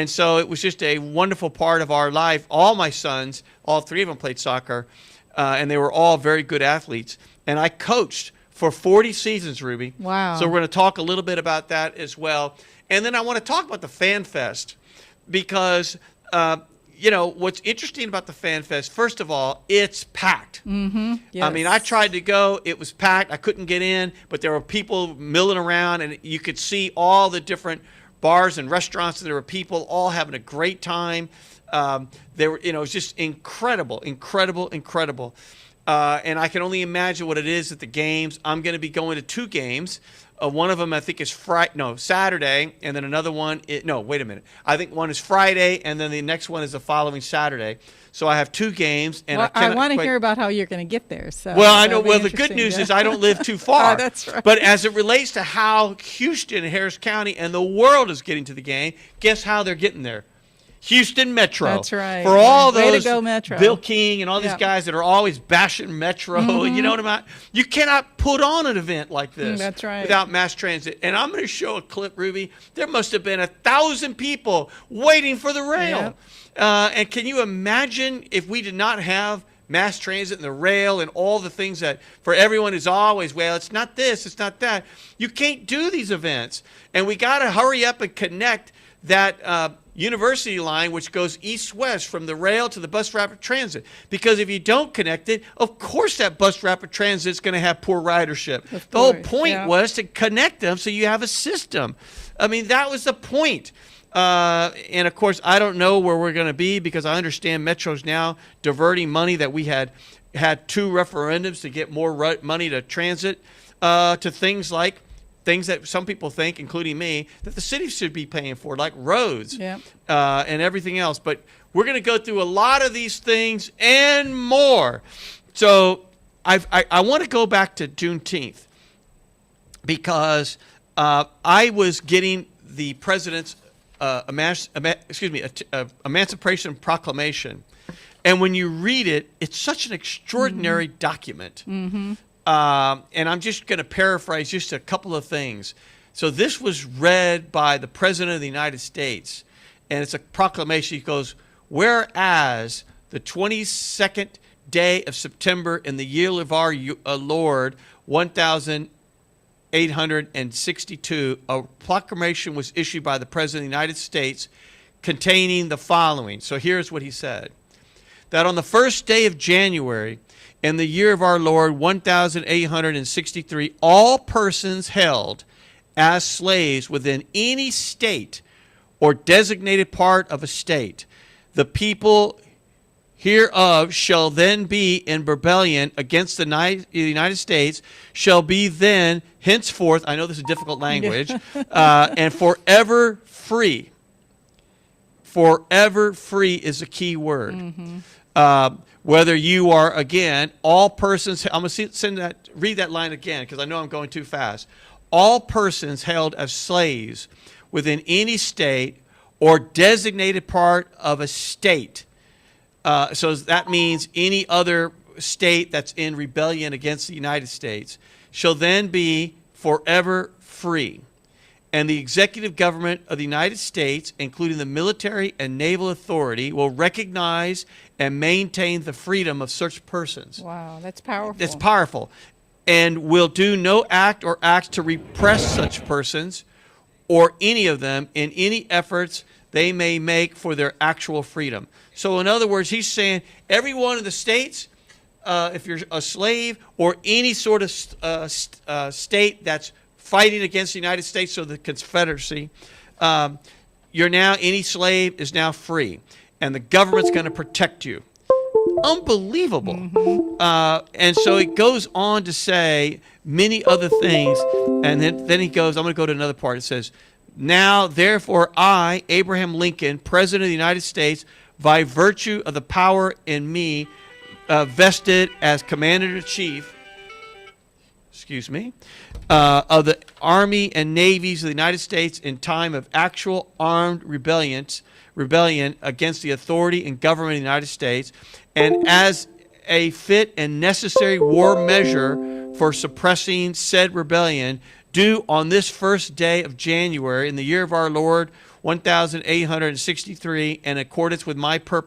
so it was just a wonderful part of our life. All my sons, all 3 of them played soccer, and they were all very good athletes. And I coached for 40 seasons, Ruby. Wow. So we're going to talk a little bit about that as well. And then I want to talk about the Fan Fest because, what's interesting about the Fan Fest, first of all, it's packed. Mm-hmm. Yes. I mean, I tried to go. It was packed. I couldn't get in, but there were people milling around, and you could see all the different bars and restaurants, and there were people all having a great time. It was just incredible. And I can only imagine what it is at the games. I'm going to be going to 2 games. One of them, I think, is Saturday, and then another one. Wait a minute. I think one is Friday, and then the next one is the following Saturday. So I have 2 games, and I want to hear about how you're going to get there. So well, I know. Well, the good news is I don't live too far. Oh, that's right. But as it relates to how Houston, Harris County, and the world is getting to the game, guess how they're getting there? Houston Metro. That's right. For all Way to those go, Metro. Bill King and all these Yep. guys that are always bashing Metro, you know what I mean? You cannot put on an event like this That's right. without mass transit. And I'm going to show a clip, Ruby. There must have been 1,000 people waiting for the rail. And can you imagine if we did not have mass transit and the rail and all the things that for everyone is always, well, it's not this, it's not that. You can't do these events. And we got to hurry up and connect that University line, which goes east-west from the rail to the bus rapid transit. Because if you don't connect it, of course that bus rapid transit is going to have poor ridership. The whole point was to connect them so you have a system. I mean, that was the point. And of course, I don't know where we're going to be because I understand Metro's now diverting money that we had 2 referendums to get more money to transit to things that some people think, including me, that the city should be paying for, like roads and everything else. But we're going to go through a lot of these things and more. So I want to go back to Juneteenth because I was getting the president's Emancipation Proclamation. And when you read it, it's such an extraordinary document. And I'm just going to paraphrase just a couple of things. So this was read by the President of the United States, and it's a proclamation. He goes, whereas the 22nd day of September in the year of our Lord, 1862, a proclamation was issued by the President of the United States containing the following. So here's what he said. That on the first day of January, in the year of our Lord, 1863, all persons held as slaves within any state or designated part of a state, the people hereof shall then be in rebellion against the United States, shall be then henceforth, I know this is difficult language, and forever free. Forever free is a key word. Whether you are, again, all persons, I'm going to read that line again because I know I'm going too fast. All persons held as slaves within any state or designated part of a state. So that means any other state that's in rebellion against the United States shall then be forever free. And the executive government of the United States, including the military and naval authority, will recognize and maintain the freedom of such persons. Wow, that's powerful. That's powerful. And will do no act or acts to repress such persons or any of them in any efforts they may make for their actual freedom. So in other words, he's saying every one of the states, if you're a slave or any sort of state that's fighting against the United States or the Confederacy, any slave is now free. And the government's going to protect you. Unbelievable. And so it goes on to say many other things. And then he goes, I'm going to go to another part. It says, now, therefore, I, Abraham Lincoln, President of the United States, by virtue of the power in me vested as Commander-in-Chief, of the Army and Navies of the United States in time of actual armed rebellion against the authority and government of the United States, and as a fit and necessary war measure for suppressing said rebellion, do on this first day of January in the year of our Lord, 1863, in accordance with my purpose,